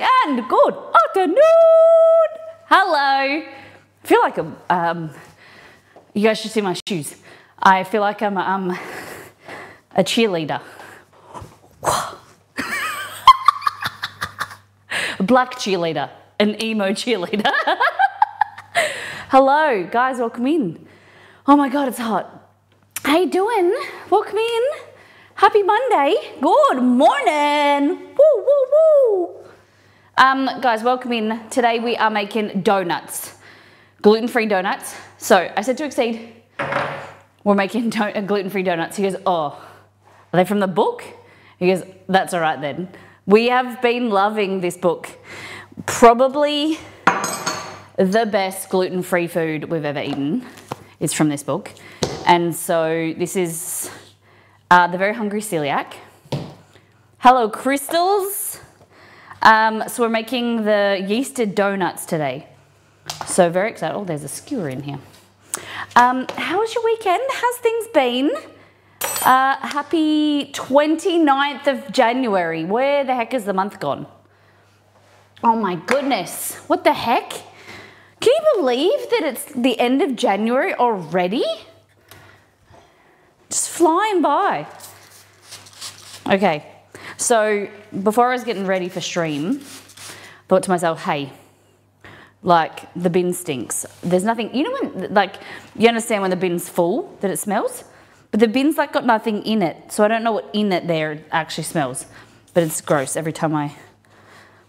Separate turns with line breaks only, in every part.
and good afternoon. Hello. I feel like you guys should see my shoes. I feel like I'm a cheerleader. A black cheerleader, an emo cheerleader. Hello, guys, welcome in. Oh my God, it's hot. How you doing? Welcome in. Happy Monday. Good morning. Woo, woo, woo. Guys, welcome in. Today we are making donuts, gluten-free donuts. So I said to Exceed, we're making gluten-free donuts. He goes, oh, are they from the book? He goes, that's all right then. We have been loving this book. Probably the best gluten-free food we've ever eaten is from this book. And so this is The Very Hungry Celiac. Hello, Crystals. So we're making the yeasted donuts today. So very excited. Oh, there's a skewer in here. How was your weekend? How's things been? Happy 29th of January. Where the heck is the month gone? Oh my goodness. What the heck? Can you believe that it's the end of January already? Just flying by. Okay, so before I was getting ready for stream, thought to myself, hey, like the bin stinks. There's nothing, you know when, like, you understand when the bin's full, that it smells? But the bin's like got nothing in it, so I don't know what in it there actually smells. But it's gross every time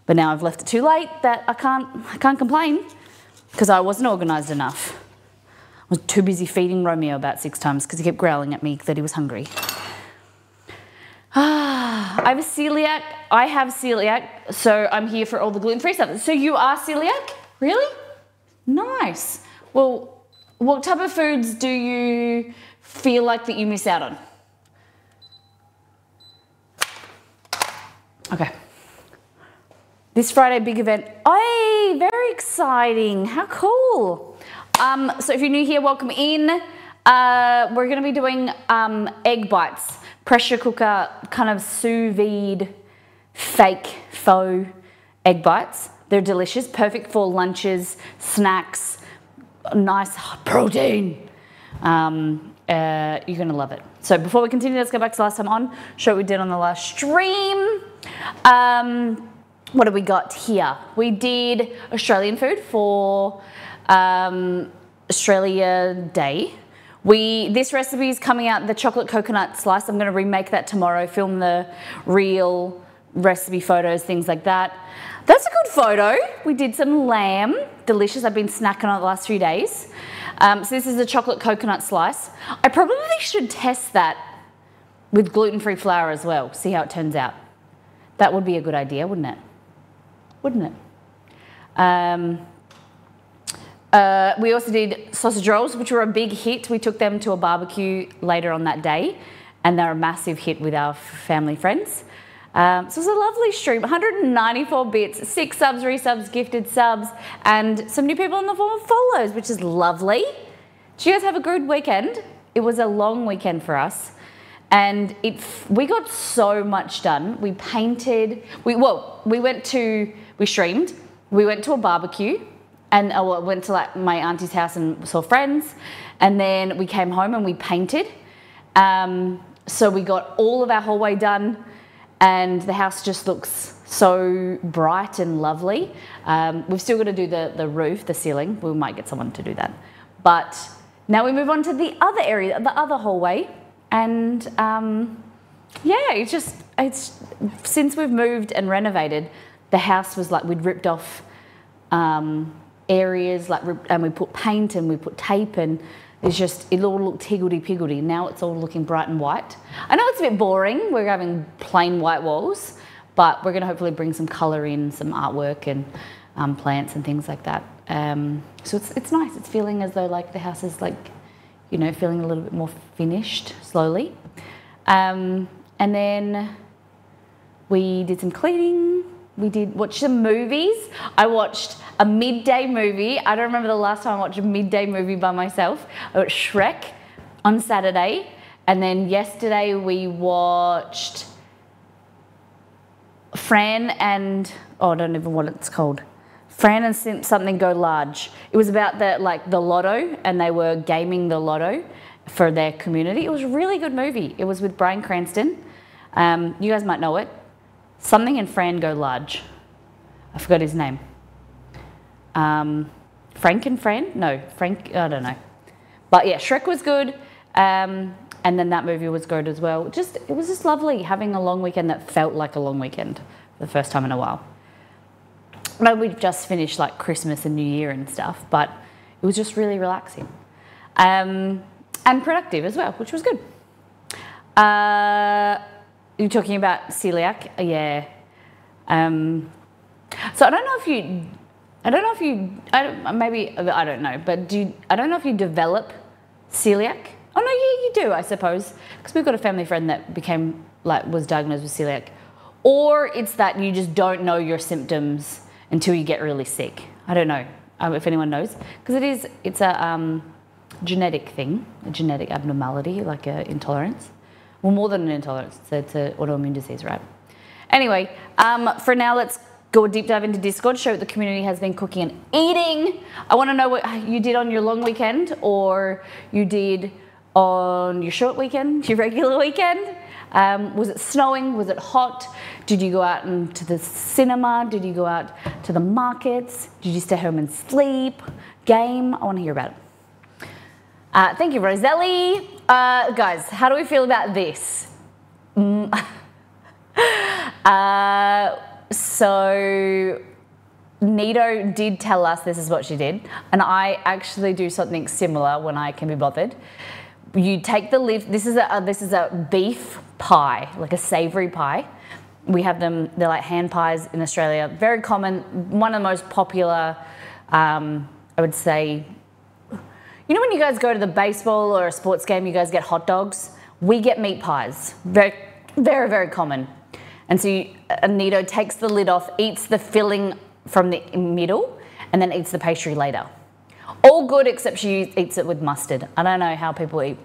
but now I've left it too late that I can't complain because I wasn't organised enough. I was too busy feeding Romeo about 6 times because he kept growling at me that he was hungry. I have celiac, so I'm here for all the gluten-free stuff. So you are celiac? Really? Nice. Well, what type of foods do you feel like that you miss out on? Okay. This Friday, big event. Oh, very exciting. How cool. So if you're new here, welcome in. We're going to be doing egg bites, pressure cooker, kind of sous vide, faux egg bites. They're delicious, perfect for lunches, snacks, nice protein. You're going to love it. So before we continue, let's go back to last time on, show what we did on the last stream. What have we got here? We did Australian food for Australia Day. This recipe is coming out, the chocolate coconut slice. I'm going to remake that tomorrow, film the real recipe photos, things like that. That's a good photo. We did some lamb, delicious. I've been snacking on it the last few days. So this is a chocolate coconut slice. I probably should test that with gluten-free flour as well, see how it turns out. That would be a good idea, wouldn't it? Wouldn't it? We also did sausage rolls, which were a big hit. We took them to a barbecue later on that day, and they're a massive hit with our family friends. So it was a lovely stream, 194 bits, 6 subs, resubs, gifted subs, and some new people in the form of follows, which is lovely. Did you guys have a good weekend? It was a long weekend for us, and we got so much done. We painted, we streamed, we went to a barbecue, and went to like my auntie's house and saw friends, and then we came home and we painted. So we got all of our hallway done, and the house just looks so bright and lovely. We've still got to do the roof, the ceiling. We might get someone to do that. But now we move on to the other area, the other hallway, and yeah, it's since we've moved and renovated, the house was like we'd ripped off areas, and we put paint and we put tape, and it all looked higgledy-piggledy. Now it's all looking bright and white. I know it's a bit boring. We're having plain white walls, but we're going to hopefully bring some colour in, some artwork and plants and things like that. So it's nice. It's feeling as though like the house is like, you know, feeling a little bit more finished slowly. And then we did some cleaning. We did watch some movies. I watched a midday movie. I don't remember the last time I watched a midday movie by myself. I watched Shrek on Saturday. And then yesterday we watched Fran and, oh, I don't even know what it's called. Fran and something go large. It was about the lotto, and they were gaming the lotto for their community. It was a really good movie. It was with Bryan Cranston. You guys might know it. Something and Fran go large. I forgot his name. Frank and Fran? No, Frank, I don't know. But yeah, Shrek was good. And then that movie was good as well. It was just lovely having a long weekend that felt like a long weekend for the first time in a while. No, we've just finished like Christmas and New Year and stuff, but it was just really relaxing. And productive as well, which was good. You're talking about celiac? Yeah. So I don't know if you, I don't know, but I don't know if you develop celiac. Oh no, yeah, you do, I suppose, because we've got a family friend that was diagnosed with celiac. Or it's that you just don't know your symptoms until you get really sick. I don't know if anyone knows, because it's a genetic thing, a genetic abnormality, like an intolerance. Well, more than an intolerance, so it's an autoimmune disease, right? Anyway, for now, let's go a deep dive into Discord, show what the community has been cooking and eating. I want to know what you did on your long weekend, or you did on your short weekend, your regular weekend. Was it snowing? Was it hot? Did you go out to the cinema? Did you go out to the markets? Did you stay home and sleep? Game? I want to hear about it. Thank you, Roselli. Guys, how do we feel about this? So Nito did tell us this is what she did, and I actually do something similar when I can be bothered. You take the lid. This is a beef pie, like a savoury pie. We have them. They're like hand pies in Australia. Very common. One of the most popular. I would say. You know when you guys go to the baseball or a sports game, you guys get hot dogs. We get meat pies. Very, very, very common. And so Nito takes the lid off, eats the filling from the middle, and then eats the pastry later. All good except she eats it with mustard. I don't know how people eat.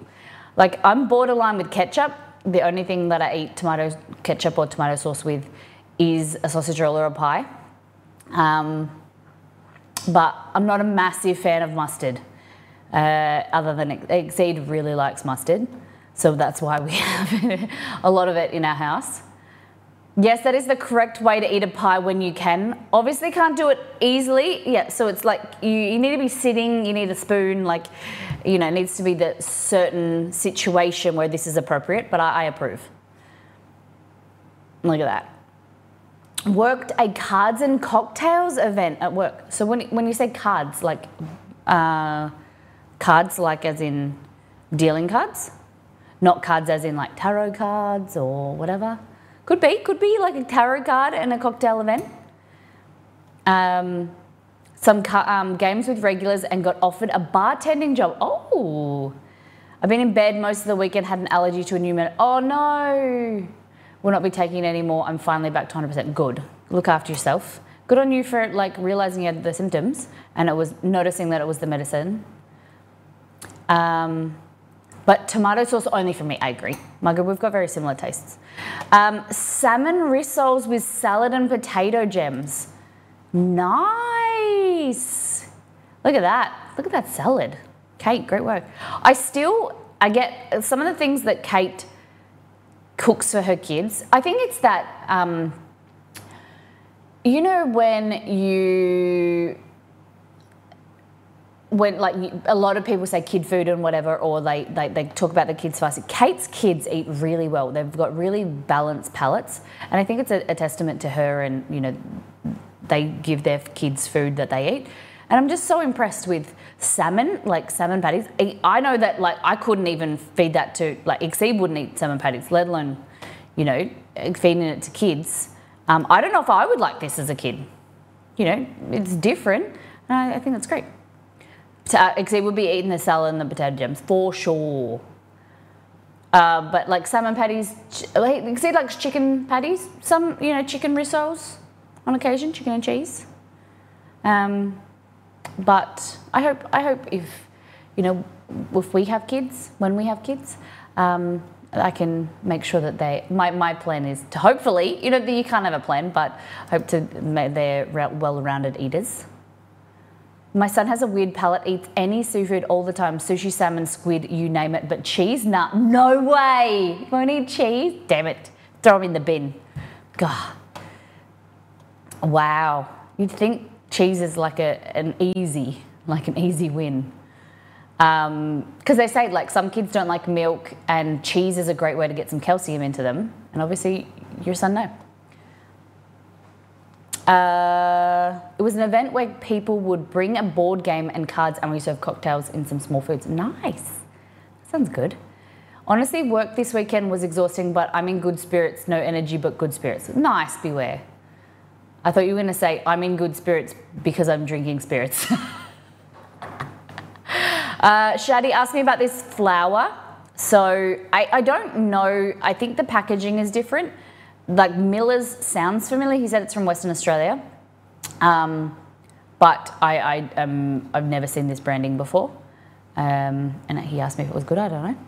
Like, I'm borderline with ketchup. The only thing that I eat tomato ketchup or tomato sauce with is a sausage roll or a pie. But I'm not a massive fan of mustard. Other than Exceed really likes mustard. So that's why we have a lot of it in our house. Yes, that is the correct way to eat a pie when you can. Obviously can't do it easily. Yeah, so it's like you need to be sitting, you need a spoon, like, you know, it needs to be the certain situation where this is appropriate, but I approve. Look at that. Worked a cards and cocktails event at work. So when you say cards, like cards like as in dealing cards, not cards as in like tarot cards or whatever. Could be like a tarot card and a cocktail event. Some games with regulars and got offered a bartending job. Oh, I've been in bed most of the weekend, had an allergy to a new medicine. Oh no, will not be taking it anymore. I'm finally back to 100%. Good. Look after yourself. Good on you for like realizing you had the symptoms and it was noticing that it was the medicine. But tomato sauce only for me, I agree. Margaret, we've got very similar tastes. Salmon rissoles with salad and potato gems. Nice. Look at that. Look at that salad. Kate, great work. I get some of the things that Kate cooks for her kids. I think it's that, you know, when like a lot of people say kid food and whatever, or they talk about the kids fasting. Kate's kids eat really well. They've got really balanced palates, and I think it's a testament to her. And you know, they give their kids food that they eat, and I'm just so impressed with salmon, like salmon patties. I know that like I couldn't even feed that to like Exceed wouldn't eat salmon patties, let alone, you know, feeding it to kids. I don't know if I would like this as a kid. You know, it's different. I think that's great. Exceed would be eating the salad and the potato gems for sure. But like salmon patties, Exceed likes chicken patties. Some, you know, chicken rissoles on occasion, chicken and cheese. But I hope if, you know, if we have kids, when we have kids, I can make sure that my plan is to hopefully, you know, you can't have a plan, but hope to they're well-rounded eaters. My son has a weird palate, eats any seafood all the time, sushi, salmon, squid, you name it, but cheese, nah, no way. You won't eat cheese? Damn it, throw them in the bin. God. Wow, you'd think cheese is like an easy win. Because they say like some kids don't like milk and cheese is a great way to get some calcium into them. And obviously your son no. It was an event where people would bring a board game and cards and we serve cocktails in some small foods. Nice. Sounds good. Honestly, work this weekend was exhausting, but I'm in good spirits. No energy, but good spirits. Nice, beware. I thought you were going to say I'm in good spirits because I'm drinking spirits. Shadi asked me about this flour. So I don't know. I think the packaging is different. Like Miller's sounds familiar. He said it's from Western Australia. But I've never seen this branding before. And he asked me if it was good. I don't know.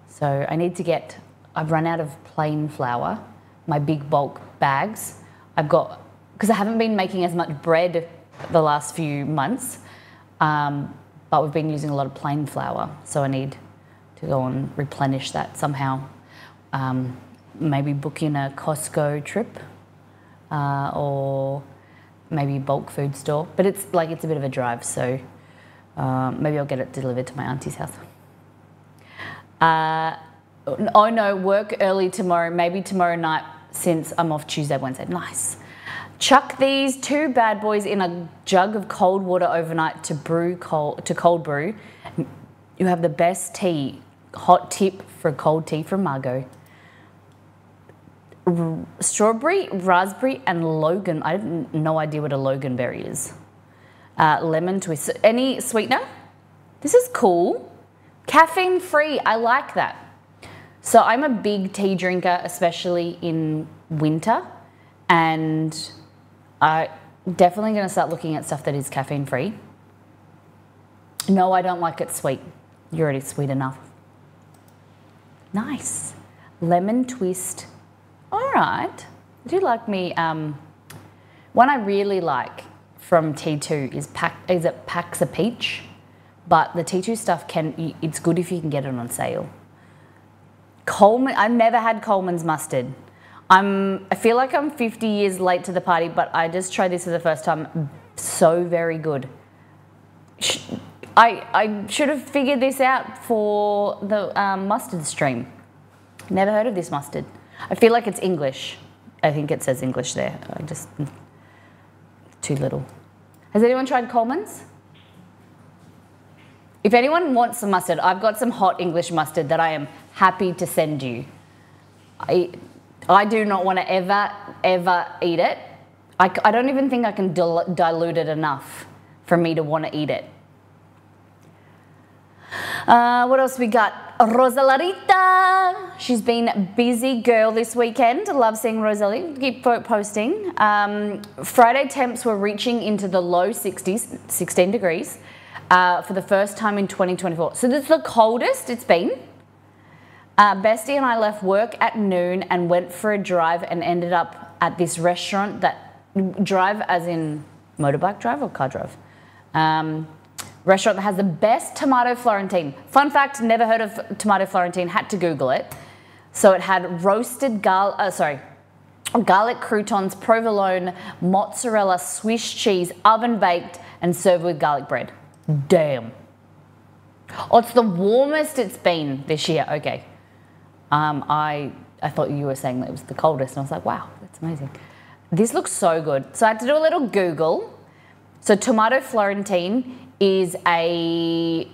So I need to get, I've run out of plain flour, my big bulk bags. I've got, because I haven't been making as much bread the last few months. But we've been using a lot of plain flour, so I need to go and replenish that somehow. Maybe book in a Costco trip or maybe bulk food store. But it's a bit of a drive, so maybe I'll get it delivered to my auntie's house. Oh no, work early tomorrow, maybe tomorrow night since I'm off Tuesday, Wednesday. Nice. Chuck these 2 bad boys in a jug of cold water overnight to cold brew. You have the best tea. Hot tip for cold tea from Margot. Strawberry, raspberry, and Logan. I have no idea what a Loganberry is. Lemon twist. Any sweetener? This is cool. Caffeine free. I like that. So I'm a big tea drinker, especially in winter, and I'm definitely going to start looking at stuff that is caffeine free. No, I don't like it sweet. You're already sweet enough. Nice. Lemon twist. All right. I do like me. One I really like from T2 is Pax a Peach, but the T2 stuff it's good if you can get it on sale. Coleman, I've never had Coleman's mustard. I feel like I'm 50 years late to the party, but I just tried this for the first time. So very good. I should have figured this out for the mustard stream. Never heard of this mustard. I feel like it's English. I think it says English there. I just too little. Has anyone tried Coleman's? If anyone wants some mustard, I've got some hot English mustard that I am happy to send you. I do not want to ever eat it. I don't even think I can dilute it enough for me to want to eat it. What else we got? Rosalarita. She's been a busy girl this weekend. Love seeing Rosalie. Keep posting. Friday temps were reaching into the low 60s, 16 degrees, for the first time in 2024. So this is the coldest it's been. Bestie and I left work at noon and went for a drive and ended up at this restaurant drive as in motorbike drive or car drive. Restaurant that has the best tomato Florentine. Fun fact, never heard of tomato Florentine, had to Google it. So it had roasted garlic croutons, provolone, mozzarella, Swiss cheese, oven baked and served with garlic bread. Damn. Oh, it's the warmest it's been this year. Okay. I thought you were saying that it was the coldest, and I was like, wow, that's amazing. This looks so good. So I had to do a little Google. So tomato Florentine is a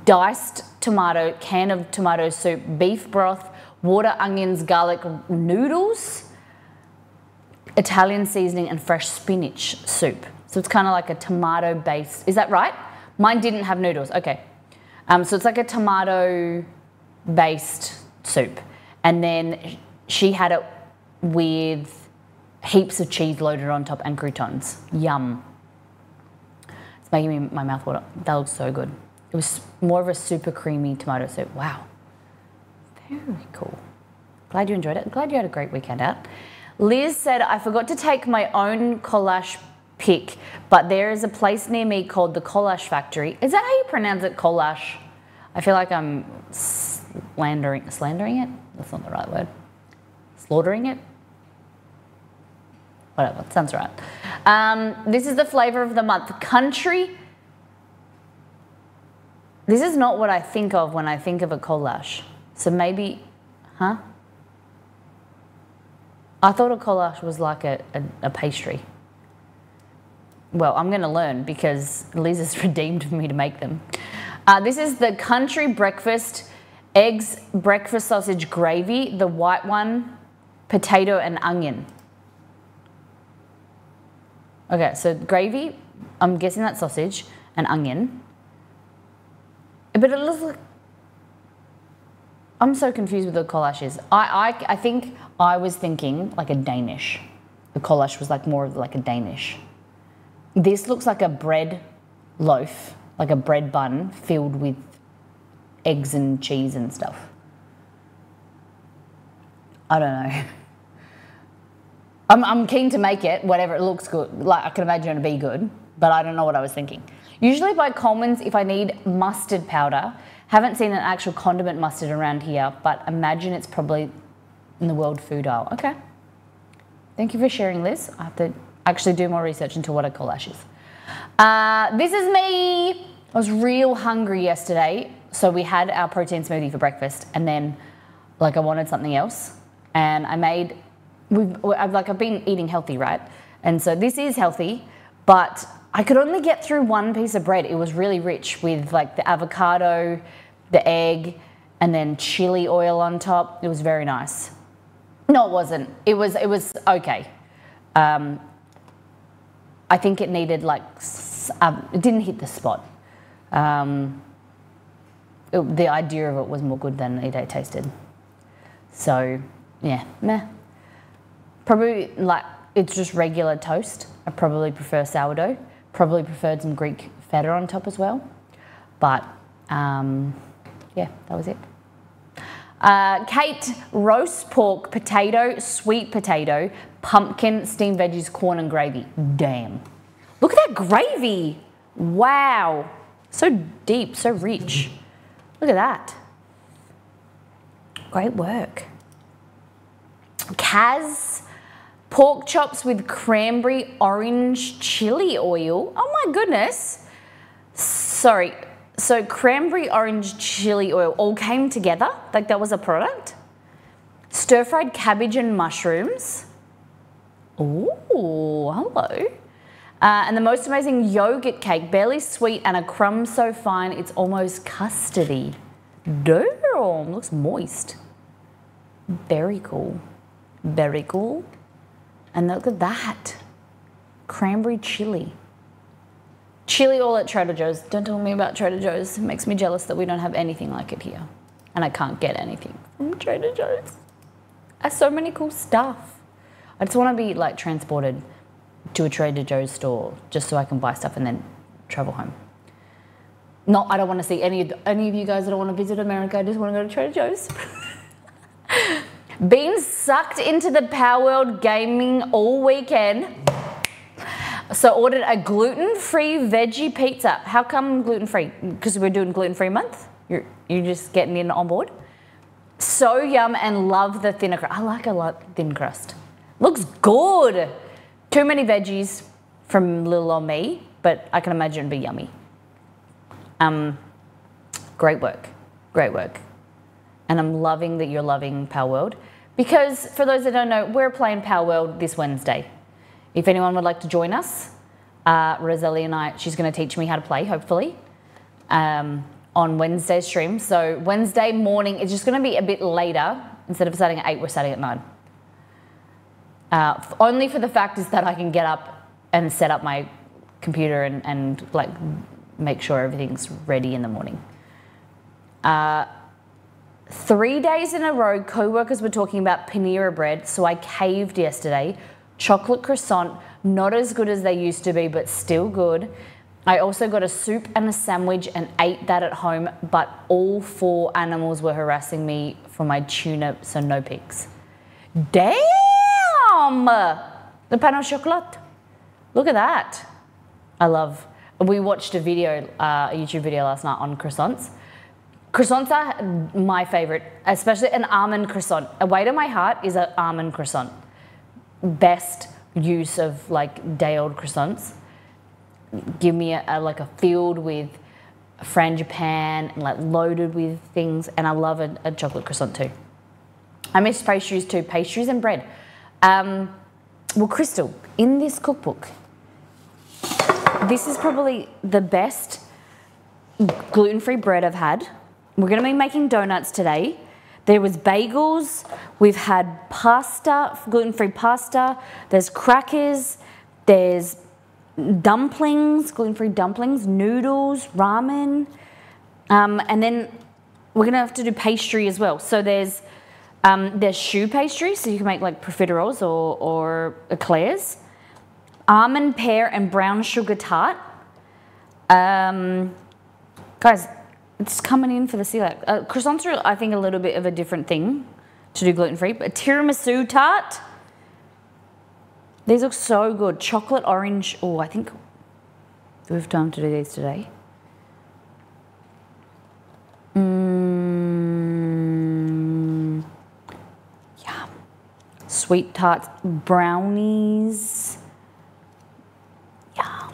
diced tomato, can of tomato soup, beef broth, water, onions, garlic, noodles, Italian seasoning, and fresh spinach soup. So it's kind of like a tomato based, is that right? Mine didn't have noodles, okay. So it's like a tomato based soup. And then she had it with heaps of cheese loaded on top and croutons. Yum. It's making my mouth water. That looks so good. It was more of a super creamy tomato soup. Wow. Very cool. Glad you enjoyed it. Glad you had a great weekend out. Liz said, I forgot to take my own colache pick, but there is a place near me called the Colache Factory. Is that how you pronounce it, colache? I feel like I'm slandering it? That's not the right word. Slaughtering it? Whatever, sounds right. This is the flavour of the month. Country. This is not what I think of when I think of a colache. So maybe, huh? I thought a colache was like a pastry. Well, I'm going to learn because Liz has redeemed me to make them. This is the country breakfast, eggs, breakfast sausage gravy, the white one, potato and onion. Okay, so gravy, I'm guessing that's sausage and onion. But it looks like, I'm so confused with what colache is. I think I was thinking like a Danish. The colache was like more of like a Danish. This looks like a bread loaf, like a bread bun filled with eggs and cheese and stuff. I don't know. I'm keen to make it, whatever, it looks good. Like I can imagine it'll be good, but I don't know what I was thinking. Usually by Coleman's, if I need mustard powder, haven't seen an actual condiment mustard around here, but imagine it's probably in the world food aisle. Okay. Thank you for sharing, Liz. I have to actually do more research into what a colache is. This is me. I was real hungry yesterday, so we had our protein smoothie for breakfast, and then like I wanted something else, and I made, I've been eating healthy, right? And so this is healthy, but I could only get through one piece of bread. It was really rich with like the avocado, the egg, and then chili oil on top. It was very nice. No, it wasn't. It was okay. I think it needed like, it didn't hit the spot. The idea of it was more good than it tasted. So yeah, meh. Probably like, it's just regular toast. I probably prefer sourdough. Probably preferred some Greek feta on top as well. But yeah, that was it. Kate, roast pork, potato, sweet potato, pumpkin, steamed veggies, corn and gravy. Damn. Look at that gravy. Wow. So deep, so rich. Look at that. Great work. Kaz, pork chops with cranberry orange chili oil. Oh my goodness. Sorry. So cranberry orange chili oil all came together, like that was a product. Stir-fried cabbage and mushrooms. Ooh, hello. And the most amazing yogurt cake, barely sweet and a crumb so fine it's almost custardy. Damn, looks moist. Very cool. Very cool. And look at that. Cranberry chili. Chili oil at Trader Joe's. Don't tell me about Trader Joe's. It makes me jealous that we don't have anything like it here. And I can't get anything from Trader Joe's. That's so many cool stuff. I just want to be like transported to a Trader Joe's store just so I can buy stuff and then travel home. I don't want to see any of you guys that don't want to visit America. I just want to go to Trader Joe's. Been sucked into the Power World gaming all weekend. So ordered a gluten-free veggie pizza. How come gluten-free? Because we're doing gluten-free month? You're just getting in on board? So yum and love the thinner crust. I like a thin crust. Looks good. Too many veggies from little on me, but I can imagine it'd be yummy. Great work. Great work. And I'm loving that you're loving Power World. Because for those that don't know, we're playing Power World this Wednesday. If anyone would like to join us, Rosalie and I, she's going to teach me how to play, hopefully, on Wednesday's stream. So Wednesday morning, it's just going to be a bit later. Instead of starting at 8, we're starting at 9. Only for the fact is that I can get up and set up my computer and like make sure everything's ready in the morning. 3 days in a row, co-workers were talking about panera bread, so I caved yesterday. Chocolate croissant, not as good as they used to be, but still good. I also got a soup and a sandwich and ate that at home, but all 4 animals were harassing me for my tuna, so no pigs. Damn! The pain au chocolat. Look at that. We watched a video, a YouTube video last night on croissants. Croissants are my favorite, especially an almond croissant. A way to my heart is an almond croissant. Best use of like day-old croissants. Give me a field with frangipane and like loaded with things, and I love a chocolate croissant too. I miss pastries too, pastries and bread. Well, Crystal, in this cookbook, this is probably the best gluten-free bread I've had. We're going to be making donuts today. There was bagels. We've had pasta, gluten-free pasta. There's crackers. There's dumplings, gluten-free dumplings, noodles, ramen. And then we're going to have to do pastry as well. So there's choux pastry, so you can make like profiteroles or eclairs. Almond, pear, and brown sugar tart. Guys, it's coming in for the celiac. Croissants are, I think, a little bit of a different thing to do gluten-free. But tiramisu tart. These look so good. Chocolate orange. Oh, I think we have time to do these today. Yeah. Sweet tarts, brownies. Yeah.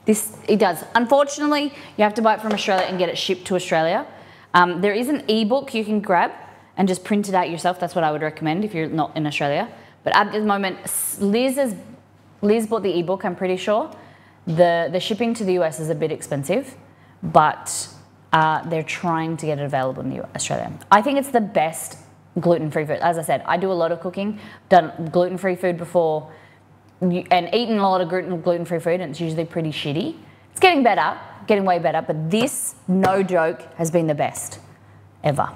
It does. Unfortunately, you have to buy it from Australia and get it shipped to Australia. There is an ebook you can grab and just print it out yourself. That's what I would recommend if you're not in Australia. But at the moment, Liz bought the ebook, I'm pretty sure. The shipping to the US is a bit expensive, but they're trying to get it available in Australia. I think it's the best gluten-free food. As I said, I do a lot of cooking, done gluten-free food before, and eaten a lot of gluten-free food, and it's usually pretty shitty. It's getting better, getting way better, but this, no joke, has been the best ever.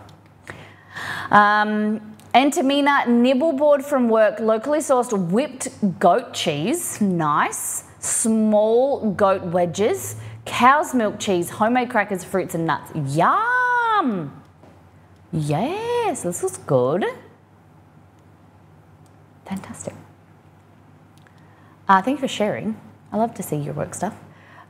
And Tamina, nibble board from work, locally sourced whipped goat cheese, nice. Small goat wedges, cow's milk cheese, homemade crackers, fruits and nuts. Yum! Yes, this looks good. Fantastic. Thank you for sharing. I love to see your work stuff.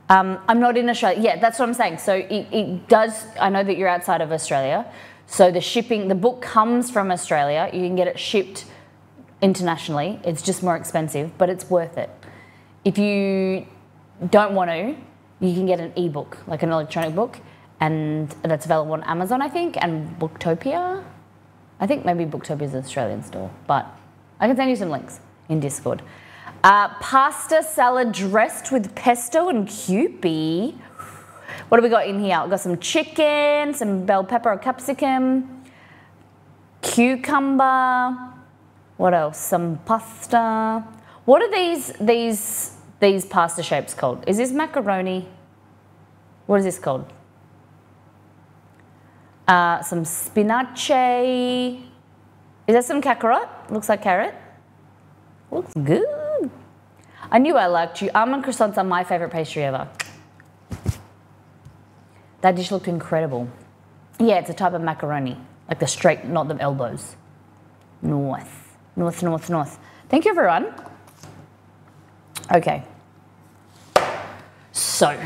I'm not in Australia. Yeah, that's what I'm saying. So it does, I know that you're outside of Australia. So the book comes from Australia. You can get it shipped internationally. It's just more expensive, but it's worth it. If you don't want to, you can get an ebook, like an electronic book, and that's available on Amazon, I think, and Booktopia. I think maybe Booktopia is an Australian store, but I can send you some links in Discord. Pasta salad dressed with pesto and Kewpie. What do we got in here? We've got some chicken, some bell pepper or capsicum, cucumber. What else? Some pasta. What are these pasta shapes called? Is this macaroni? What is this called? Some spinache. Is that some cacarot? Looks like carrot. Looks good. I knew I liked you. Almond croissants are my favourite pastry ever. That dish looked incredible. Yeah, it's a type of macaroni. Like the straight, not the elbows. North. Thank you, everyone. Okay. So,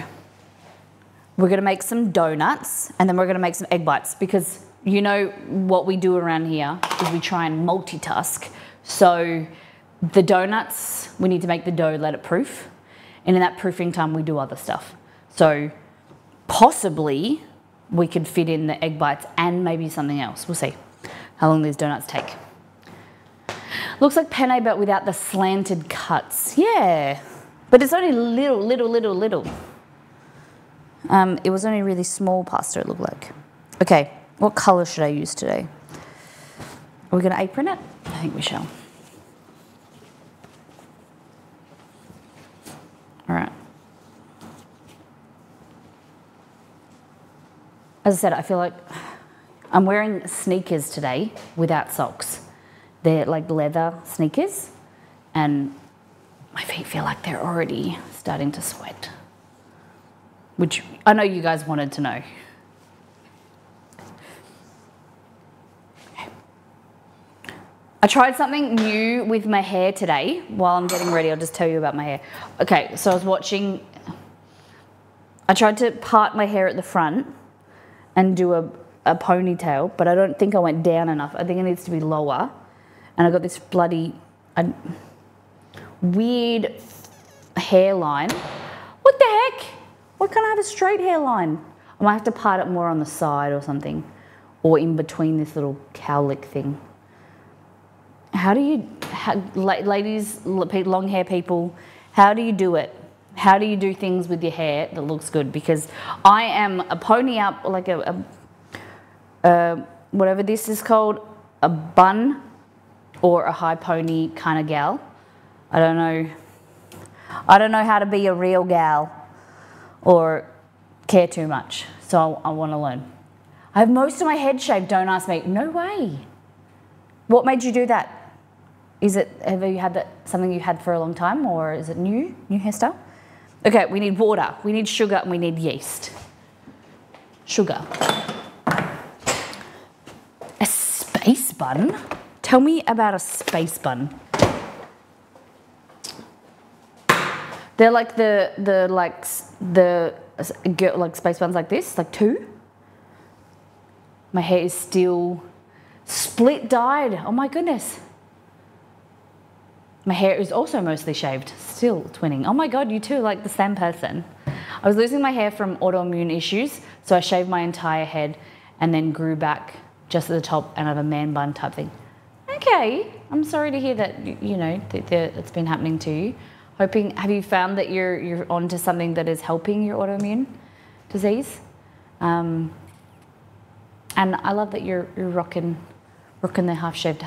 we're going to make some donuts and then we're going to make some egg bites because you know what we do around here is we try and multitask. So, the donuts, we need to make the dough, let it proof. And in that proofing time, we do other stuff. So, possibly we could fit in the egg bites and maybe something else. We'll see how long these donuts take. Looks like penne but without the slanted cuts. Yeah, but it's only little. It was only really small pasta, it looked like. Okay, what colour should I use today? Are we going to apron it? I think we shall. All right. As I said, I feel like I'm wearing sneakers today without socks. They're like leather sneakers and my feet feel like they're already starting to sweat. which I know you guys wanted to know. I tried something new with my hair today. While I'm getting ready, I'll just tell you about my hair. Okay, so I was watching, I tried to part my hair at the front and do a ponytail, but I don't think I went down enough. I think it needs to be lower. And I got this bloody weird hairline. What the heck? Why can't I have a straight hairline? I might have to part it more on the side or something, or in between this little cowlick thing. How do you, ladies, long hair people, how do you do it? How do you do things with your hair that looks good? Because I am a pony up, like whatever this is called, a bun or a high pony kind of gal. I don't know how to be a real gal or care too much. So I want to learn. I have most of my head shaved, don't ask me. No way. What made you do that? Have you had that, something you had for a long time, or is it new hairstyle? Okay, we need water, we need sugar, and we need yeast. Sugar. A space bun? Tell me about a space bun. They're like like space buns like this, like two. My hair is still split dyed. Oh my goodness. My hair is also mostly shaved, still twinning. Oh my God, you two are like the same person. I was losing my hair from autoimmune issues, so I shaved my entire head and then grew back just at the top and have a man bun type thing. Okay, I'm sorry to hear that, you know, that's been happening to you. Have you found that you're onto something that is helping your autoimmune disease? And I love that you're rocking the half shaved.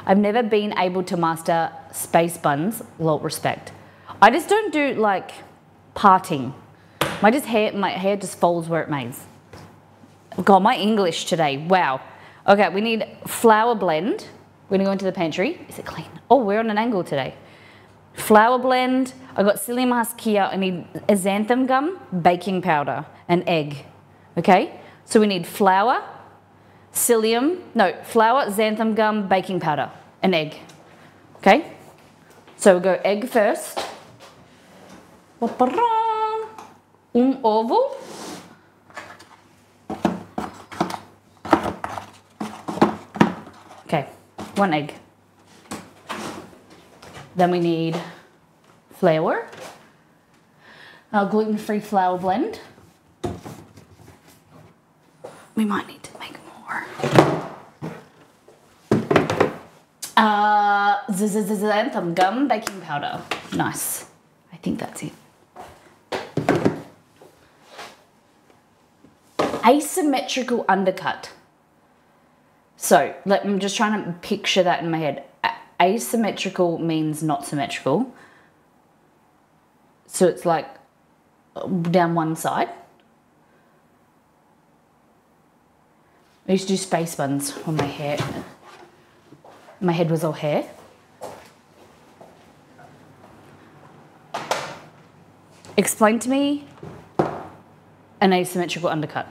I've never been able to master space buns, lot respect. I just don't do like parting. My hair just falls where it mays. God, my English today, wow. Okay, we need flour blend. We're gonna go into the pantry. Is it clean? Oh, we're on an angle today. Flour blend, I got psyllium husk here. I need xanthan gum, baking powder, and egg, okay? So we need flour, xanthan gum, baking powder, and egg, okay? So we'll go egg first. Ovo. Okay, 1 egg. Then we need flour, gluten-free flour blend. We might need to make more. Xanthan gum, baking powder. Nice. I think that's it. Asymmetrical undercut. So I'm just trying to picture that in my head. Asymmetrical means not symmetrical. So it's like down one side. I used to do space buns when my head was all hair. Explain to me an asymmetrical undercut.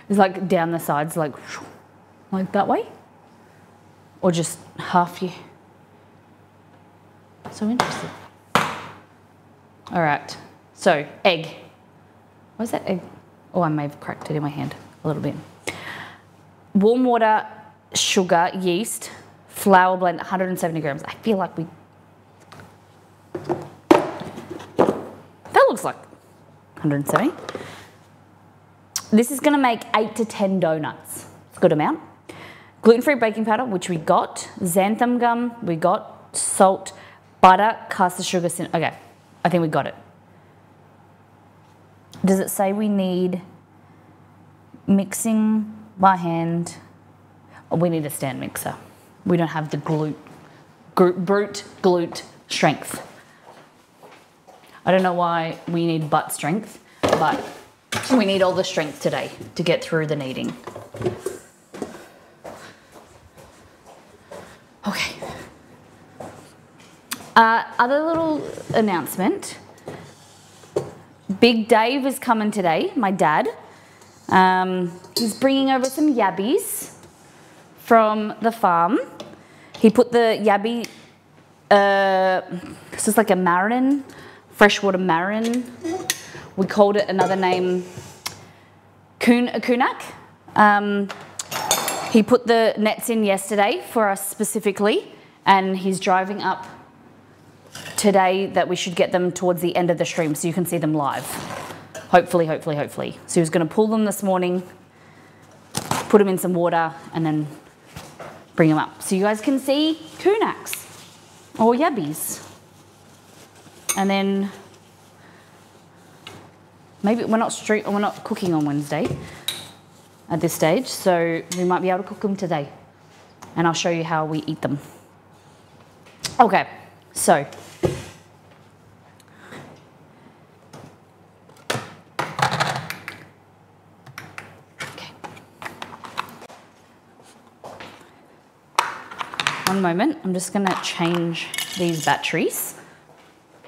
It's like down the sides, like that way? Or just half you? So interesting. All right, so egg. What's that egg? Oh, I may have cracked it in my hand a little bit. Warm water, sugar, yeast, flour blend, 170 grams. I feel like that looks like 170. This is gonna make 8 to 10 donuts. It's a good amount. Gluten-free baking powder, which we got. Xanthan gum, we got. Salt, butter, caster sugar. Okay, I think we got it. Does it say we need mixing by hand? Oh, we need a stand mixer. We don't have the brute glute strength. I don't know why we need butt strength, but we need all the strength today to get through the kneading. Okay. Other little announcement. Big Dave is coming today, my dad. He's bringing over some yabbies from the farm. He put the yabby, this is like a marron, freshwater marron. We called it another name, kunak. He put the nets in yesterday for us specifically, and he's driving up today that we should get them towards the end of the stream so you can see them live. Hopefully. So he was going to pull them this morning, put them in some water, and then bring them up so you guys can see kunaks or yabbies. And then maybe we're not cooking on Wednesday at this stage, so we might be able to cook them today, and I'll show you how we eat them. Okay, so one moment, I'm just gonna change these batteries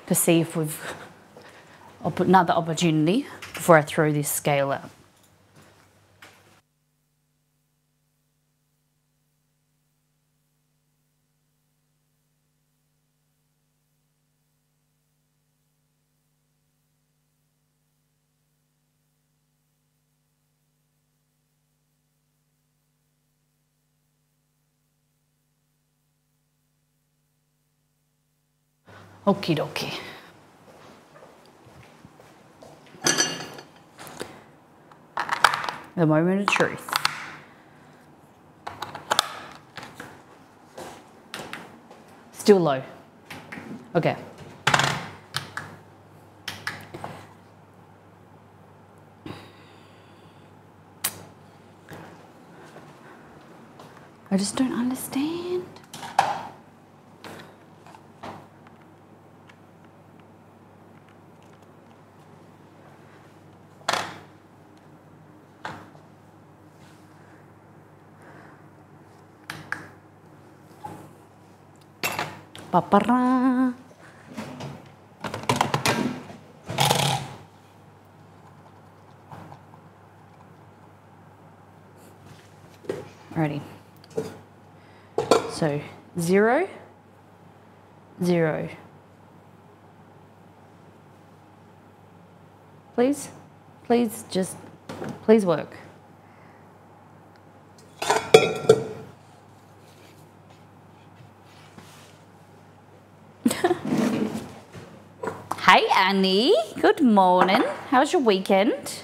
to see if I'll put another opportunity before I throw this scale out. Okie dokie. The moment of truth. Still low. Okay. I just don't understand. Papara. Alrighty. So 0, 0. Please, please work. Hey Annie, good morning. How was your weekend?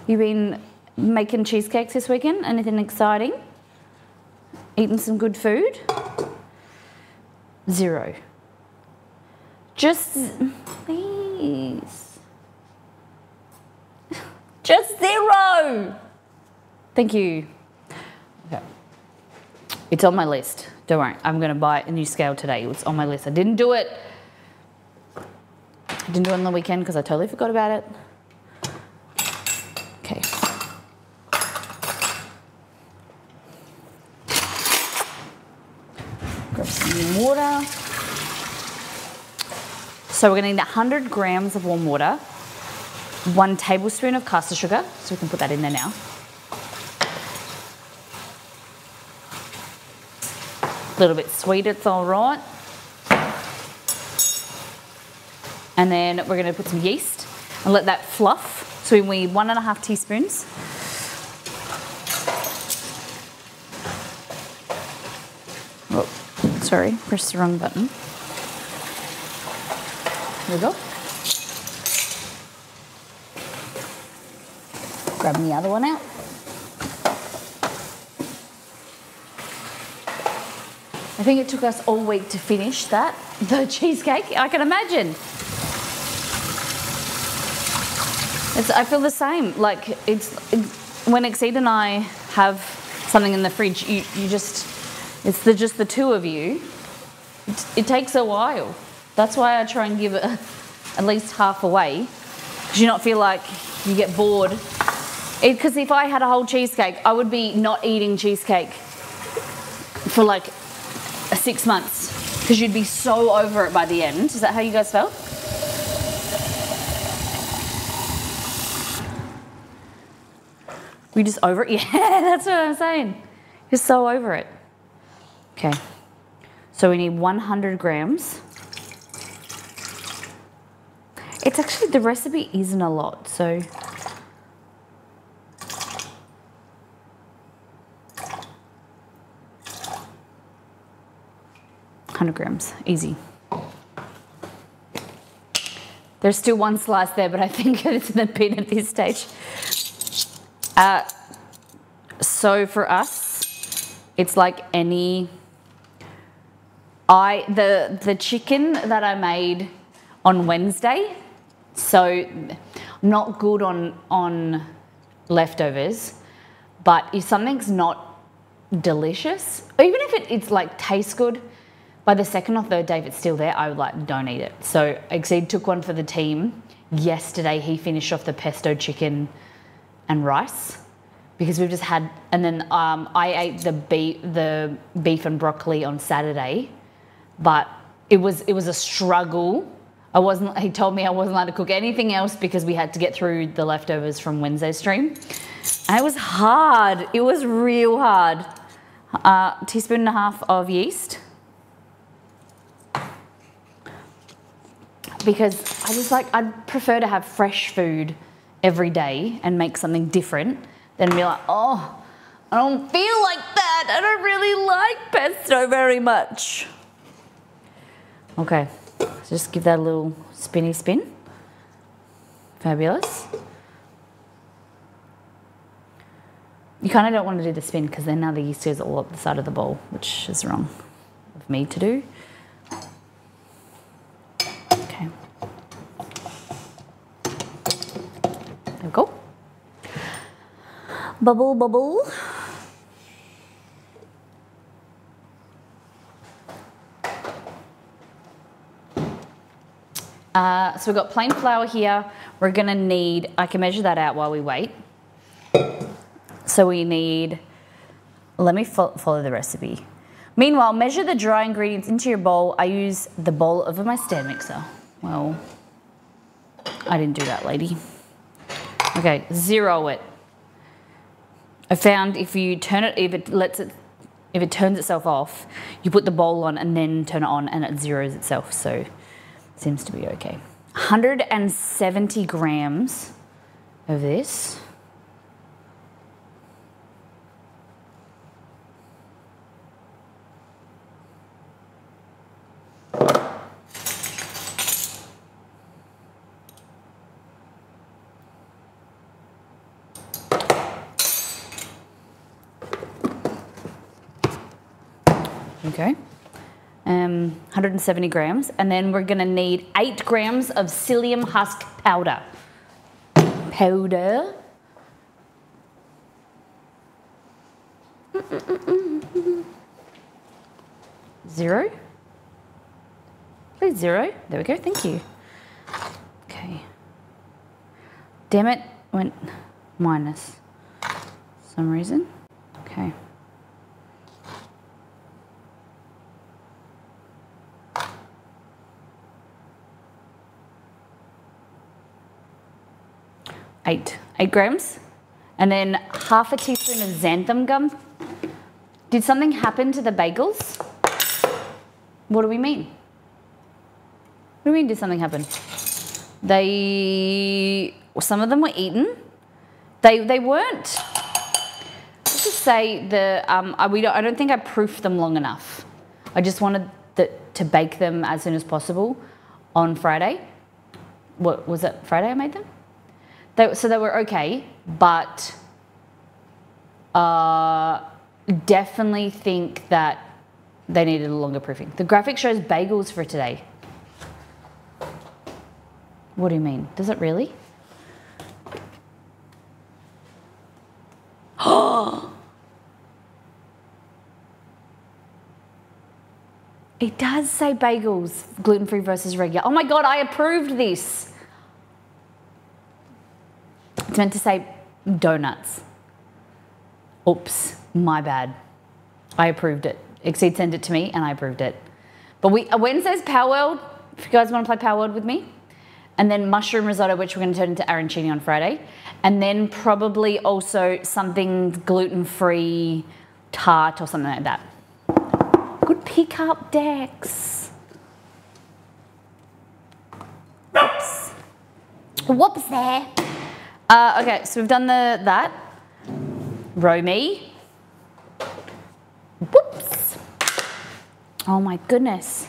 You been making cheesecakes this weekend? Anything exciting? Eating some good food? 0. Just, please. Just 0. Thank you. Okay. It's on my list. Don't worry, I'm gonna buy a new scale today. It's on my list. I didn't do it. I didn't do it on the weekend because I totally forgot about it. Okay. Grab some water. So we're going to need 100 grams of warm water, 1 tablespoon of caster sugar, so we can put that in there now. A little bit sweet, it's all right. And then we're going to put some yeast and let that fluff. So we need 1.5 teaspoons. Oh, sorry, pressed the wrong button. There we go. Grabbing the other one out. I think it took us all week to finish the cheesecake, I can imagine. I feel the same. Like it's when Exceed and I have something in the fridge, it's just the two of you. It takes a while. That's why I try and give it at least half away, because you not feel like you get bored. Because if I had a whole cheesecake, I would be not eating cheesecake for like 6 months, because you'd be so over it by the end. Is that how you guys felt? We just over it? Yeah, that's what I'm saying. You're so over it. Okay, so we need 100 grams. It's actually, the recipe isn't a lot, so. 100 grams, easy. There's still one slice there, but I think it's in the bin at this stage. So for us, it's like any, the chicken that I made on Wednesday, so I'm not good on leftovers, but if something's not delicious, or even if it's like tastes good, by the second or third day, if it's still there, I would like, don't eat it. So Exceed took one for the team. Yesterday, he finished off the pesto chicken and rice because we've just had, and then I ate the beef and broccoli on Saturday, but it was a struggle. He told me I wasn't allowed to cook anything else because we had to get through the leftovers from Wednesday's stream. And it was hard. It was real hard. Teaspoon and a half of yeast. Because I just I'd prefer to have fresh food every day and make something different than be like, oh, I don't feel like that. I don't really like pesto very much. Okay, so just give that a little spinny spin. Fabulous. You kind of don't want to do the spin because then now the yeast goes all up the side of the bowl, which is wrong of me to do. Okay. There we go. Bubble, bubble. So we've got plain flour here. We're gonna need, I can measure that out while we wait. So we need, let me follow the recipe. Meanwhile, measure the dry ingredients into your bowl. I use the bowl over my stand mixer. Well, I didn't do that, lady. Okay, zero it. I found if you turn it, if it turns itself off, you put the bowl on and then turn it on and it zeroes itself, so it seems to be okay. 170 grams of this. Okay, 170 grams, and then we're gonna need 8 grams of psyllium husk powder. Zero? Please, zero. There we go, thank you. Okay. Damn it, went minus for some reason. Okay. Eight grams, and then half a teaspoon of xanthan gum. Did something happen to the bagels? What do we mean? What do you mean did something happen? Some of them were eaten. They weren't. Let's just say I don't think I proofed them long enough. I just wanted to bake them as soon as possible on Friday. What was it? Friday I made them. So they were okay, but definitely think that they needed a longer proofing. The graphic shows bagels for today. What do you mean? Does it really? Oh! It does say bagels, gluten-free versus regular. Oh my God, I approved this. It's meant to say donuts. Oops, my bad. I approved it. Exceed sent it to me and I approved it. But Wednesday's Power World, if you guys want to play Power World with me. And then mushroom risotto, which we're going to turn into arancini on Friday. And then probably also something gluten-free tart or something like that. Good pick up, Dex. Whoops. Whoops there. Okay, so we've done that. Row me. Whoops. Oh my goodness.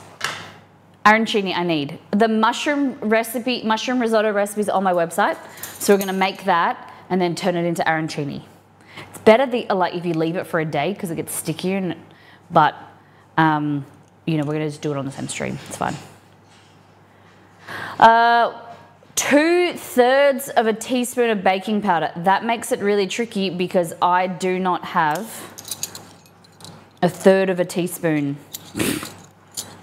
Arancini I need. The mushroom risotto recipe is on my website. So we're gonna make that and then turn it into arancini. It's better like if you leave it for a day because it gets stickier, but you know, we're gonna just do it on the same stream. It's fine. 2/3 of a teaspoon of baking powder. That makes it really tricky because I do not have 1/3 of a teaspoon.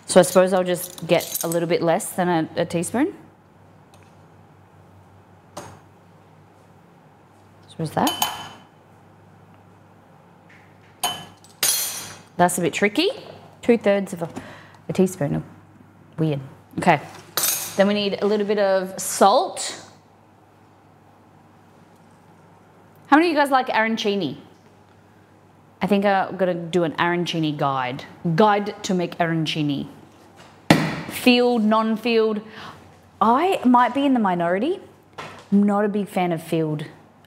So I suppose I'll just get a little bit less than a teaspoon. So what's that? That's a bit tricky. 2/3 of a teaspoon. Weird. Okay. Then we need a little bit of salt. How many of you guys like arancini? I think I'm gonna do an arancini guide. Guide to make arancini. Field, non-field. I might be in the minority. I'm not a big fan of field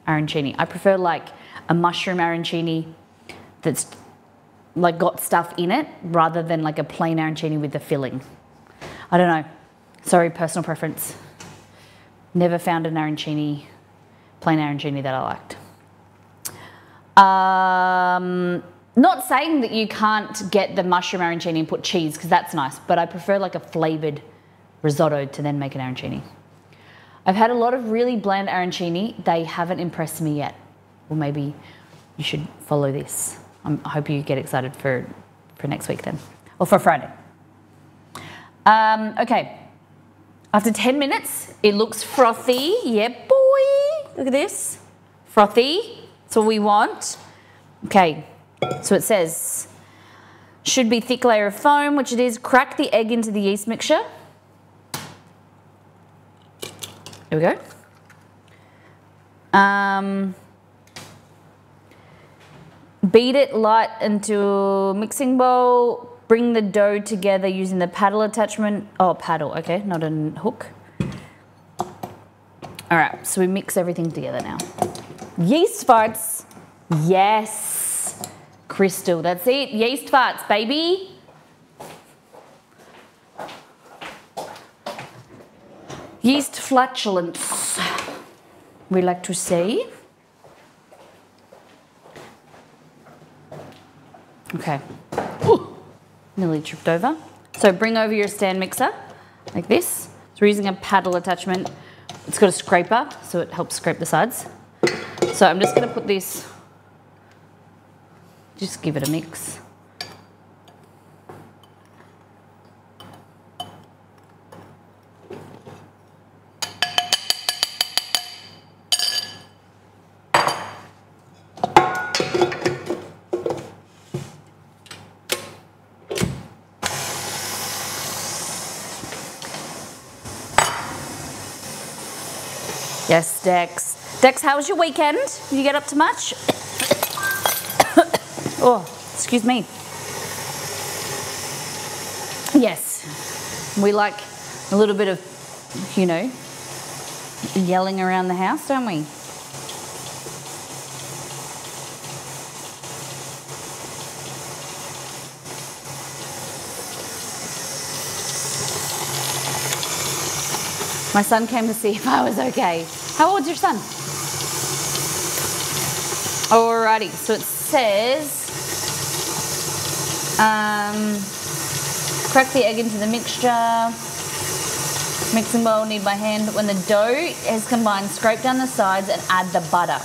arancini. I prefer like a mushroom arancini that's like got stuff in it rather than like a plain arancini with the filling. I don't know. Sorry, personal preference. Never found an arancini, plain arancini that I liked. Not saying that you can't get the mushroom arancini and put cheese because that's nice, but I prefer like a flavoured risotto to then make an arancini. I've had a lot of really bland arancini. They haven't impressed me yet. Well, maybe you should follow this. I hope you get excited for next week then, or for Friday. Okay. After 10 minutes, it looks frothy. Yeah, boy. Look at this. Frothy. That's what we want. Okay. So it says, should be thick layer of foam, which it is. Crack the egg into the yeast mixture. There we go. Beat it light into a mixing bowl. Bring the dough together using the paddle attachment. Oh, paddle, okay, not a hook. All right, so we mix everything together now. Yeast farts, yes. Crystal, that's it, yeast farts, baby. Yeast flatulence, we like to say. Okay. Ooh. Nearly tripped over. So bring over your stand mixer like this. So we're using a paddle attachment. It's got a scraper, so it helps scrape the sides. So I'm just going to put this, just give it a mix. Yes, Dex. Dex, how was your weekend? Did you get up to much? Oh, excuse me. Yes, we like a little bit of, you know, yelling around the house, don't we? My son came to see if I was okay. How old's your son? Alrighty, so it says, crack the egg into the mixture. Mixing bowl, knead by hand. When the dough is combined, scrape down the sides and add the butter.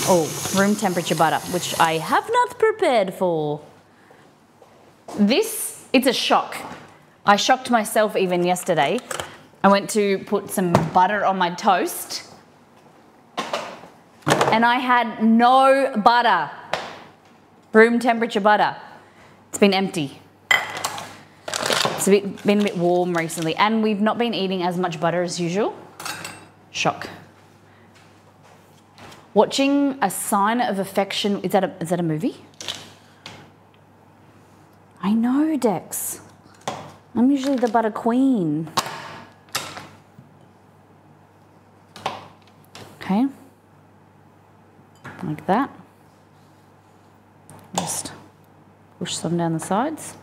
Oh, room temperature butter, which I have not prepared for. This, it's a shock. I shocked myself even yesterday. I went to put some butter on my toast and I had no butter, room temperature butter. It's been empty. It's been a bit warm recently, and we've not been eating as much butter as usual. Shock. Watching A Sign of Affection. Is that a movie? I know, Dex. I'm usually the butter queen. Okay. Like that. Just push some down the sides.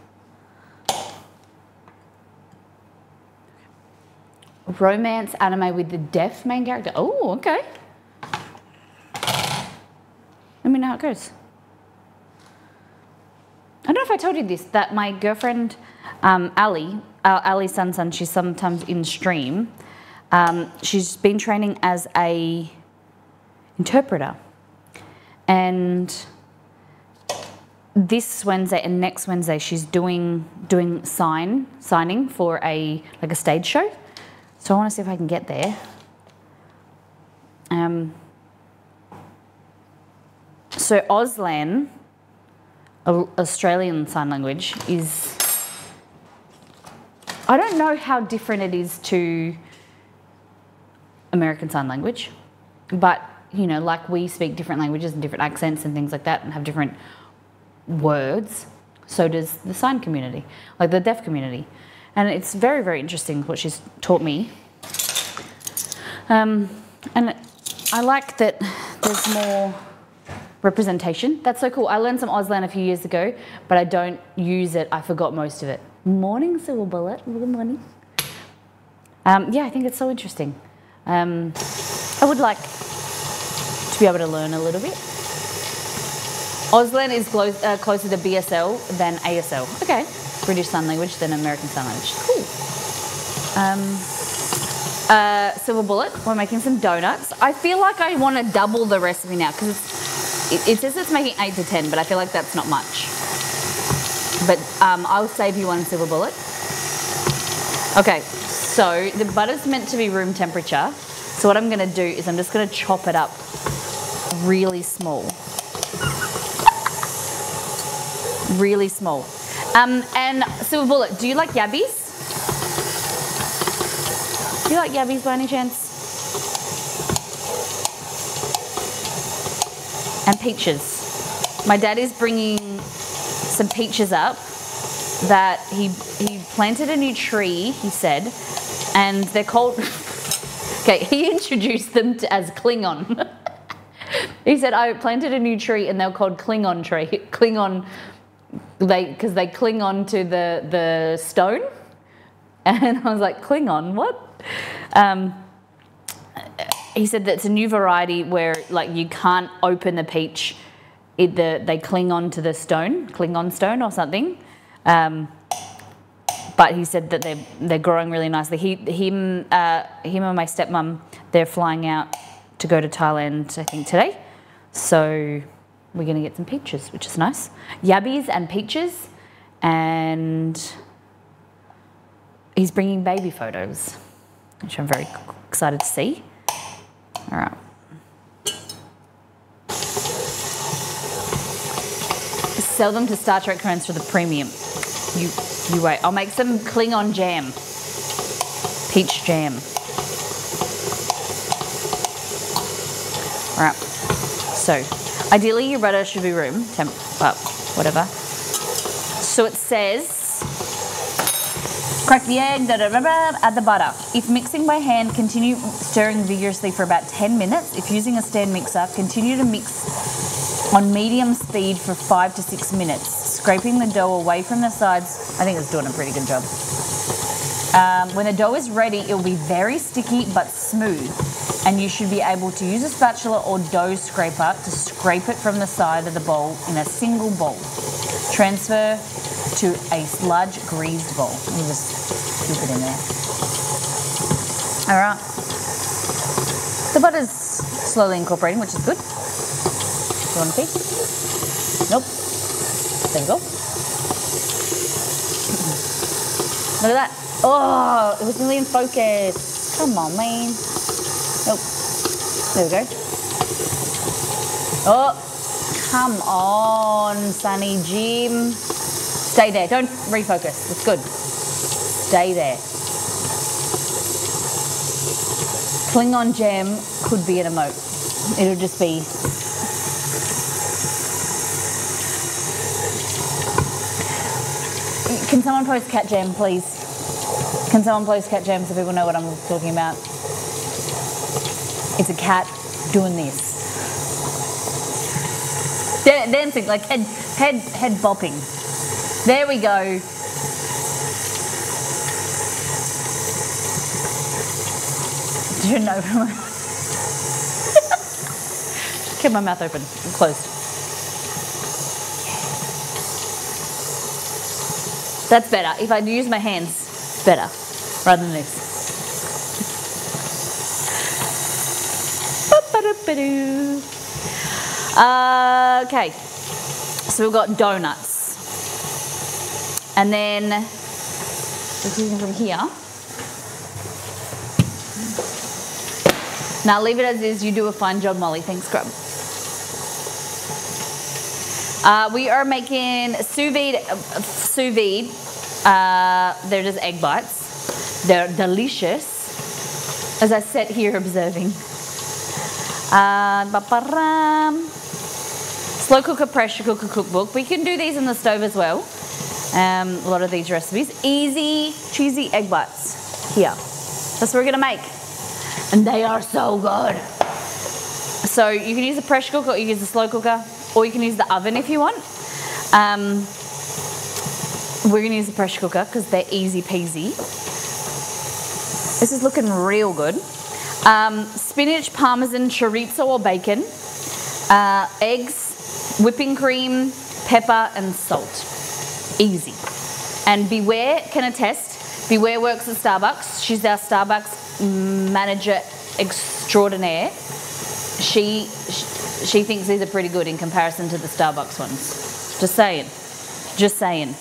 Romance anime with the deaf main character. Oh, okay. Let me know how it goes. I don't know if I told you this, that my girlfriend, Ali Sansan, she's sometimes in stream. She's been training as a interpreter. And this Wednesday and next Wednesday, she's doing signing for a stage show. So I want to see if I can get there. So Auslan, Australian Sign Language, is... I don't know how different it is to American Sign Language, but, you know, like we speak different languages and different accents and things like that and have different words, so does the sign community, like the deaf community. And it's very, very interesting what she's taught me. And I like that there's more representation. That's so cool. I learned some Auslan a few years ago, but I don't use it. I forgot most of it. Morning, Silver Bullet. Good morning. Yeah, I think it's so interesting. I would like to be able to learn a little bit. Auslan is closer to BSL than ASL. Okay. British Sign Language than American Sign Language. Cool. Silver Bullet, we're making some donuts. I feel like I want to double the recipe now because it says it's making 8 to 10, but I feel like that's not much. But I'll save you one, Silver Bullet. Okay, so the butter's meant to be room temperature. So what I'm going to do is I'm just going to chop it up really small. Really small. And Silver Bullet, do you like yabbies? Do you like yabbies by any chance? And peaches. My dad is bringing some peaches up that he planted a new tree, he said, and they're called... Okay, he introduced them as Klingon. He said, I planted a new tree and they're called Klingon tree. Klingon... because they cling on to the stone, and I was like, Klingon, what? He said that's a new variety where like you can't open the peach, they cling on to the stone, Klingon stone or something. But he said that they're growing really nicely. Him and my stepmom, they're flying out to go to Thailand, I think today. So we're going to get some peaches, which is nice. Yabbies and peaches. And he's bringing baby photos, which I'm very excited to see. All right. Sell them to Star Trek fans for the premium. You wait. I'll make some Klingon jam. Peach jam. All right. So, ideally your butter should be room temp, but whatever. So it says, crack the egg, add the butter. If mixing by hand, continue stirring vigorously for about 10 minutes. If using a stand mixer, continue to mix on medium speed for 5 to 6 minutes, scraping the dough away from the sides. I think it's doing a pretty good job. When the dough is ready, it will be very sticky but smooth, and you should be able to use a spatula or dough scraper to scrape it from the side of the bowl in a single bowl. Transfer to a large greased bowl. Let me just keep it in there. All right. The butter's slowly incorporating, which is good. Do you want a piece? Nope. There we go. Look at that. Oh, it was really in focus. Come on, man. Nope. There we go. Oh, come on, Sunny Jim. Stay there. Don't refocus. It's good. stay there. Klingon jam could be an emote. It'll just be... Can someone post cat jam, please? Can someone post cat jam so people know what I'm talking about? It's a cat doing this. Dancing, like head bopping. There we go. Didn't know. Keep my mouth open, closed. That's better. If I use my hands, it's better, rather than this. Okay, so we've got donuts. And then, from here. Now leave it as is. You do a fine job, Molly. Thanks, Grub. We are making sous vide. They're just egg bites. They're delicious. As I sit here observing. Slow cooker, pressure cooker cookbook. We can do these in the stove as well. A lot of these recipes. Easy, cheesy egg bites. Here. That's what we're going to make. And they are so good. So you can use the pressure cooker, or you can use the slow cooker, or you can use the oven if you want. We're going to use the pressure cooker because they're easy peasy. This is looking real good. Spinach, parmesan, chorizo or bacon, eggs, whipping cream, pepper and salt. Easy. And Beware can attest. Beware works at Starbucks. She's our Starbucks manager extraordinaire. She thinks these are pretty good in comparison to the Starbucks ones. Just saying. Just saying.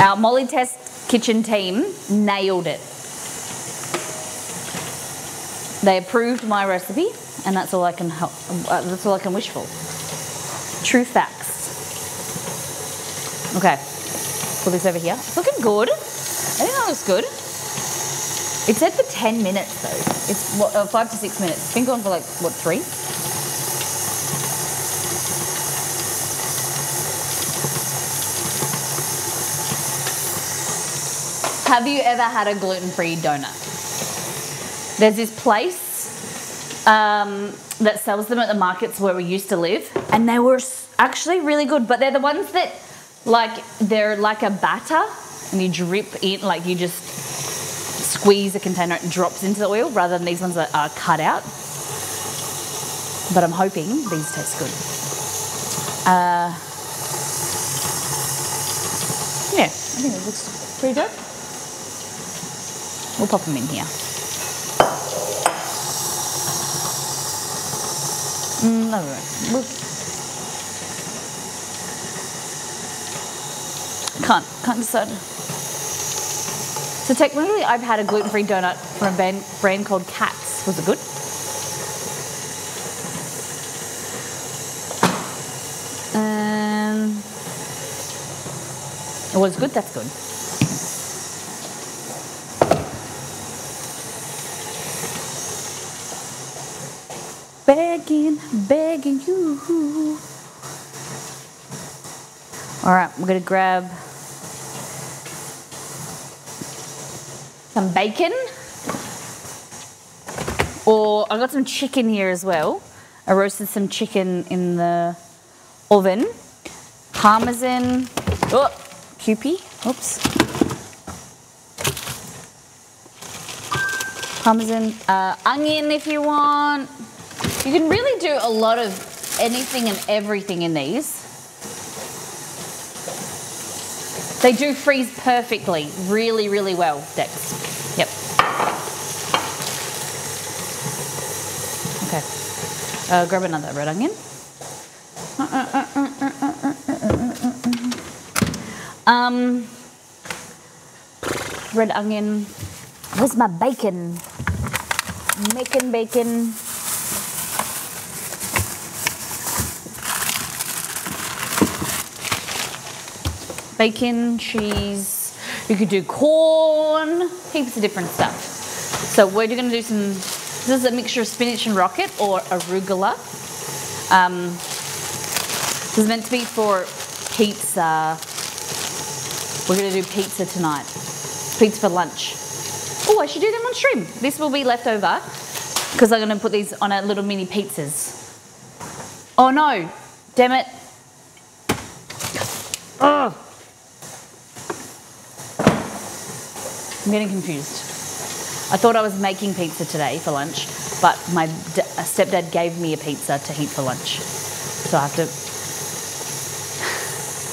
Our Molly Test kitchen team nailed it. They approved my recipe, and that's all I can help. That's all I can wish for. True facts. Okay, put this over here. It's looking good. I think that looks good. It said for 10 minutes though. It's 5 to 6 minutes. It's been going for like, what, 3? Have you ever had a gluten-free donut? There's this place that sells them at the markets where we used to live, and they were actually really good, but they're the ones that, like, they're like a batter, and you drip in, like you just squeeze a container and it drops into the oil, rather than these ones that are cut out. But I'm hoping these taste good. Yeah, I think it looks pretty good. We'll pop them in here. No, can't decide. So technically, I've had a gluten-free donut from a brand called Katz. Was it good? It was good. That's good. Begging you. All right, we're gonna grab some bacon, or I got some chicken here as well. I roasted some chicken in the oven. Parmesan, Kewpie, oops. Parmesan, onion if you want. You can really do a lot of anything and everything in these. They do freeze perfectly, really, really well, Dex. Yep. Okay. Grab another red onion. Red onion. Where's my bacon? Making bacon. Bacon, cheese. You could do corn, heaps of different stuff. So we're going to do some, this is a mixture of spinach and rocket or arugula. This is meant to be for pizza. We're going to do pizza tonight. Pizza for lunch. Oh, I should do them on stream. This will be left over because I'm going to put these on a little mini pizzas. Oh no, damn it. Oh. I'm getting confused. I thought I was making pizza today for lunch, but my stepdad gave me a pizza to eat for lunch. So I have to...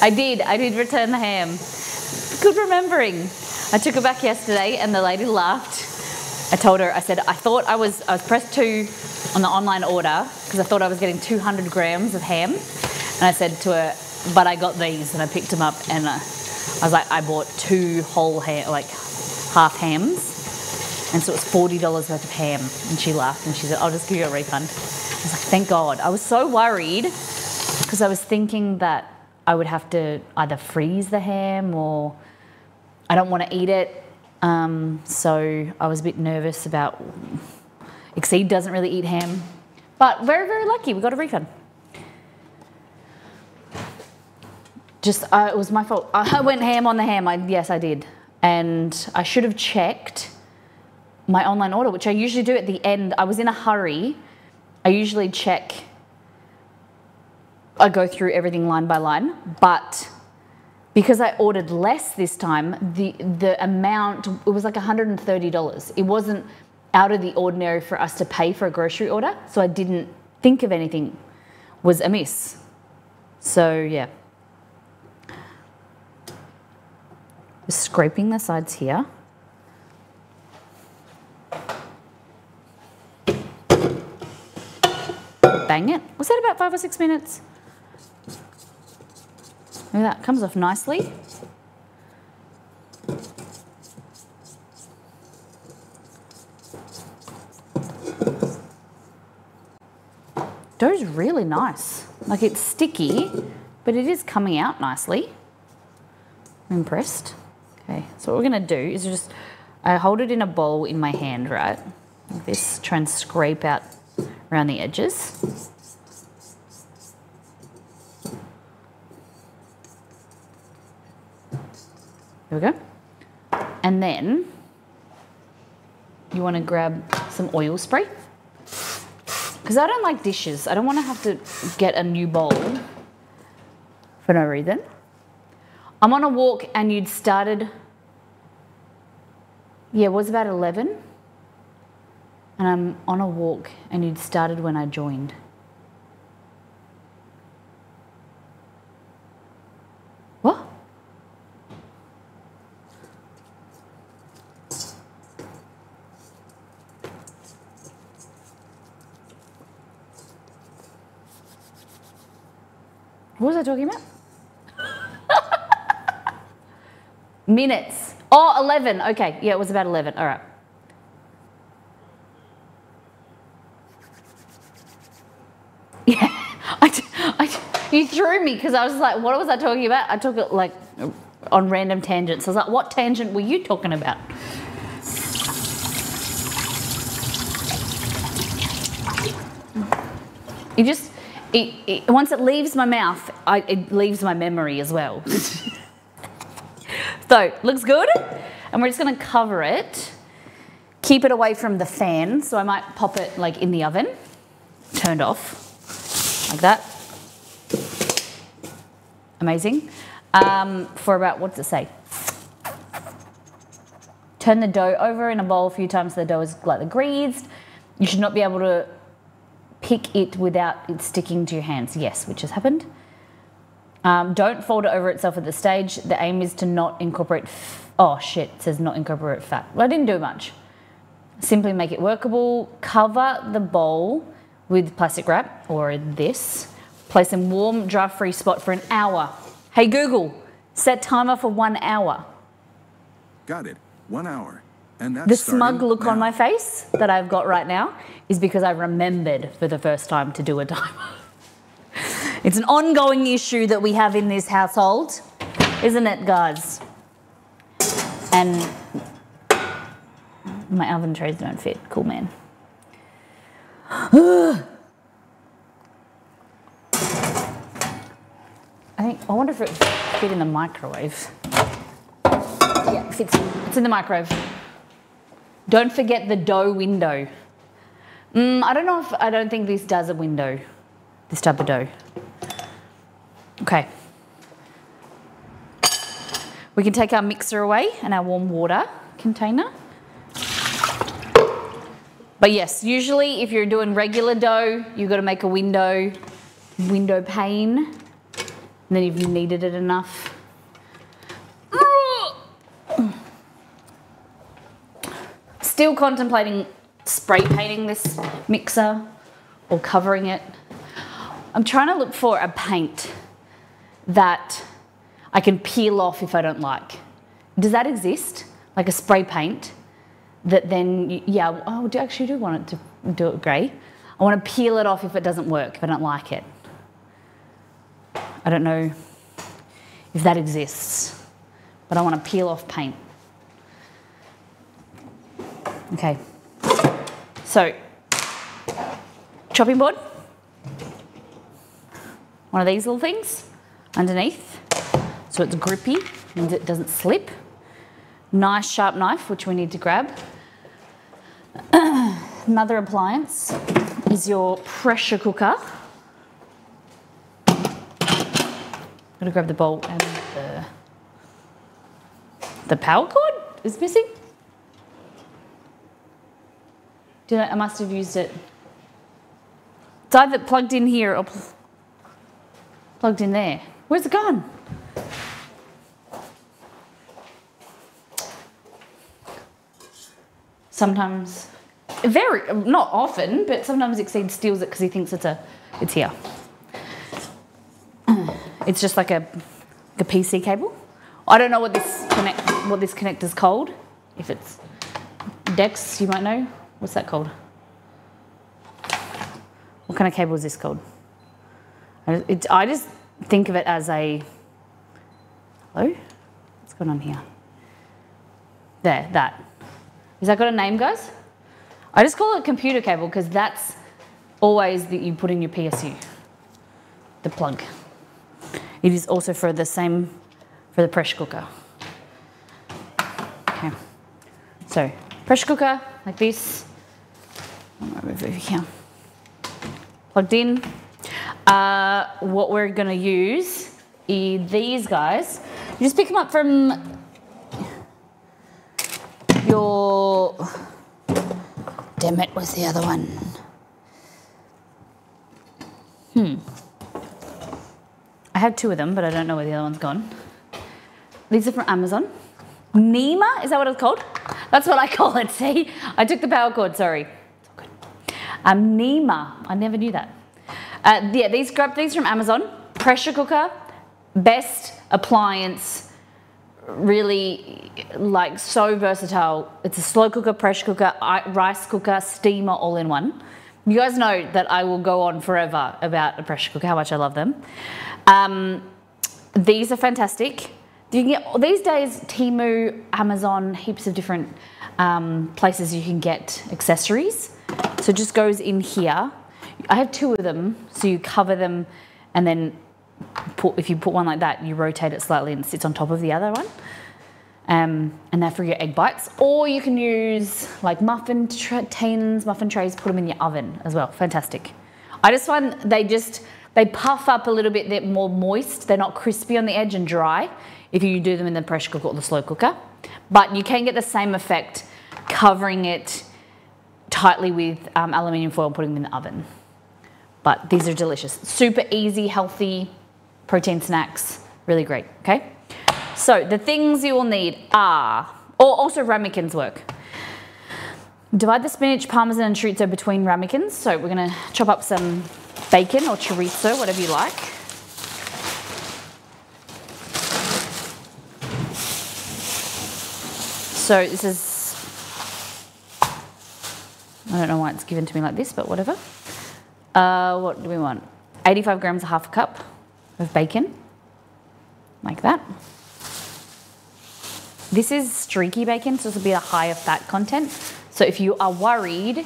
I did return the ham. Good remembering. I took it back yesterday and the lady laughed. I told her, I said, I was pressed 2 on the online order because I thought I was getting 200 grams of ham. And I said to her, but I got these, and I picked them up and I was like, I bought 2 whole ham, like half hams. And so it was $40 worth of ham. And she laughed and she said, I'll just give you a refund. I was like, thank God. I was so worried because I was thinking that I would have to either freeze the ham or I don't want to eat it. So I was a bit nervous about, Exceed doesn't really eat ham, but very, very lucky. We got a refund. Just, it was my fault. I went ham on the ham. Yes, I did. And I should have checked my online order, which I usually do at the end. I was in a hurry. I usually check, I go through everything line by line, but because I ordered less this time, the amount, it was like $130. It wasn't out of the ordinary for us to pay for a grocery order, so I didn't think of anything was amiss. So yeah. Just scraping the sides here. Bang it. Was that about 5 or 6 minutes? Look at that, comes off nicely. Dough's really nice. Like, it's sticky, but it is coming out nicely. I'm impressed. Okay, so what we're gonna do is just, I hold it in a bowl in my hand, right? Like this, try and scrape out around the edges. There we go. And then you want to grab some oil spray. Because I don't like dishes. I don't want to have to get a new bowl for no reason. I'm on a walk and you'd started, yeah, it was about 11. And I'm on a walk and you'd started when I joined. What? What was I talking about? Minutes. Oh, 11. Okay. Yeah, it was about 11. All right. Yeah. You threw me because I was like, what was I talking about? I took it like on random tangents. I was like, what tangent were you talking about? You just, once it leaves my mouth, it leaves my memory as well. So, looks good. And we're just going to cover it. Keep it away from the fan. So I might pop it like in the oven. Turned off. Like that. Amazing. For about, what does it say? Turn the dough over in a bowl a few times so the dough is lightly greased. You should not be able to pick it without it sticking to your hands. Yes, which has happened. Don't fold it over itself at this stage. The aim is to not incorporate, oh shit, it says not incorporate fat. Well, I didn't do much. Simply make it workable. Cover the bowl with plastic wrap or this. Place in warm, draft-free spot for an hour. Hey Google, set timer for 1 hour.
Got it, 1 hour. And that's
the smug look
now.
on my face that I've got right now is because I remembered for the first time to do a timer. It's an ongoing issue that we have in this household, isn't it, guys? And my oven trays don't fit. Cool, man. I wonder if it fit in the microwave. Yeah, it fits. It's in the microwave. Don't forget the dough window. I don't think this does a window, this type of dough. Okay. We can take our mixer away and our warm water container. But yes, usually if you're doing regular dough, you've got to make a window pane. And then you've kneaded it enough. Still contemplating spray painting this mixer or covering it. I'm trying to look for a paint that I can peel off if I don't like. Does that exist? Like a spray paint that then, yeah, I actually do want it to do it grey. I want to peel it off if it doesn't work, if I don't like it. I don't know if that exists, but I want to peel off paint. Okay, so chopping board, one of these little things underneath, so it's grippy and it doesn't slip. Nice sharp knife, which we need to grab. Another appliance is your pressure cooker. I'm gonna grab the bowl and the power cord is missing. I must have used it. It's either plugged in here or plugged in there. Where's it gone? Sometimes, not often, but sometimes Exceed steals it because he thinks it's here. It's just like a PC cable. I don't know what this connector's called. If it's Dex, you might know. What's that called? What kind of cable is this called? I just think of it as a... Hello? What's going on here? There, that. Has that got a name, guys? I just call it a computer cable because that's always that you put in your PSU. The plug. It is also for the pressure cooker. Okay. So, pressure cooker, like this. Over here. Plugged in. What we're gonna use is these guys. You just pick them up from your... Damn it, where's the other one? I have two of them, but I don't know where the other one's gone. These are from Amazon. Nima, is that what it's called? That's what I call it, see? I took the power cord, sorry. It's all good. Nima, I never knew that. Yeah, grab these from Amazon. Pressure cooker, best appliance, really like so versatile. It's a slow cooker, pressure cooker, rice cooker, steamer, all in one. You guys know that I will go on forever about a pressure cooker, how much I love them. These are fantastic. You can get, these days, Temu, Amazon, heaps of different places you can get accessories. So it just goes in here. I have two of them, so you cover them and then if you put one like that, you rotate it slightly and it sits on top of the other one. And they're for your egg bites. Or you can use like muffin trays, put them in your oven as well. Fantastic. I just find they puff up a little bit, they're more moist. They're not crispy on the edge and dry if you do them in the pressure cooker or the slow cooker. But you can get the same effect covering it tightly with aluminium foil, putting them in the oven. But these are delicious. Super easy, healthy protein snacks. Really great, okay? So the things you will need are, or also ramekins work. Divide the spinach, parmesan and chorizo between ramekins. So we're gonna chop up some bacon or chorizo, whatever you like. So this is, I don't know why it's given to me like this, but whatever. What do we want? 85 grams, half a cup of bacon, like that. This is streaky bacon, so this will be a higher fat content. So if you are worried,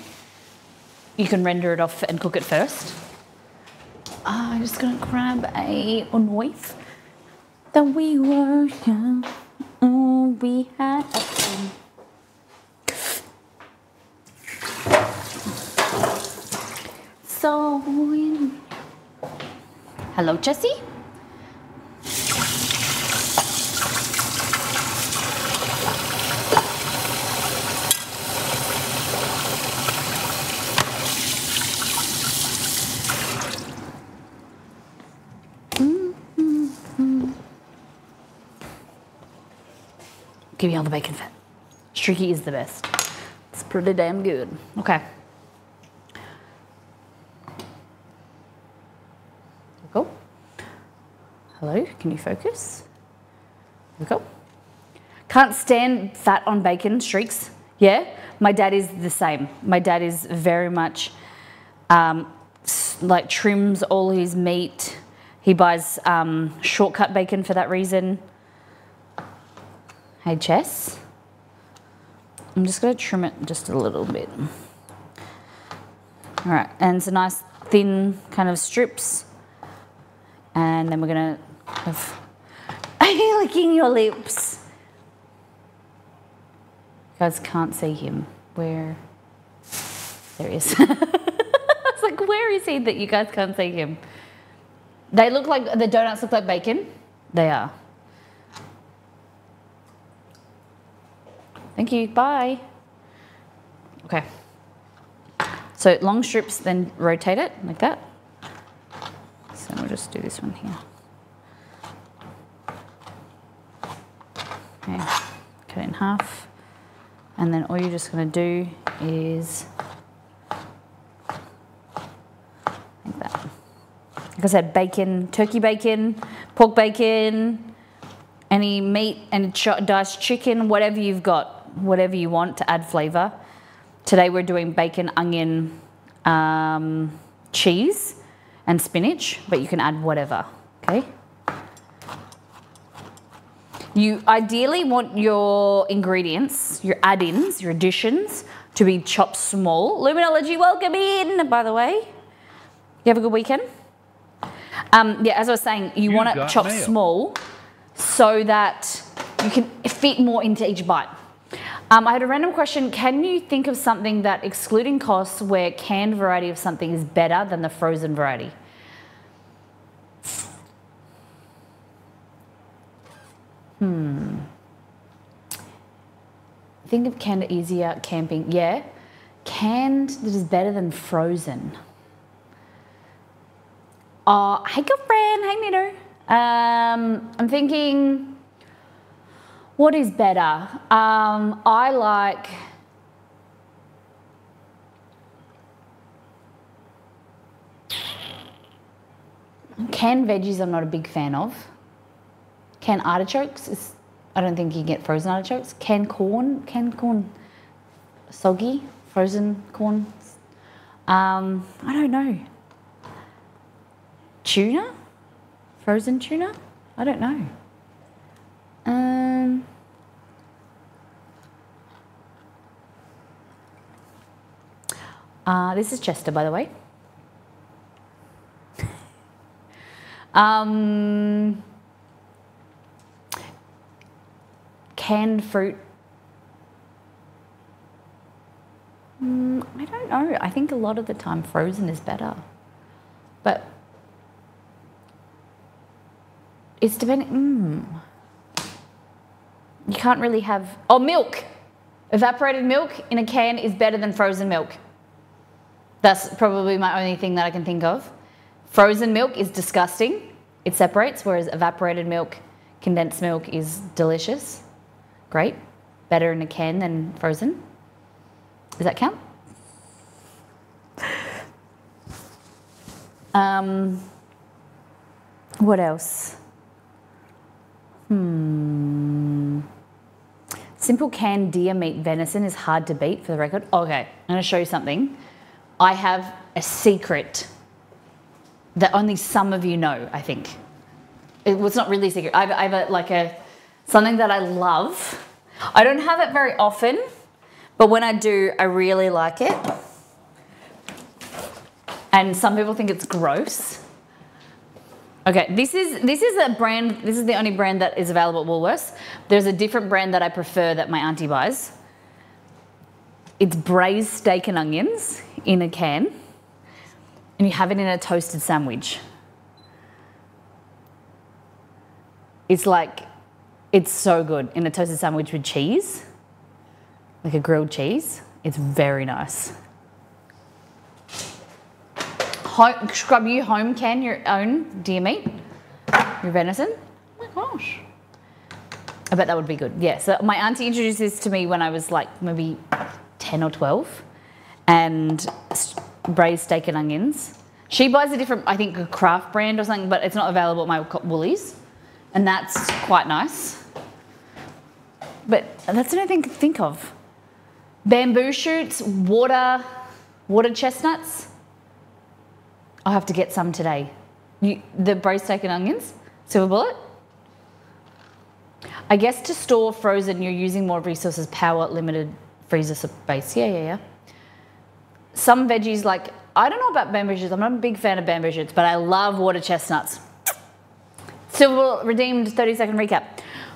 you can render it off and cook it first. I'm just gonna grab a knife. That we were young, oh, we had a fun. So, hello, Jessie. Give me all the bacon fat. Streaky is the best. It's pretty damn good. Okay. Go. Hello, can you focus? There we go. Can't stand fat on bacon streaks. Yeah, my dad is the same. My dad is very much like trims all his meat. He buys shortcut bacon for that reason. Hey, Jess. I'm just going to trim it just a little bit. All right, and it's a nice thin kind of strips. And then we're going to have... Are you licking your lips? You guys can't see him. Where? There he is. I was like, where is he that you guys can't see him? They look like, the donuts look like bacon. They are. Thank you, bye. Okay. So long strips, then rotate it like that. So we'll just do this one here. Okay, cut it in half. And then all you're just gonna do is, like that. Like I said, bacon, turkey bacon, pork bacon, any meat, any diced chicken, whatever you've got. Whatever you want to add flavour. Today we're doing bacon, onion, cheese and spinach, but you can add whatever, okay? You ideally want your ingredients, your add-ins, your additions to be chopped small. Luminology, welcome in, by the way. You have a good weekend? Yeah, as I was saying, you want it chopped small so that you can fit more into each bite. I had a random question. Can you think of something that, excluding costs, where canned variety of something is better than the frozen variety? Think of canned easier camping. Yeah, canned that is better than frozen. Hey girlfriend, hey Nito. I'm thinking, what is better? I like canned veggies. I'm not a big fan of. Canned artichokes I don't think you can get frozen artichokes. Canned corn, soggy, frozen corn. I don't know. Tuna, frozen tuna. I don't know. This is Chester, by the way. Canned fruit. I don't know. I think a lot of the time frozen is better. But it's depending. You can't really have... Oh, milk. Evaporated milk in a can is better than frozen milk. That's probably my only thing that I can think of. Frozen milk is disgusting. It separates, whereas evaporated milk, condensed milk is delicious. Great. Better in a can than frozen. Does that count? What else? Simple canned deer meat venison is hard to beat, for the record. Okay, I'm going to show you something. I have a secret that only some of you know, I think. It's not really a secret. I have something that I love. I don't have it very often, but when I do, I really like it. And some people think it's gross. Okay, this is a brand, this is the only brand that is available at Woolworths. There's a different brand that I prefer that my auntie buys. It's braised steak and onions in a can, and you have it in a toasted sandwich. It's like, it's so good in a toasted sandwich with cheese, like a grilled cheese. It's very nice. Scrub, you home can your own deer meat, your venison? Oh my gosh. I bet that would be good. Yeah, so my auntie introduced this to me when I was like maybe 10 or 12, and braised steak and onions. She buys a different, I think a craft brand or something, but it's not available at my Woolies, and that's quite nice. But that's the only thing I can think of. Bamboo shoots, water chestnuts. I'll have to get some today. The braised steak and onions, silver bullet. I guess to store frozen, you're using more resources, power, limited freezer space. Yeah. Some veggies, like, I don't know about bamboo shoots. I'm not a big fan of bamboo shoots, but I love water chestnuts. Silver bullet redeemed 30-second recap.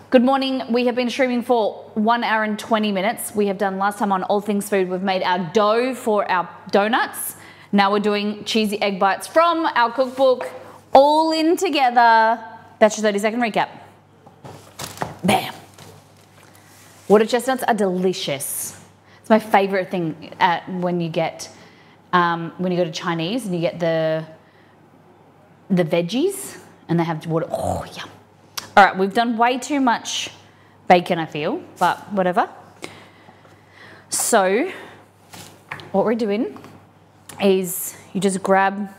Good morning. We have been streaming for 1 hour and 20 minutes. We have done last time on All Things Food. We've made our dough for our donuts. Now we're doing cheesy egg bites from our cookbook, all in together. That's your 30-second recap. Bam. Water chestnuts are delicious. It's my favorite thing when you go to Chinese and you get the veggies and they have water. Oh, yum. All right, we've done way too much bacon, I feel, but whatever. So what we're doing is you just grab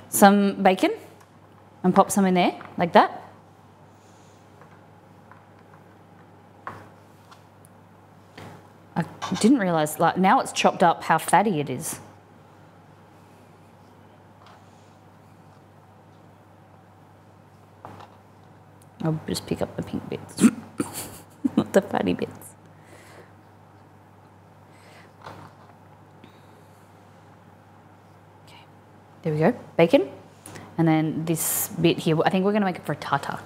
some bacon and pop some in there like that. I didn't realise, like, now it's chopped up how fatty it is. I'll just pick up the pink bits, not the fatty bits. There we go, bacon. And then this bit here, I think we're gonna make a frittata.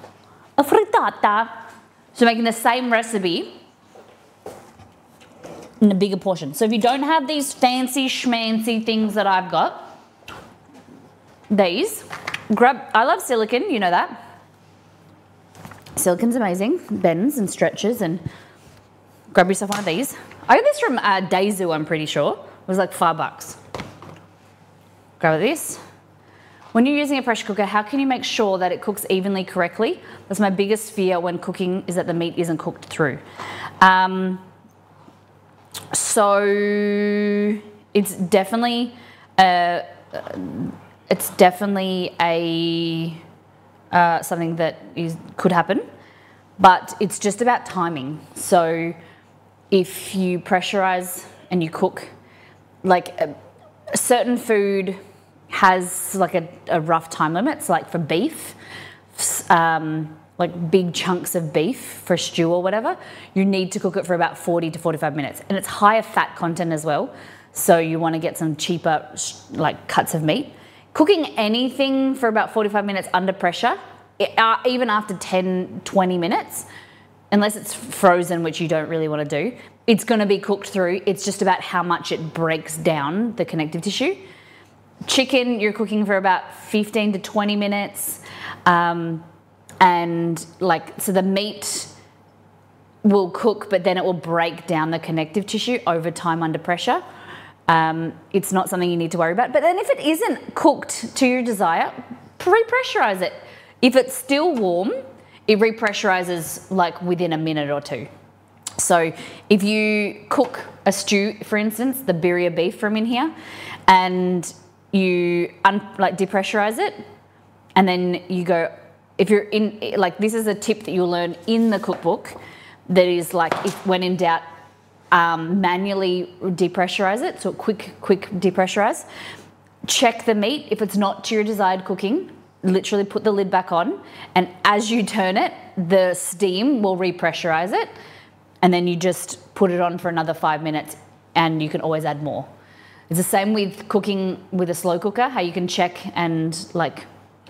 A frittata. So making the same recipe in a bigger portion. So if you don't have these fancy schmancy things that I've got, these, I love silicone, you know that. Silicone's amazing, bends and stretches, and grab yourself one of these. I got this from Daizoo, I'm pretty sure. It was like $5. Grab this. When you're using a pressure cooker, how can you make sure that it cooks evenly correctly? That's my biggest fear when cooking, is that the meat isn't cooked through. So it's definitely a something that could happen, but it's just about timing. So if you pressurize and you cook, like a certain food has like a rough time limit. So like for beef, like big chunks of beef for a stew or whatever, you need to cook it for about 40 to 45 minutes. And it's higher fat content as well. So you want to get some cheaper like cuts of meat. Cooking anything for about 45 minutes under pressure, even after 10, 20 minutes, unless it's frozen, which you don't really want to do, it's going to be cooked through. It's just about how much it breaks down the connective tissue. Chicken, you're cooking for about 15 to 20 minutes. And like, so the meat will cook, but then it will break down the connective tissue over time under pressure. It's not something you need to worry about. But then if it isn't cooked to your desire, repressurize it. If it's still warm, it repressurizes like within a minute or two. So if you cook a stew, for instance, the birria beef from in here, and you like depressurize it, and then you go, if you're in, like this is a tip that you'll learn in the cookbook, that is like, if when in doubt, manually depressurize it, so quick depressurize. Check the meat. If it's not to your desired cooking, literally put the lid back on, and as you turn it, the steam will repressurize it. and then you just put it on for another 5 minutes, and you can always add more. It's the same with cooking with a slow cooker, how you can check the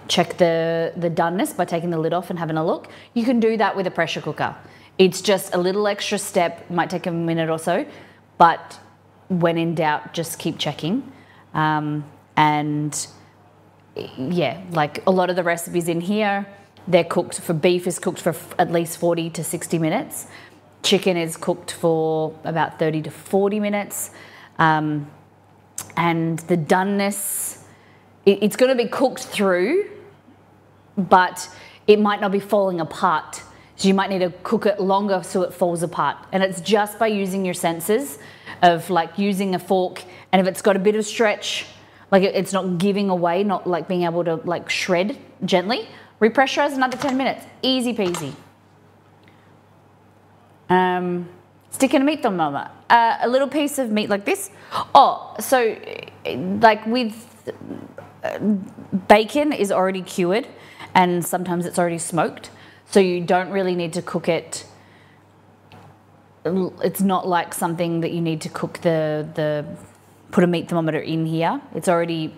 doneness by taking the lid off and having a look. You can do that with a pressure cooker. It's just a little extra step, might take a minute or so, but when in doubt, just keep checking. And yeah, like a lot of the recipes in here, they're cooked for beef is cooked for at least 40 to 60 minutes. Chicken is cooked for about 30 to 40 minutes. And the doneness, it's going to be cooked through, but it might not be falling apart. So you might need to cook it longer so it falls apart. And it's just by using your senses of like using a fork, and if it's got a bit of stretch, like it's not giving away, not like being able to like shred gently, repressurize another 10 minutes, easy peasy. Stick in a meat thermometer, a little piece of meat like this. Oh, so like with bacon is already cured, and sometimes it's already smoked. So you don't really need to cook it. It's not like something that you need to cook put a meat thermometer in here. It's already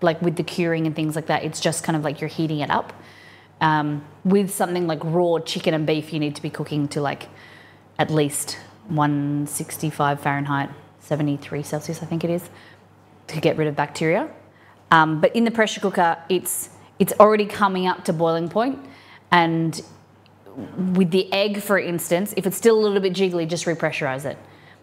like with the curing and things like that. It's just kind of like you're heating it up. With something like raw chicken and beef, you need to be cooking to like at least 165 Fahrenheit, 73 Celsius, I think it is, to get rid of bacteria. But in the pressure cooker, it's already coming up to boiling point. And with the egg, for instance, if it's still a little bit jiggly, just repressurize it.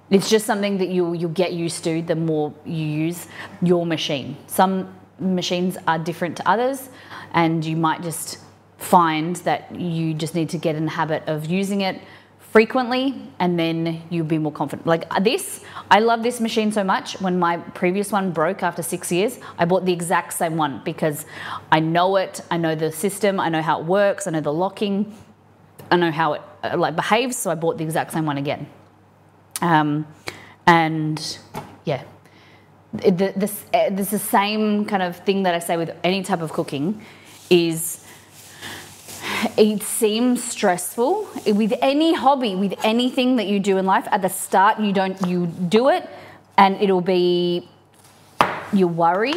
It's just something that you'll get used to the more you use your machine. Some machines are different to others, and you might just find that you just need to get in the habit of using it frequently, and then you'll be more confident. Like this, I love this machine so much. When my previous one broke after 6 years, I bought the exact same one because I know it, I know the system, I know how it works, I know the locking, I know how it like behaves, so I bought the exact same one again. And yeah, this is the same kind of thing that I say with any type of cooking is it seems stressful with any hobby, with anything that you do in life. At the start, you do it and it'll be, you worry,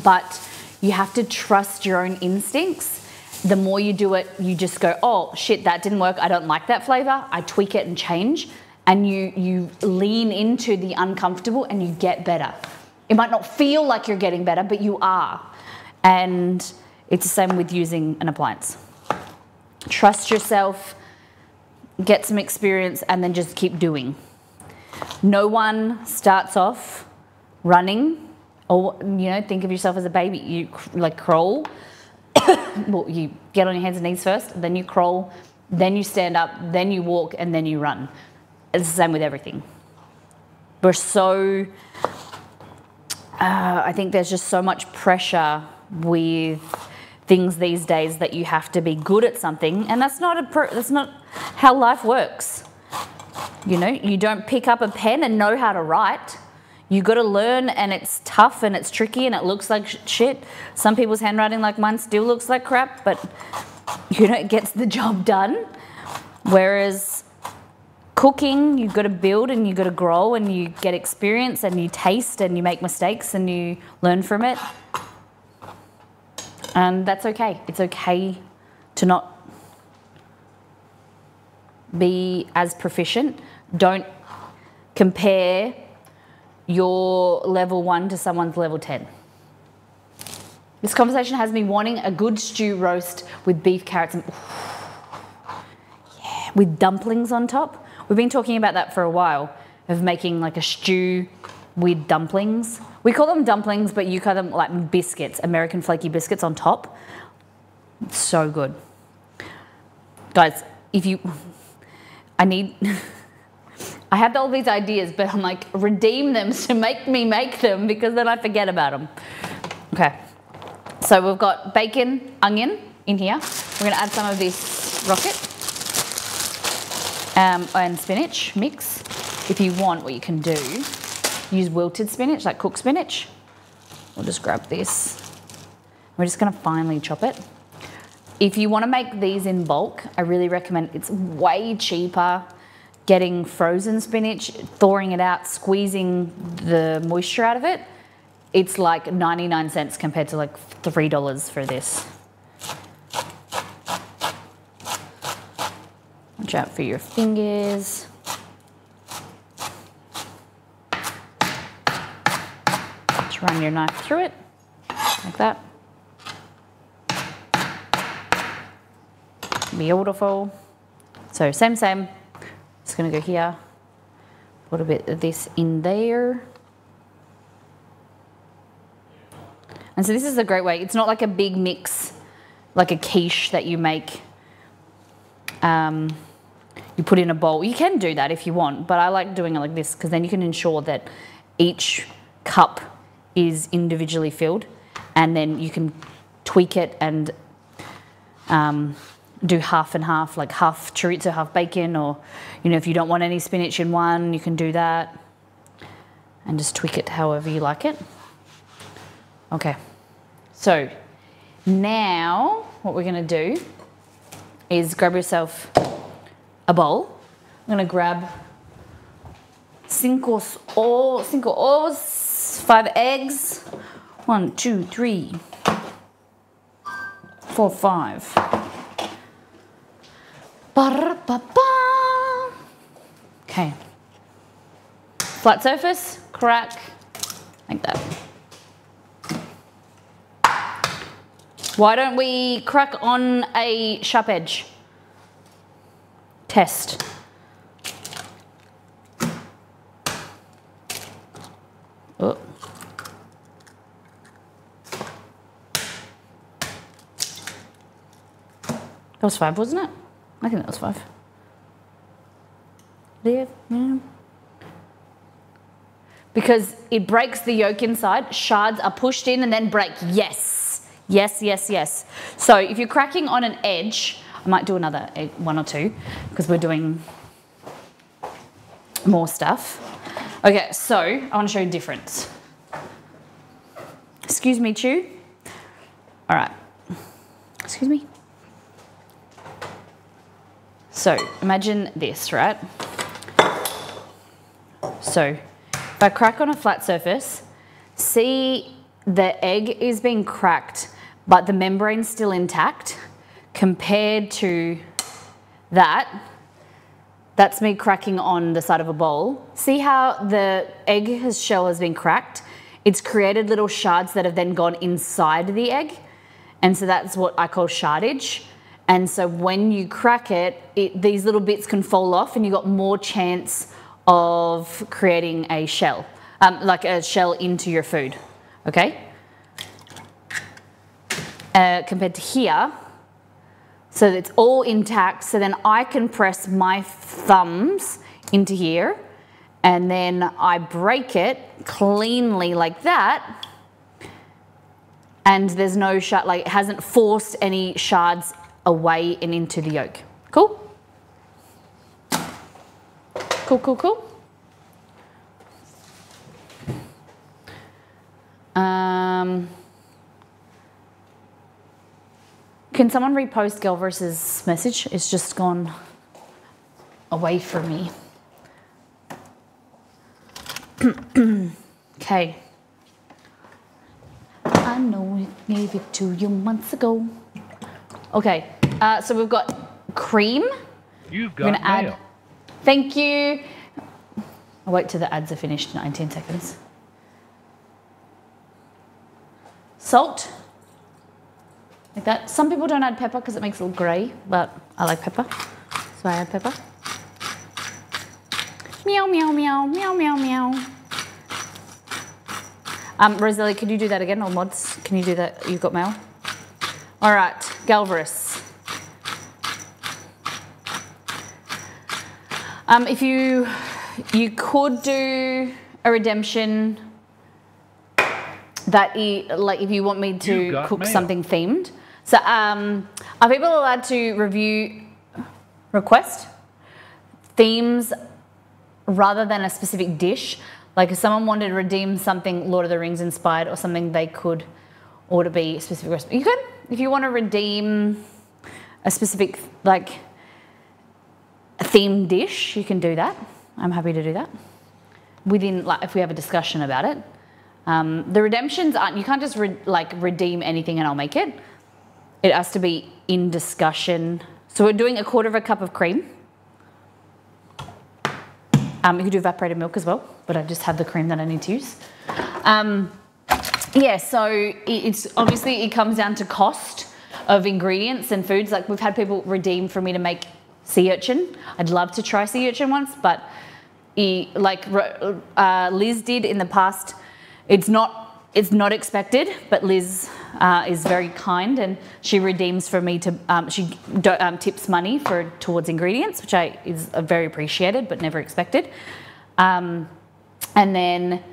but you have to trust your own instincts. The more you do it, you just go, oh shit, that didn't work. I don't like that flavor. I tweak it and change. And you lean into the uncomfortable and you get better. It might not feel like you're getting better, but you are. And it's the same with using an appliance. Trust yourself, get some experience, and then just keep doing. No one starts off running, or think of yourself as a baby. You like crawl. Well, you get on your hands and knees first, then you crawl, then you stand up, then you walk, and then you run. It's the same with everything. We're so, I think there's just so much pressure with things these days that you have to be good at something, and that's not how life works. You don't pick up a pen and know how to write. You got to learn, and it's tough and it's tricky and it looks like shit. Some people's handwriting, like mine, still looks like crap, but it gets the job done. Whereas cooking, you've got to build and you've got to grow and you get experience and you taste and you make mistakes and you learn from it. And that's okay. It's okay to not be as proficient. Don't compare your level 1 to someone's level 10. This conversation has me wanting a good stew roast with beef, carrots, and yeah, with dumplings on top. We've been talking about that for a while, of making like a stew with dumplings. We call them dumplings, but you call them like biscuits, American flaky biscuits on top. It's so good. Guys, I have all these ideas, but I'm like, redeem them to make me make them, because then I forget about them. Okay, so we've got bacon, onion in here. We're gonna add some of this rocket and spinach mix. If you want, what you can do, use wilted spinach, like cooked spinach. We'll just grab this. We're just gonna finely chop it. If you wanna make these in bulk, I really recommend, it's way cheaper getting frozen spinach, thawing it out, squeezing the moisture out of it, it's like 99 cents compared to like $3 for this. Watch out for your fingers. Just run your knife through it, like that. Beautiful. So same. Just gonna go here. Put a bit of this in there. And so this is a great way. It's not like a big mix, like a quiche that you make. You put in a bowl. You can do that if you want, but I like doing it like this because then you can ensure that each cup is individually filled, and then you can tweak it and do half and half, like half chorizo, half bacon, or if you don't want any spinach in one, you can do that and just tweak it however you like it. Okay, so now what we're gonna do is grab yourself a bowl. I'm gonna grab 5 eggs. 1, 2, 3, 4, 5. Ba-da-ba-ba. Okay. Flat surface, crack, like that. Why don't we crack on a sharp edge? Test. Oh. That was 5, wasn't it? I think that was 5. There, yeah. Because it breaks the yolk inside, shards are pushed in and then break. Yes. So if you're cracking on an edge, I might do another 1 or 2 because we're doing more stuff. Okay, so I want to show you a difference. Excuse me, Chew. All right. Excuse me. So imagine this, right? So if I crack on a flat surface, see the egg is being cracked, but the membrane's still intact compared to that. That's me cracking on the side of a bowl. See how the egg shell has been cracked? It's created little shards that have then gone inside the egg. And so that's what I call shardage. And so when you crack it, these little bits can fall off and you've got more chance of creating a shell, like a shell into your food, okay? Compared to here, so it's all intact, so then I can press my thumbs into here and then I break it cleanly like that, and there's no shard, like it hasn't forced any shards away and into the yolk. Cool? Cool. Can someone repost Galverus's message? It's just gone away from me. Okay. I know I gave it to you months ago. Okay, so we've got cream.
You've got mail. Add.
Thank you. I'll wait till the ads are finished, 19 seconds. Salt. Like that. Some people don't add pepper because it makes it look grey, but I like pepper, so I add pepper. Meow, meow, meow, meow, meow, meow. Rosalie, could you do that again? Or mods, can you do that? You've got mail. All right, Galverus. If you could do a redemption that like if you want me to cook something themed. So are people allowed to request themes rather than a specific dish? Like if someone wanted to redeem something Lord of the Rings inspired or something, they could order be a specific recipe. You could, if you want to redeem a specific, like theme dish, you can do that. I'm happy to do that. Within, like, if we have a discussion about it. The redemptions aren't, you can't just redeem anything and I'll make it. It has to be in discussion. So we're doing 1/4 cup of cream. You could do evaporated milk as well, but I just have the cream that I need to use. Yeah, so it's obviously it comes down to cost of ingredients and foods. Like we've had people redeem for me to make sea urchin. I'd love to try sea urchin once, but Liz did in the past. It's not expected, but Liz is very kind and she redeems for me to, she tips money towards ingredients, which is very appreciated but never expected. And then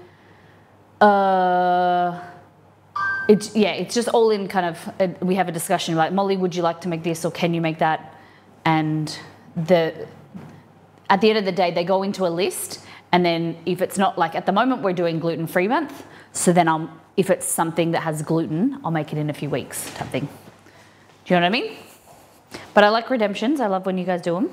it's just all in kind of, we have a discussion like, Molly, would you like to make this or can you make that? And at the end of the day, they go into a list. And then if it's not, like at the moment we're doing gluten-free month, so then if it's something that has gluten, I'll make it in a few weeks type thing. Do you know what I mean? But I like redemptions. I love when you guys do them.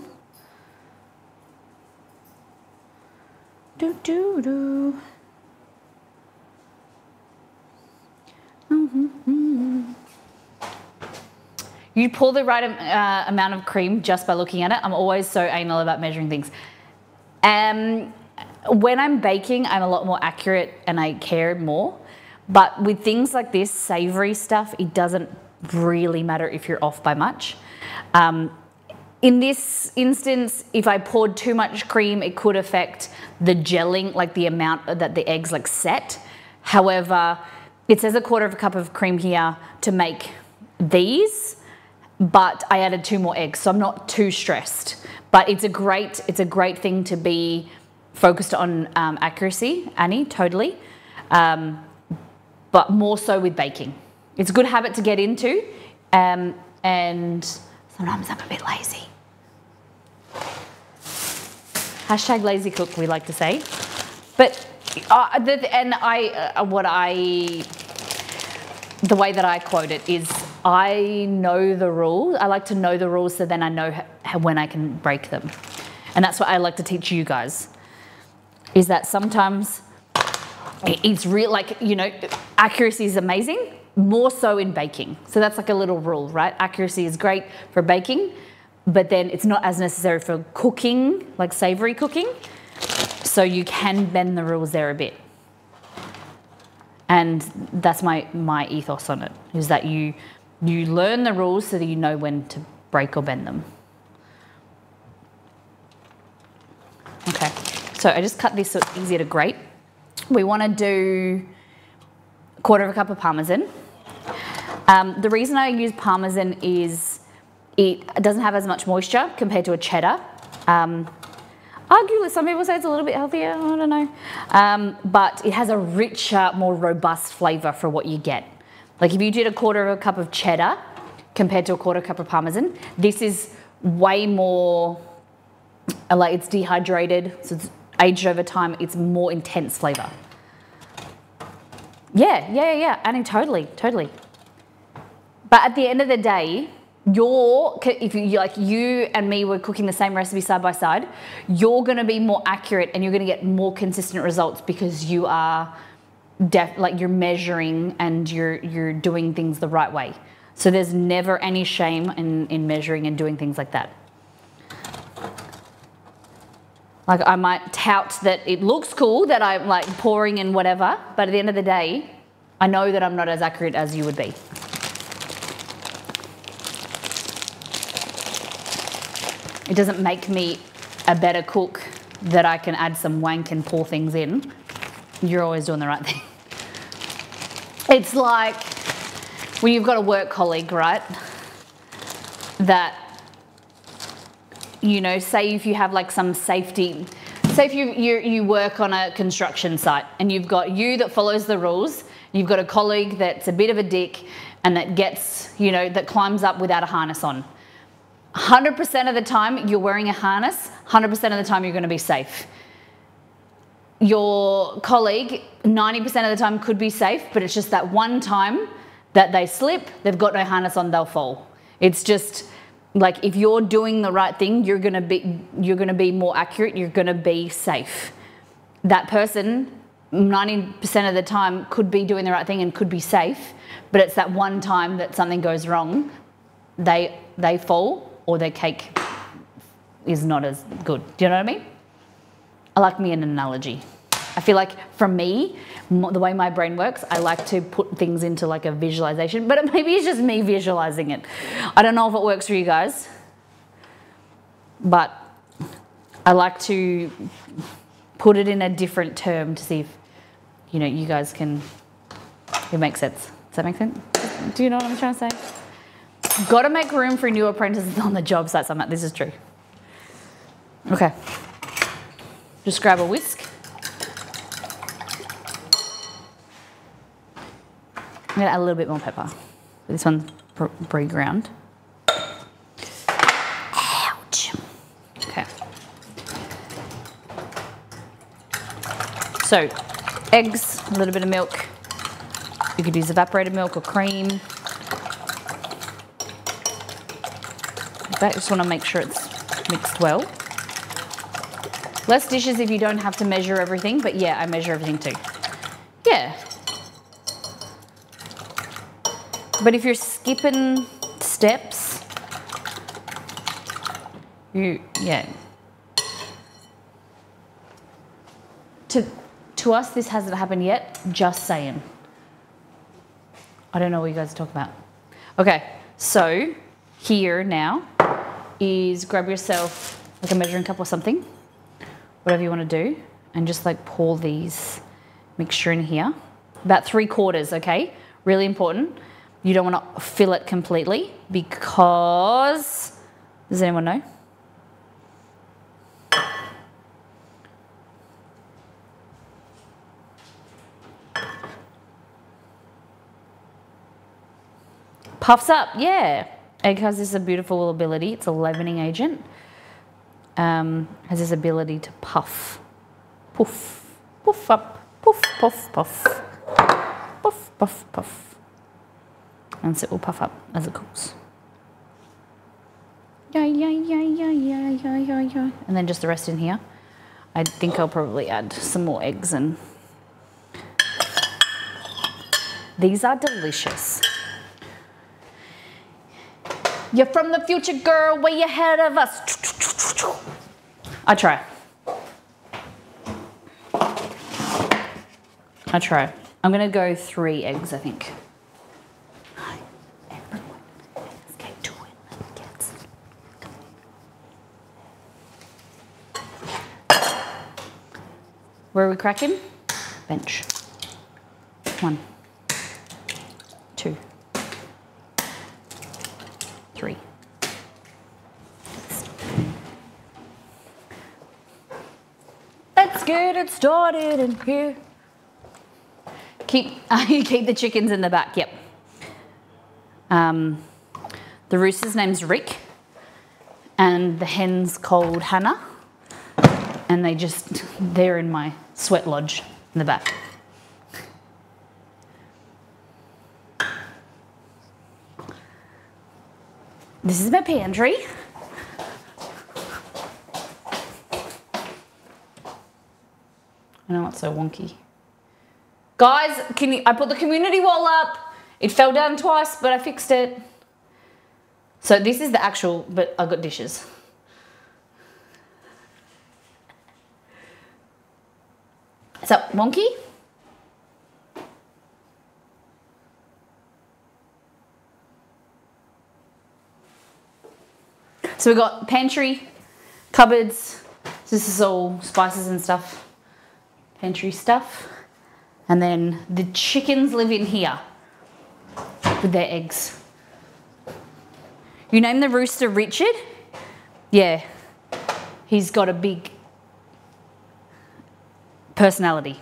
You pour the right amount of cream just by looking at it. I'm always so anal about measuring things. When I'm baking, I'm a lot more accurate and I care more. But with things like this, savory stuff, it doesn't really matter if you're off by much. In this instance, if I poured too much cream, it could affect the gelling, like the amount that the eggs like set. However, it says 1/4 cup of cream here to make these, but I added 2 more eggs, so I'm not too stressed. But it's a great thing to be focused on accuracy, Annie, totally. But more so with baking. It's a good habit to get into, and sometimes I'm a bit lazy. Hashtag lazy cook, we like to say. But the way that I quote it is, I know the rules. I like to know the rules so then I know when I can break them. And that's what I like to teach you guys, is that sometimes it's real, like, you know, accuracy is amazing, more so in baking. So that's like a little rule, right? Accuracy is great for baking, but then it's not as necessary for cooking, like savory cooking. So you can bend the rules there a bit. And that's my ethos on it, is that you learn the rules so that you know when to break or bend them. Okay, so I just cut this so it's easier to grate. We want to do 1/4 cup of Parmesan. The reason I use Parmesan is it doesn't have as much moisture compared to a cheddar. Arguably, some people say it's a little bit healthier, I don't know. But it has a richer, more robust flavour for what you get. Like if you did 1/4 cup of cheddar compared to 1/4 cup of Parmesan, this is way more, like it's dehydrated, so it's aged over time, it's more intense flavour. Yeah, Annie, totally. But at the end of the day, if you and me were cooking the same recipe side by side, you're going to be more accurate and you're going to get more consistent results because you are you're measuring and you're doing things the right way. So there's never any shame in measuring and doing things like that. Like I might tout that it looks cool that I'm like pouring in whatever, but at the end of the day, I know that I'm not as accurate as you would be. It doesn't make me a better cook that I can add some wank and pour things in. You're always doing the right thing. It's like when you've got a work colleague, right? That, you know, say if you have like some safety, say if you work on a construction site and you've got you that follows the rules, you've got a colleague that's a bit of a dick and that gets, you know, that climbs up without a harness on. 100% of the time you're wearing a harness, 100% of the time you're going to be safe. Your colleague 90% of the time could be safe, but it's just that one time that they slip, they've got no harness on, they'll fall. It's just, Like if you're doing the right thing, you're gonna be more accurate, you're gonna be safe. That person, 90% of the time, could be doing the right thing and could be safe, but it's that one time that something goes wrong, they fall, or their cake is not as good. Do you know what I mean? I like me an analogy. I feel like for me, the way my brain works, I like to put things into like a visualization, but maybe it's just me visualizing it. I don't know if it works for you guys, but I like to put it in a different term to see if, you know, you guys can, it makes sense. Does that make sense? Do you know what I'm trying to say? Got to make room for new apprentices on the job sites. This is true. Okay. Just grab a whisk. I'm going to add a little bit more pepper. This one's pre-ground. Ouch. Okay. So, eggs, a little bit of milk. You could use evaporated milk or cream. I just want to make sure it's mixed well. Less dishes if you don't have to measure everything, but yeah, I measure everything too. Yeah. But if you're skipping steps, yeah. To us, this hasn't happened yet, just saying. I don't know what you guys are talking about. Okay, so here now is grab yourself like a measuring cup or something, whatever you want to do, and just like pour these mixture in here. About 3/4, okay? Really important. You don't want to fill it completely because, does anyone know? Puffs up, yeah. Egg has this beautiful ability. It's a leavening agent. Has this ability to puff. Poof, poof up, poof, puff, puff. Puff, puff, puff. And so it will puff up as it cooks. Yeah, yeah, yeah, yeah, yeah, yeah, yeah, yeah. And then just the rest in here. I think I'll probably add some more eggs and these are delicious. You're from the future, girl, way ahead of us. I try. I'm gonna go 3 eggs, I think. Where are we cracking? Bench. 1, 2, 3. Let's get it started in here. Keep the chickens in the back. Yep. The rooster's name's Rick, and the hen's called Hannah. And they're in my sweat lodge in the back. This is my pantry. I know it's so wonky. Guys, I put the community wall up. It fell down twice, but I fixed it. So this is the actual, but I got dishes. Is that wonky? So we've got pantry, cupboards. This is all spices and stuff. Pantry stuff. And then the chickens live in here with their eggs. You name the rooster Richard? Yeah. He's got a big personality.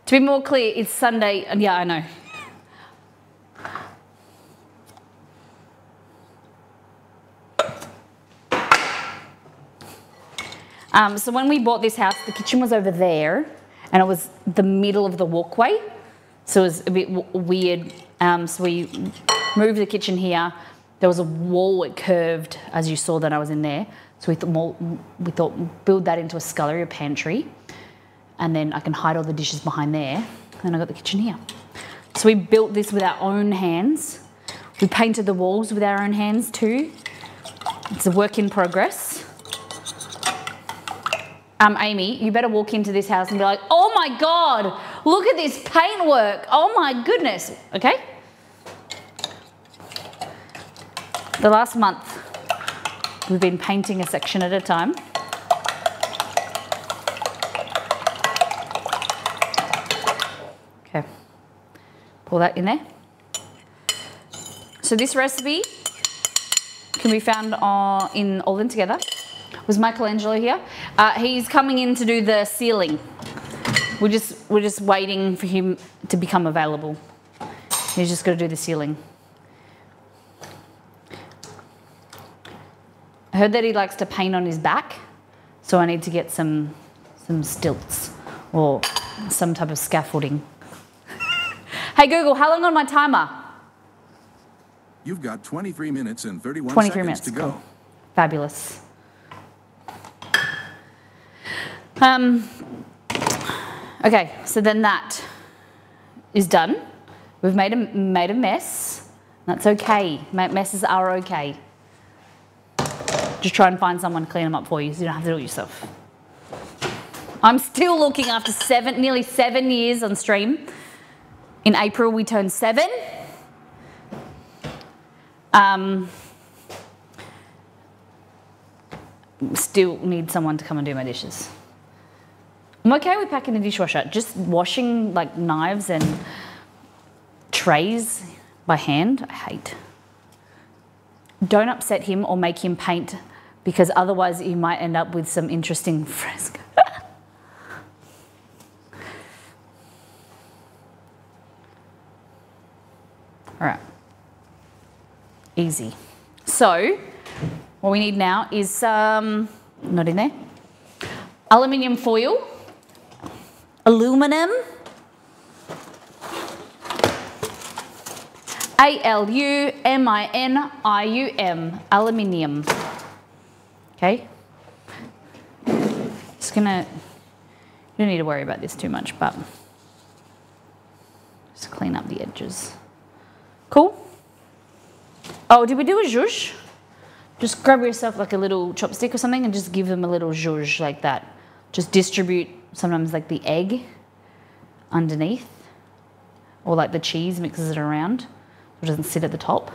To be more clear, it's Sunday, and yeah, I know. So when we bought this house, the kitchen was over there, and it was the middle of the walkway, so it was a bit weird. So we moved the kitchen here. There was a wall, it curved, as you saw that I was in there. So we thought build that into a scullery or pantry, and then I can hide all the dishes behind there. And I got the kitchen here. So we built this with our own hands. We painted the walls with our own hands too. It's a work in progress. Amy, you better walk into this house and be like, oh my God, look at this paintwork. Oh my goodness, okay? The last month, we've been painting a section at a time. Okay, pour that in there. So this recipe can be found in All In Together. Was Michelangelo here? He's coming in to do the ceiling. We're just waiting for him to become available. He's just got to do the ceiling. I heard that he likes to paint on his back, so I need to get some stilts or some type of scaffolding. Hey Google, how long on my timer?
You've got 23 minutes and 31
23
seconds
minutes
to go.
Cool. Fabulous. Okay, so then that is done. We've made a mess. That's okay. Messes are okay. Just try and find someone to clean them up for you so you don't have to do it yourself. I'm still looking after nearly 7 years on stream. In April we turned 7. Still need someone to come and do my dishes. I'm okay with packing the dishwasher. Just washing like knives and trays by hand, I hate. Don't upset him or make him paint, because otherwise you might end up with some interesting fresco. All right, easy. So what we need now is not in there, aluminium foil, aluminum, A-L-U-M-I-N-I-U-M, aluminium. Okay, just gonna, you don't need to worry about this too much, but just clean up the edges. Cool. Oh, did we do a zhuzh? Just grab yourself like a little chopstick or something and just give them a little zhuzh like that. Just distribute sometimes like the egg underneath, or like the cheese mixes it around so it doesn't sit at the top.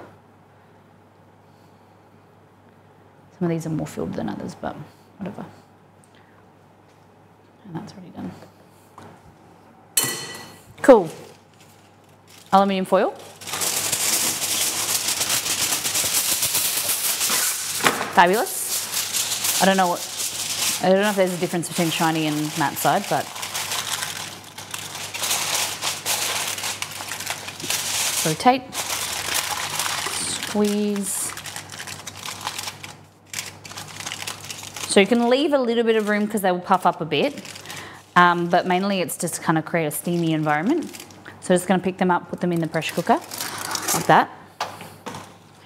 Some of these are more filled than others, but whatever. And that's already done. Cool. Aluminium foil. Fabulous. I don't know if there's a difference between shiny and matte side, but rotate, squeeze. So you can leave a little bit of room because they will puff up a bit, but mainly it's just to kind of create a steamy environment. So just going to pick them up, put them in the pressure cooker like that.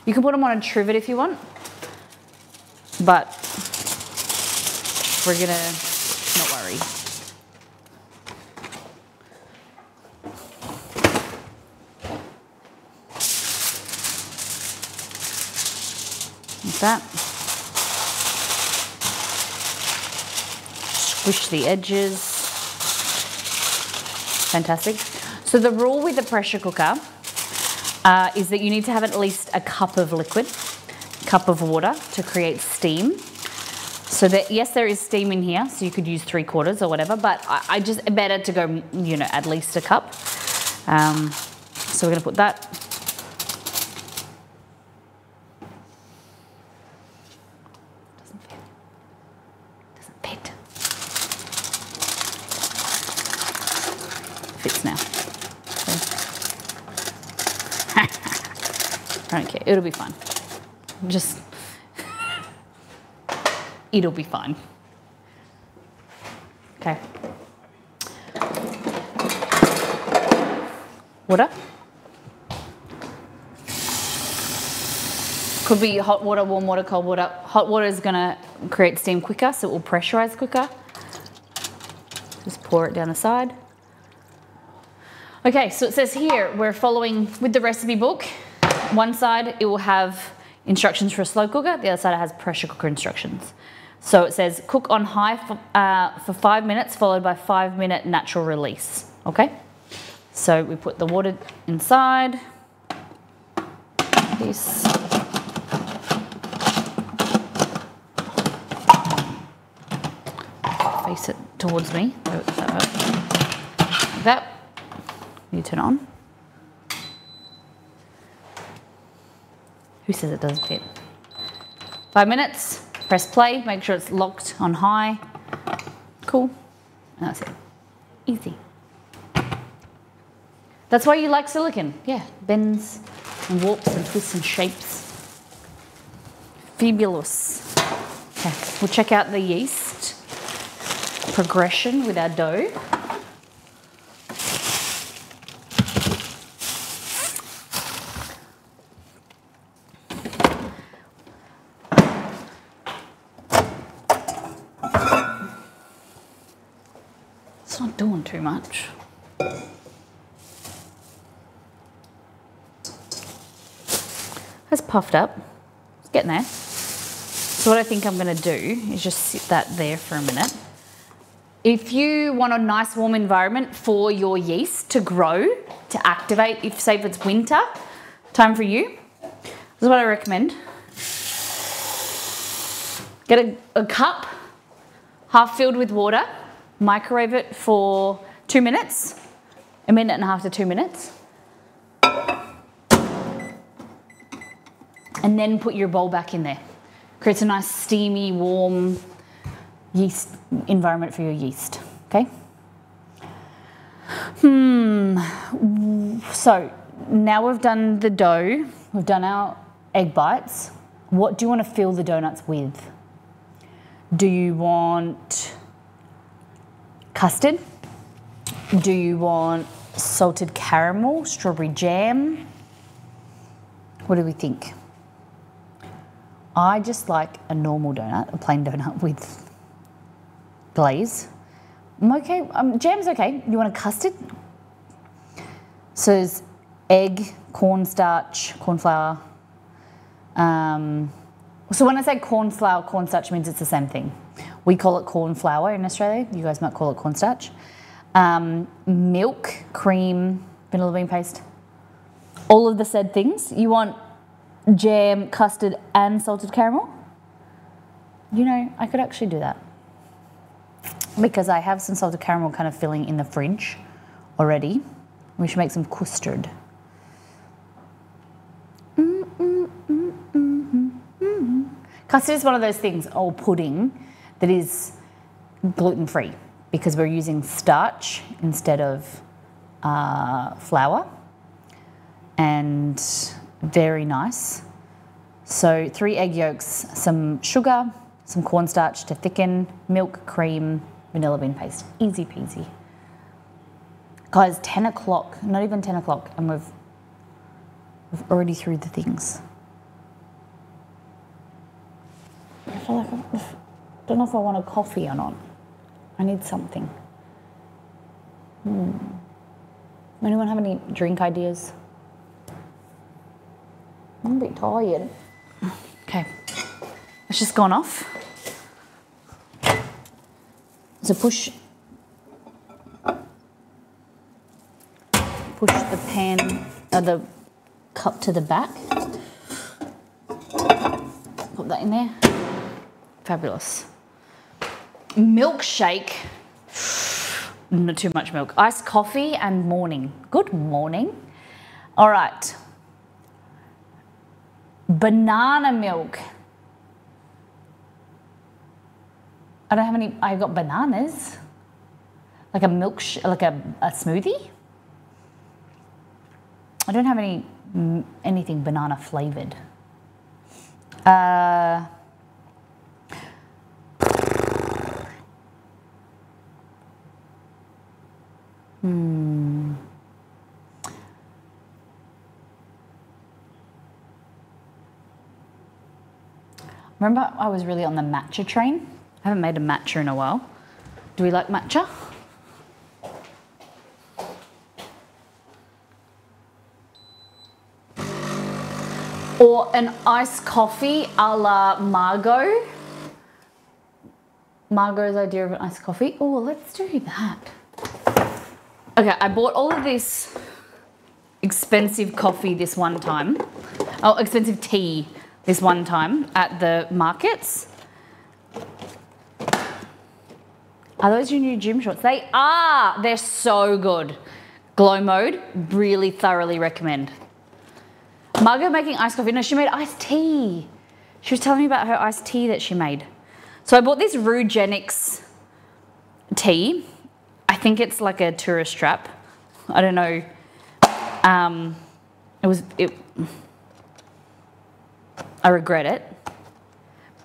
You can put them on a trivet if you want, but we're going to not worry. Like that. Squish the edges. Fantastic. So the rule with the pressure cooker is that you need to have at least a cup of liquid, cup of water to create steam. So that, yes, there is steam in here, so you could use 3/4 or whatever, but I just better to go, you know, at least a cup. So we're going to put that. Doesn't fit. Fits now. I don't care, it'll be fine. Just, it'll be fine. Okay. water. Could be hot water, warm water, cold water. Hot water is gonna create steam quicker, so it will pressurize quicker. Just pour it down the side. Okay, so it says here, we're following with the recipe book. One side, it will have instructions for a slow cooker. The other side, it has pressure cooker instructions. So it says cook on high for 5 minutes, followed by 5-minute natural release, okay? So we put the water inside. This. Face it towards me. Like that. You turn it on. Who says it doesn't fit? 5 minutes. Press play. Make sure it's locked on high. Cool. And that's it. Easy. That's why you like silicone. Yeah, bends and warps and twists and shapes. Fabulous. Okay, we'll check out the yeast progression with our dough. It's not doing too much. It's puffed up. It's getting there. So what I think I'm going to do is just sit that there for a minute. If you want a nice warm environment for your yeast to grow, to activate, if say if it's winter time for you, this is what I recommend. Get a cup half filled with water, microwave it for 2 minutes, 1.5 minutes to 2 minutes. And then put your bowl back in there. Creates a nice steamy, warm yeast environment for your yeast, okay? So now we've done the dough, we've done our egg bites. What do you want to fill the donuts with? Do you want custard? Do you want salted caramel, strawberry jam? What do we think? I just like a normal donut, a plain donut with glaze. I'm okay, jam's okay. You want a custard? So there's egg, cornstarch, corn flour. So when I say corn flour, cornstarch means it's the same thing. We call it corn flour in Australia. You guys might call it cornstarch. Milk, cream, vanilla bean paste. All of the said things. You want jam, custard, and salted caramel? You know, I could actually do that. Because I have some salted caramel kind of filling in the fridge already. We should make some custard. Custard is one of those things, or pudding, that is gluten-free because we're using starch instead of flour, and very nice. So 3 egg yolks, some sugar, some cornstarch to thicken, milk, cream, vanilla bean paste. Easy peasy. Guys, 10 o'clock, not even 10 o'clock, and we've already through the things. I feel like I don't know if I want a coffee or not. I need something. Anyone have any drink ideas? I'm a bit tired. Okay, it's just gone off. So push the pan, the cup to the back. Put that in there. Fabulous. Milkshake. Not too much milk. Iced coffee and morning. Good morning. All right. Banana milk. I don't have any. I got bananas. Like a like a smoothie. I don't have anything banana flavored. Remember I was really on the matcha train? I haven't made a matcha in a while. Do we like matcha? Or an iced coffee a la Margot. Margot's idea of an iced coffee. Oh, let's do that. Okay, I bought all of this expensive coffee this one time. Oh, expensive tea this one time at the markets. Are those your new gym shorts? They are. They're so good. Glow mode, really thoroughly recommend. Margot making iced coffee. No, she made iced tea. She was telling me about her iced tea that she made. So I bought this Rugenics tea. I think it's like a tourist trap. I don't know. I regret it.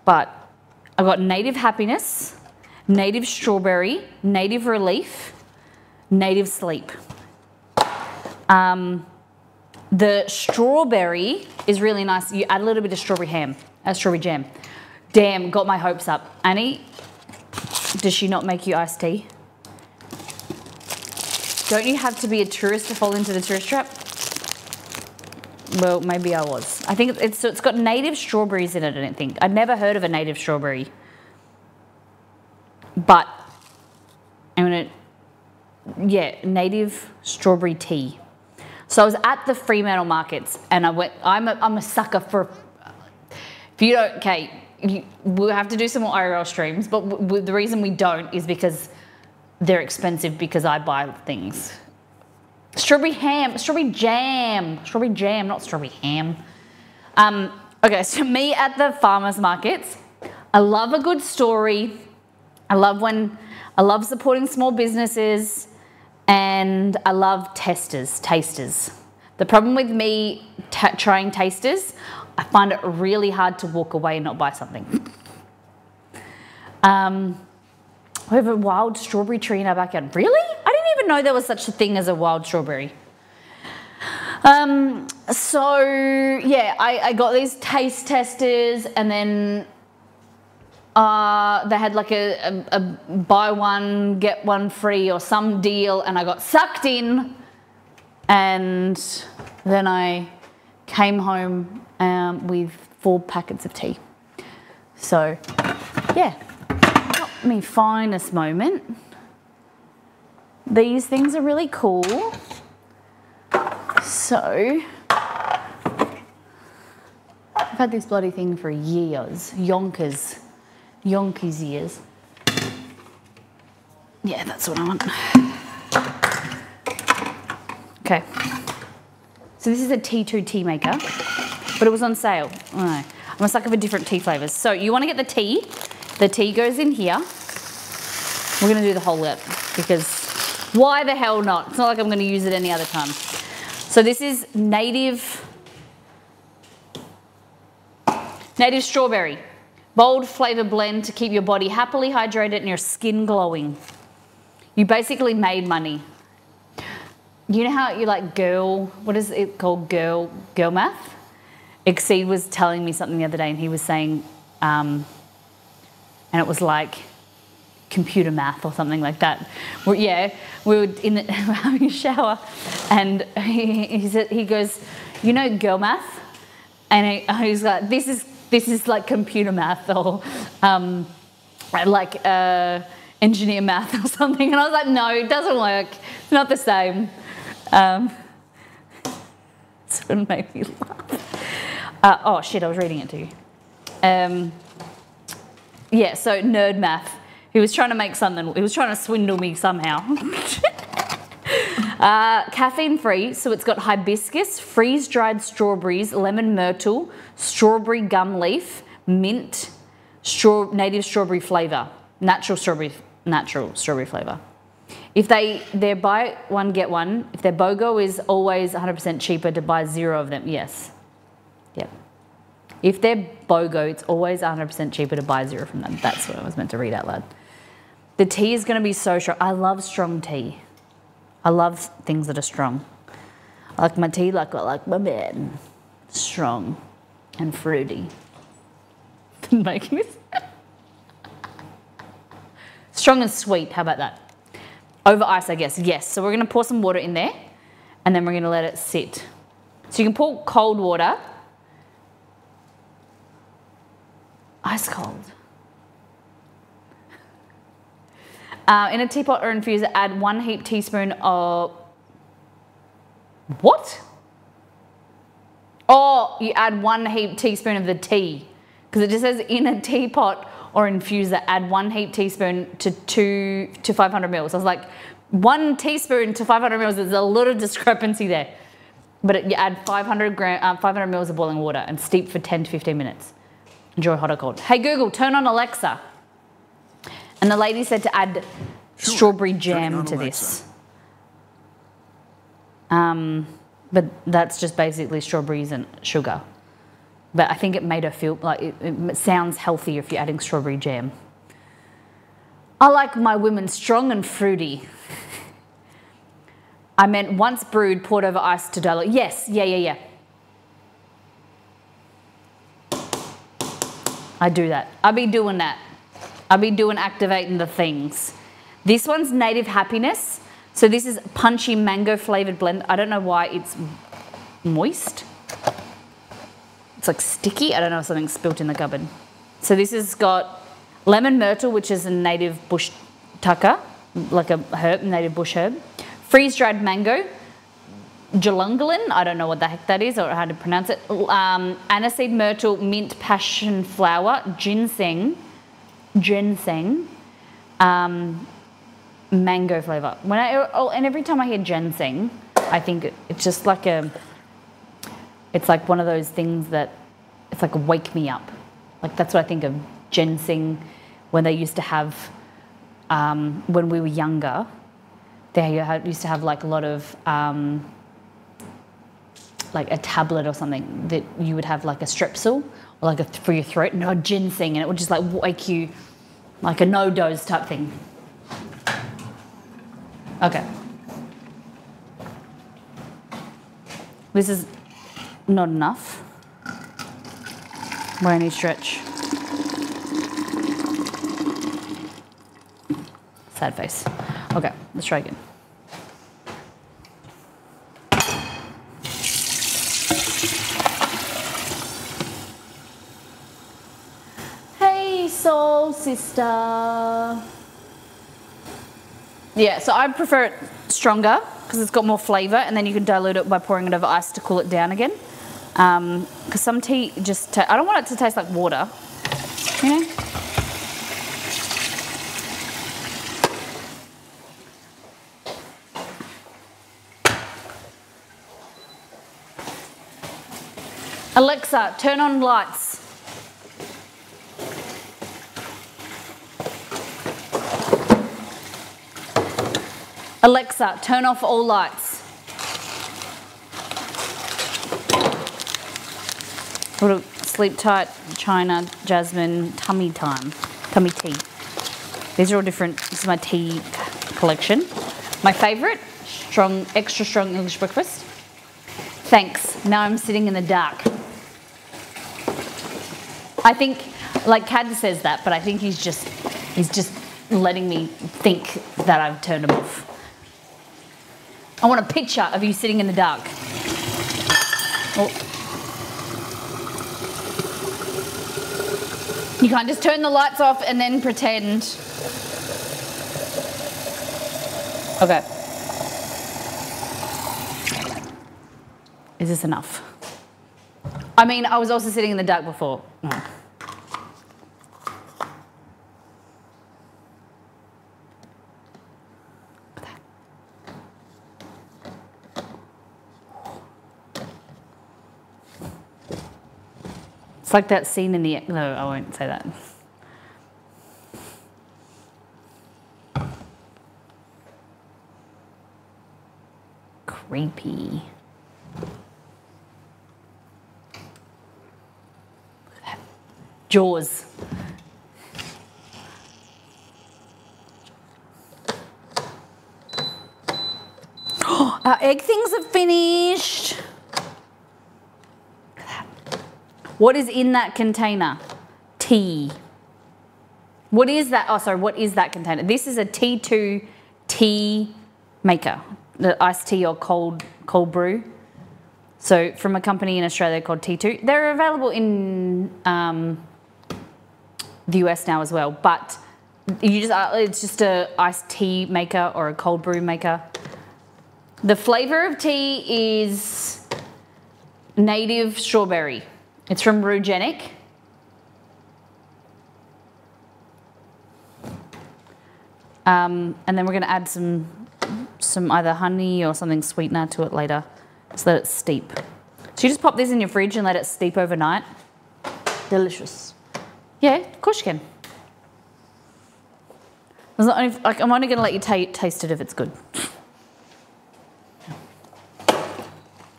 But I got native happiness, native strawberry, native relief, native sleep. The strawberry is really nice. You add a little bit of strawberry jam. Damn, got my hopes up. Annie, does she not make you iced tea? Don't you have to be a tourist to fall into the tourist trap? Well, maybe I was. I think it's got native strawberries in it, I don't think. I'd never heard of a native strawberry. But, native strawberry tea. So I was at the Fremantle markets and I went, I'm a sucker for, if you don't, okay, we'll have to do some more IRL streams, but the reason we don't is because they're expensive because I buy things. Strawberry jam, not strawberry ham. Okay, so me at the farmers markets, I love a good story. I love supporting small businesses. And I love tasters. The problem with me trying tasters, I find it really hard to walk away and not buy something. We have a wild strawberry tree in our backyard. Really? I didn't even know there was such a thing as a wild strawberry. So yeah, I got these taste testers and then they had like a buy one, get one free or some deal, and I got sucked in, and then I came home with 4 packets of tea. So yeah, not my finest moment. These things are really cool. So I've had this bloody thing for years, Yonkers years. Yeah, that's what I want. Okay. So this is a T2 tea maker, but it was on sale. Oh, no. I'm a sucker for different tea flavours. So you want to get the tea. The tea goes in here. We're going to do the whole lot because why the hell not? It's not like I'm going to use it any other time. So this is native strawberry. Bold flavour blend to keep your body happily hydrated and your skin glowing. You basically made money. You know how you like what is it called, girl math? Exceed was telling me something the other day and he was saying, and it was like computer math or something like that. We were having a shower and he goes, you know girl math? And he's like, this is like computer math or like engineer math or something. And I was like, no, it doesn't work. It's not the same. So it made me laugh. Oh shit, I was reading it to you. Yeah, so nerd math. He was trying to make something, he was trying to swindle me somehow. Caffeine free, so it's got hibiscus, freeze-dried strawberries, lemon myrtle, strawberry gum leaf, mint, native strawberry flavour, natural strawberry flavour. If they're buy one, get one, if their BOGO is always 100% cheaper to buy 0 of them, yes. Yep. If they're BOGO, it's always 100% cheaper to buy 0 from them. That's what I was meant to read out loud. The tea is going to be so strong. I love strong tea. I love things that are strong. I like my tea like I like my bed. Strong and fruity. making this. Strong and sweet, how about that? Over ice, I guess, yes. So we're gonna pour some water in there and then we're gonna let it sit. So you can pour cold water, ice cold. In a teapot or infuser, add 1 heaped teaspoon of, what? Oh, you add 1 heaped teaspoon of the tea. Because it just says in a teapot or infuser, add 1 heaped teaspoon to 500 mils. I was like, 1 teaspoon to 500 mils, there's a little discrepancy there. But you add 500 mils of boiling water and steep for 10 to 15 minutes. Enjoy hot or cold. Hey Google, turn on Alexa. And the lady said to add strawberry jam to this. But that's just basically strawberries and sugar. But I think it made her feel like it sounds healthier if you're adding strawberry jam. I like my women strong and fruity. I meant once brewed, poured over ice to dilute. Yes, yeah. I do that. I be doing that. I be doing activating the things. This one's Native Happiness. So this is punchy mango flavored blend. I don't know why it's moist. It's like sticky. I don't know if something's spilt in the cupboard. So this has got lemon myrtle, which is a native bush tucker, like a herb, native bush herb. Freeze-dried mango, jalungalin, I don't know what the heck that is or how to pronounce it. Aniseed myrtle, mint passion flower, ginseng, mango flavour. And every time I hear ginseng, I think it's just like it's like one of those things that, it's like a wake me up. Like that's what I think of ginseng when they used to have, when we were younger, they used to have like a lot of, like a tablet or something that you would have like a strepsil or like for your throat, no ginseng, and it would just like wake you, like a no-dose type thing. Okay. This is not enough. Where I need stretch. Sad face. Okay, let's try again. Hey, soul sister. Yeah, so I prefer it stronger because it's got more flavour, and then you can dilute it by pouring it over ice to cool it down again. Because some tea just, I don't want it to taste like water, you know? Alexa, turn on lights. Alexa, turn off all lights. Sleep tight, China, jasmine, tummy time, tummy tea. These are all different. This is my tea collection. My favourite, extra strong English breakfast. Thanks. Now I'm sitting in the dark. I think, like Cad says that, but I think he's just letting me think that I've turned him off. I want a picture of you sitting in the dark. Oh. You can't just turn the lights off and then pretend. Okay. Is this enough? I mean, I was also sitting in the dark before. No. It's like that scene in the... No, I won't say that. Creepy. Jaws. Our egg things are finished. Look at that. What is in that container? tea. What is that? Oh, sorry, what is that container? This is a T2 tea maker, the iced tea or cold brew. So from a company in Australia called T2. They're available in the US now as well, but it's just a iced tea maker or a cold brew maker. The flavour of tea is native strawberry. It's from Rugenic. And then we're going to add some either honey or something sweetener to it later. Just let it steep. So you just pop this in your fridge and let it steep overnight. Delicious. Yeah, of course you can. I'm only going to let you taste it if it's good.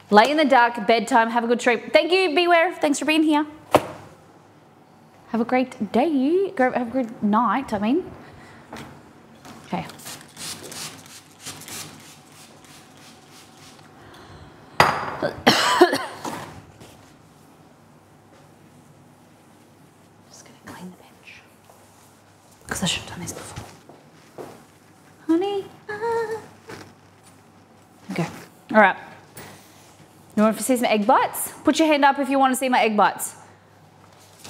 Lay in the dark, bedtime, have a good sleep. Thank you, Beware. Thanks for being here. Have a great day. Have a good night, I mean. Okay. Just going to clean the bench. Because I should have done this before. Honey. Okay. All right. You want to see some egg bites? Put your hand up if you want to see my egg bites.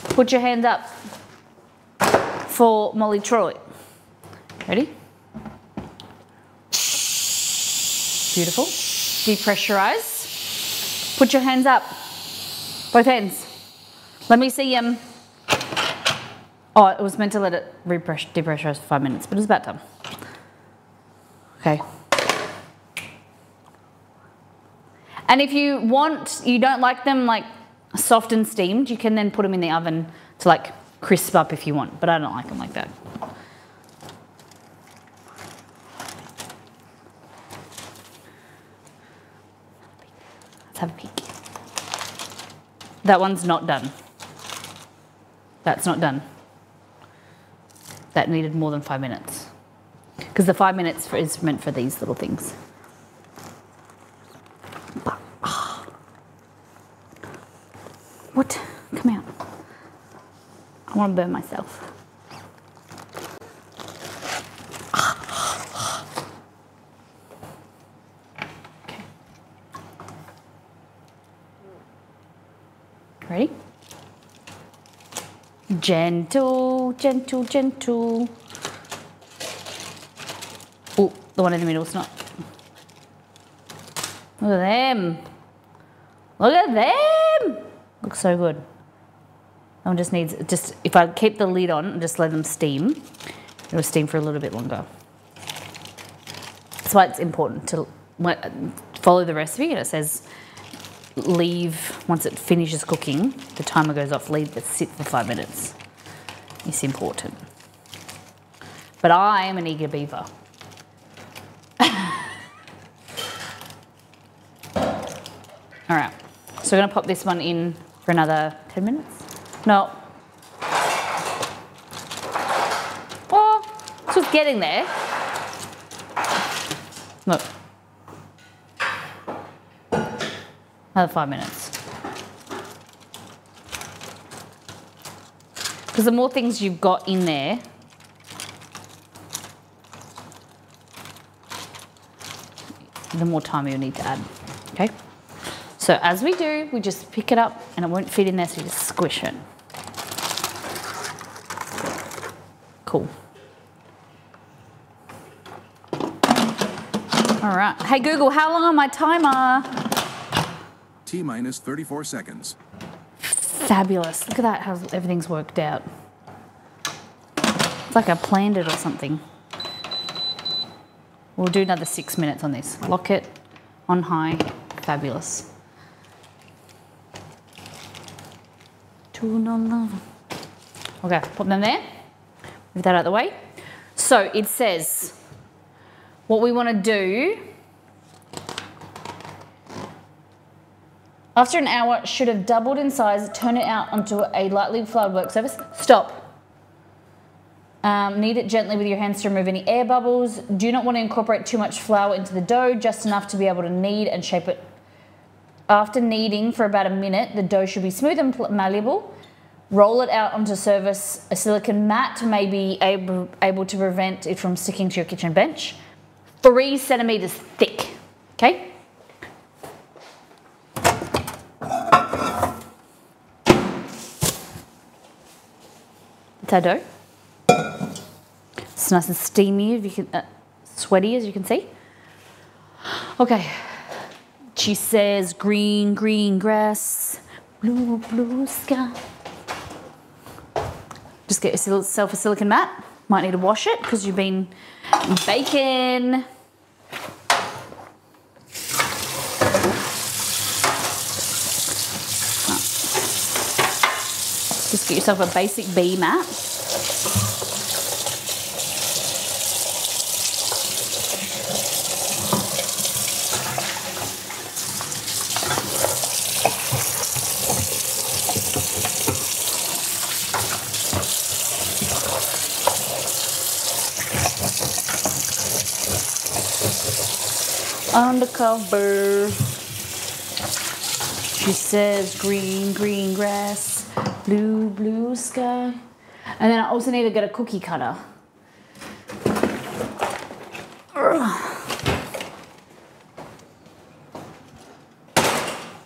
Put your hand up for Molly Troy. Ready? Beautiful. Depressurize. Put your hands up. Both hands. Let me see them. Oh, it was meant to let it depressurize for 5 minutes, but it's about time. Okay. And if you don't like them like soft and steamed, you can then put them in the oven to like crisp up if you want, but I don't like them like that. Let's have a peek. That one's not done. That's not done. That needed more than 5 minutes. Because the 5 minutes is meant for these little things. But, what? Come out. I want to burn myself. Okay. Ready? Gentle, gentle, gentle. Oh, the one in the middle is not. Look at them. Look at them. Looks so good. That one just needs, if I keep the lid on and just let them steam, it'll steam for a little bit longer. That's why it's important to follow the recipe. And it says leave, once it finishes cooking, the timer goes off, leave it sit for 5 minutes. It's important. But I am an eager beaver. All right, so we're gonna pop this one in for another 10 minutes. No. Oh, it's just getting there. Look. Another 5 minutes. Because the more things you've got in there, the more time you'll need to add, okay? So as we do, we just pick it up and it won't fit in there, so you just squish it. Cool. All right. Hey Google, how long on my timer?
T minus 34 seconds.
Fabulous. Look at that, how everything's worked out. It's like I planned it or something. We'll do another 6 minutes on this. Lock it on high. Fabulous. Okay, put them there. Move that out of the way. So it says what we want to do. After an hour, should have doubled in size. Turn it out onto a lightly floured work surface. Stop. Knead it gently with your hands to remove any air bubbles. Do not want to incorporate too much flour into the dough, just enough to be able to knead and shape it. After kneading for about a minute, the dough should be smooth and malleable. roll it out onto surface a silicone mat to maybe able to prevent it from sticking to your kitchen bench. 3 centimeters thick, okay? That's our dough. It's nice and steamy, if you can, sweaty as you can see. Okay, she says green, green grass, blue, blue sky. Just get yourself a silicone mat. Might need to wash it because you've been baking. Just get yourself a basic bee mat. Undercover. She says green, green grass, blue, blue sky. And then I also need to get a cookie cutter.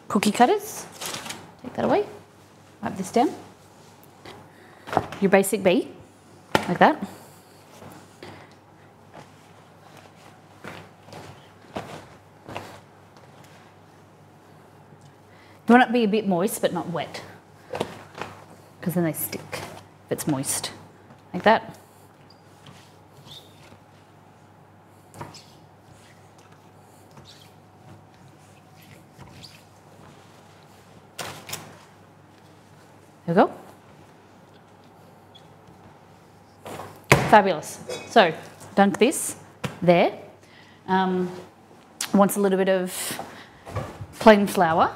Cookie cutters. Take that away. Wipe this down. Your basic bee, like that. You want it to be a bit moist, but not wet, because then they stick if it's moist, like that. There we go. Fabulous. So, dunk this there. Wants a little bit of plain flour.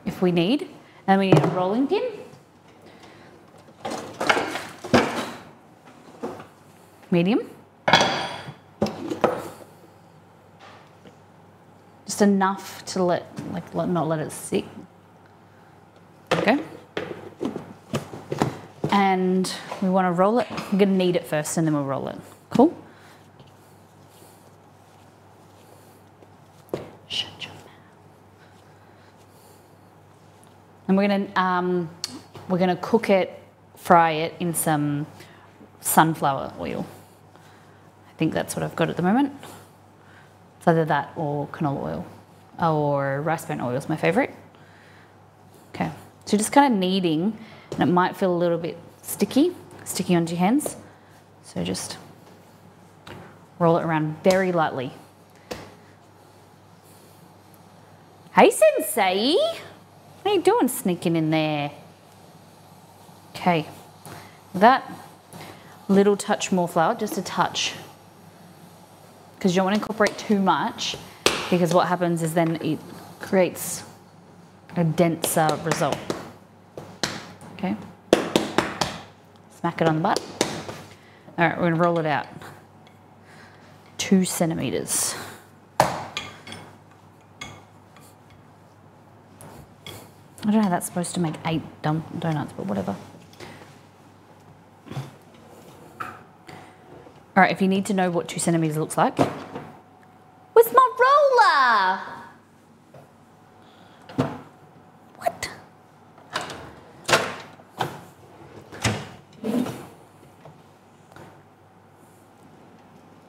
If we need, and we need a rolling pin. Medium. Just enough to not let it stick. Okay. And we want to roll it. We're going to knead it first and then we'll roll it. Cool? Shut your mouth. And we're gonna cook it, fry it in some sunflower oil. I think that's what I've got at the moment. It's either that or canola oil, or rice bran oil is my favourite. Okay, so just kind of kneading, and it might feel a little bit sticky onto your hands. So just roll it around very lightly. Hey, Sensei! What are you doing sneaking in there? Okay, that little touch more flour, just a touch. Because you don't want to incorporate too much, because what happens is then it creates a denser result. Okay, smack it on the butt. All right, we're gonna roll it out. 2 centimeters. I don't know how that's supposed to make 8 donuts, but whatever. All right, if you need to know what 2 centimeters looks like, with my roller. What?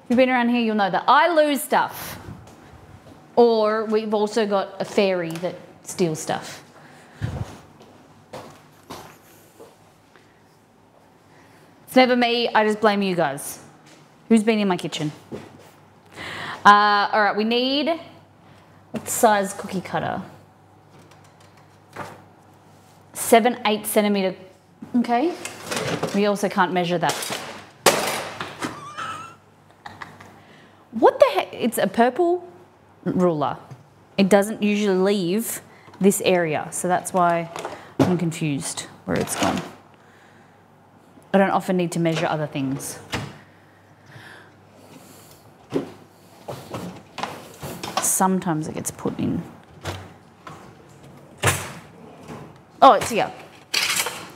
If you've been around here, you'll know that I lose stuff. Or we've also got a fairy that steals stuff. It's never me, I just blame you guys. Who's been in my kitchen? All right, we need, what size cookie cutter? 7, 8 centimeter, okay? We also can't measure that. What the heck? It's a purple ruler. It doesn't usually leave this area, so that's why I'm confused where it's gone. I don't often need to measure other things. Sometimes it gets put in. Oh, it's here.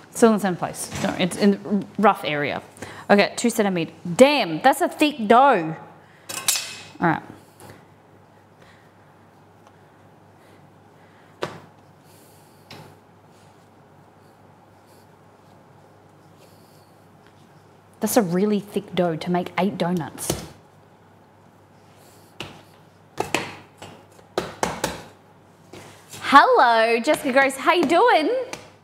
Still in the same place. No, it's in the rough area. Okay, 2 centimeters. Damn, that's a thick dough. All right. That's a really thick dough to make 8 donuts. Hello, Jessica Grace, how you doing?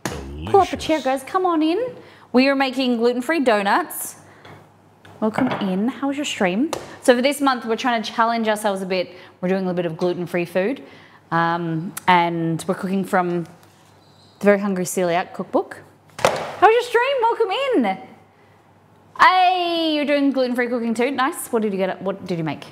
Delicious. Pull up a chair, guys, come on in. We are making gluten-free donuts. Welcome in, how was your stream? So for this month, we're trying to challenge ourselves a bit. We're doing a little bit of gluten-free food. And we're cooking from the Very Hungry Celiac cookbook. How was your stream? Welcome in. Hey, you're doing gluten-free cooking too, nice. What did you make?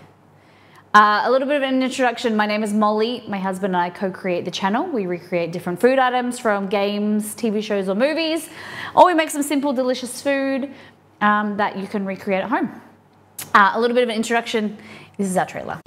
A little bit of an introduction. My name is Molly. My husband and I co-create the channel. We recreate different food items from games, TV shows, or movies. Or we make some simple, delicious food that you can recreate at home. A little bit of an introduction. This is our trailer.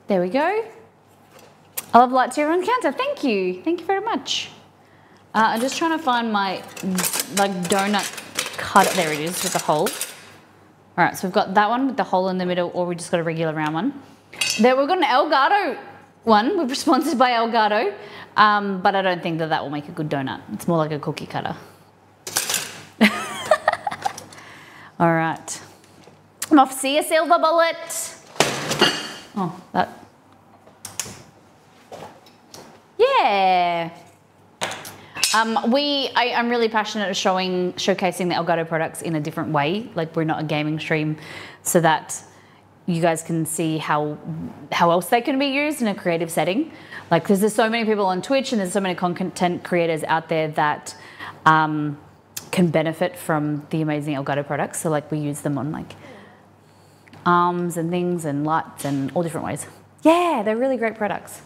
There we go. I love light to everyone's counter. Thank you. Thank you very much. I'm just trying to find my donut cut. There it is with the hole. All right, so we've got that one with the hole in the middle, or we just got a regular round one. There we've got an Elgato one. We're sponsored by Elgato, but I don't think that will make a good donut. It's more like a cookie cutter. All right. I'm off. See you, silver bullet. Oh, that. Yeah. I'm really passionate of showcasing the Elgato products in a different way. Like, we're not a gaming stream, so that you guys can see how else they can be used in a creative setting. Like, because there's so many people on Twitch and there's so many content creators out there that can benefit from the amazing Elgato products. So like, we use them on like arms and things and lights and all different ways. Yeah, they're really great products.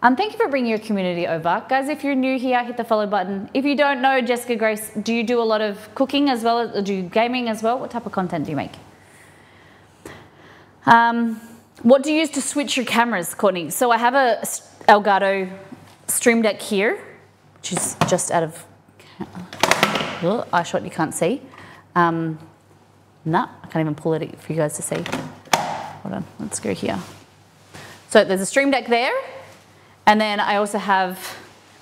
Thank you for bringing your community over. Guys, if you're new here, hit the follow button. If you don't know Jessica Grace, do you do a lot of cooking as well as do you gaming as well? What type of content do you make? What do you use to switch your cameras, Courtney? So I have a Elgato Stream Deck here, which is just out of eye shot, you can't see. Nah, I can't even pull it for you guys to see. Hold on, let's go here. So there's a Stream Deck there, and then I also have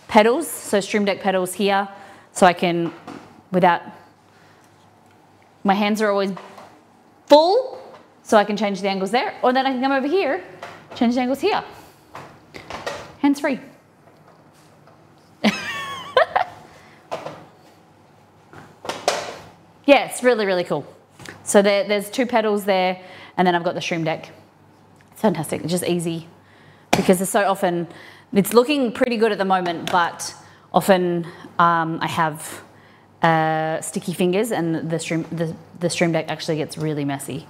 pedals, so Stream Deck pedals here, so I can, without, my hands are always full, so I can change the angles there, or then I can come over here, change the angles here. Hands free. Yeah, it's really, really cool. So there's two pedals there, and then I've got the Stream Deck. It's fantastic, it's just easy, because there's so often, it's looking pretty good at the moment, but often I have sticky fingers, and the Stream Deck actually gets really messy.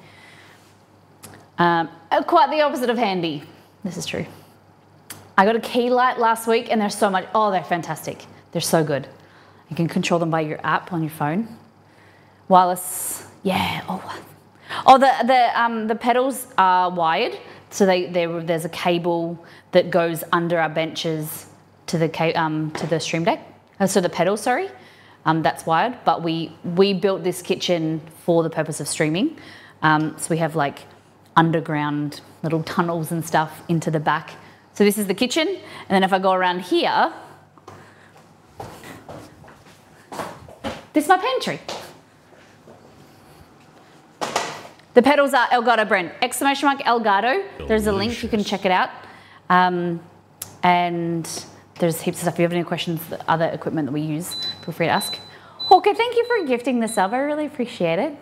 Quite the opposite of handy. This is true. I got a key light last week, and they're so much, oh, they're fantastic. They're so good. You can control them by your app on your phone. Wireless, yeah. Oh, the pedals are wired, so there's a cable that goes under our benches to the Stream Deck. So the pedals, sorry, that's wired. But we built this kitchen for the purpose of streaming. So we have like underground little tunnels and stuff into the back. So this is the kitchen, and then if I go around here, this is my pantry. The pedals are Elgato brand, !Elgato. There's a link, you can check it out. And there's heaps of stuff. If you have any questions, the other equipment that we use, feel free to ask. Okay, thank you for gifting the sub, I really appreciate it.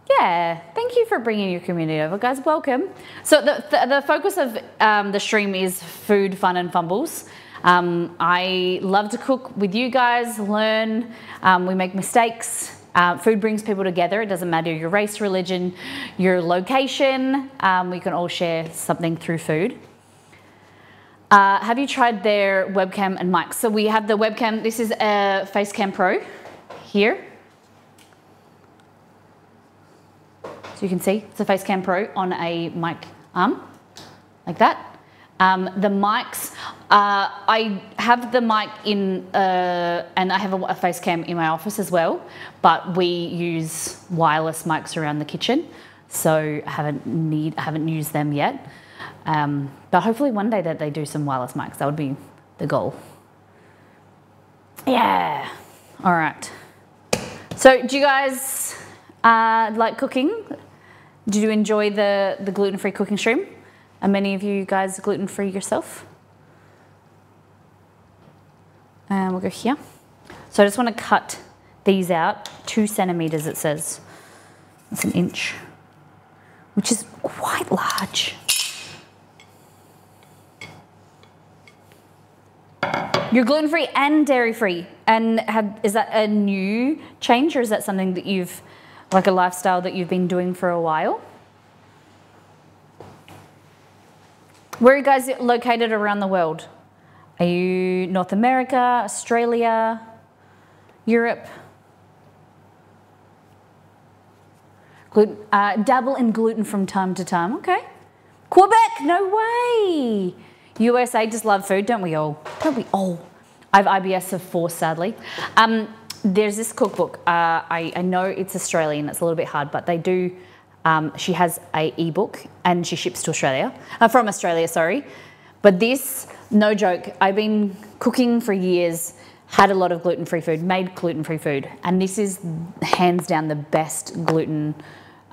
Yeah, thank you for bringing your community over, guys, welcome. So the focus of the stream is food, fun, and fumbles. I love to cook with you guys, learn. We make mistakes. Food brings people together. It doesn't matter your race, religion, your location. We can all share something through food. Have you tried their webcam and mics? So we have the webcam. This is a Facecam Pro here. So you can see it's a Facecam Pro on a mic arm, like that. The mics, I have the mic in, and I have a Facecam in my office as well, but we use wireless mics around the kitchen, so I haven't used them yet. But hopefully one day that they do some wireless mics. That would be the goal. Yeah. All right. So do you guys like cooking? Did you enjoy the gluten-free cooking stream? Are many of you guys gluten-free yourself? And we'll go here. So I just want to cut these out. 2 centimeters it says. That's an inch, which is quite large. You're gluten-free and dairy-free. And is that a new change, or is that something that you've, like a lifestyle that you've been doing for a while? Where are you guys located around the world? Are you North America, Australia, Europe? Dabble in gluten from time to time. Okay. Quebec, no way. USA, just love food, don't we all? Don't we all? I have IBS of 4, sadly. There's this cookbook. I know it's Australian, it's a little bit hard, but they do, she has an ebook and she ships to Australia, from Australia, sorry. But this, no joke, I've been cooking for years, had a lot of gluten-free food, made gluten-free food, and this is hands down the best gluten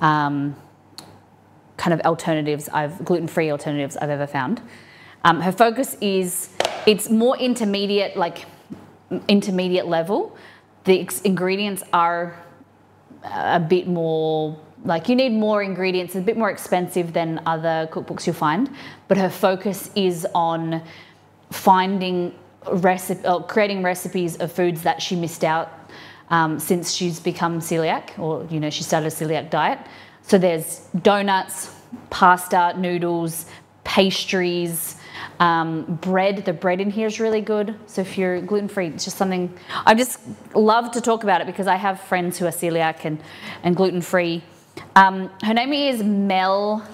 kind of alternatives, gluten-free alternatives I've ever found. Her focus is, it's more intermediate, like intermediate level. The ingredients are a bit more, like you need more ingredients, it's a bit more expensive than other cookbooks you'll find, but her focus is on finding creating recipes of foods that she missed out since she's become celiac, or she started a celiac diet. So there's donuts, pasta, noodles, pastries, bread. The bread in here is really good. So if you're gluten-free, it's just something, I just love to talk about it because I have friends who are celiac and gluten-free. Her name is Mel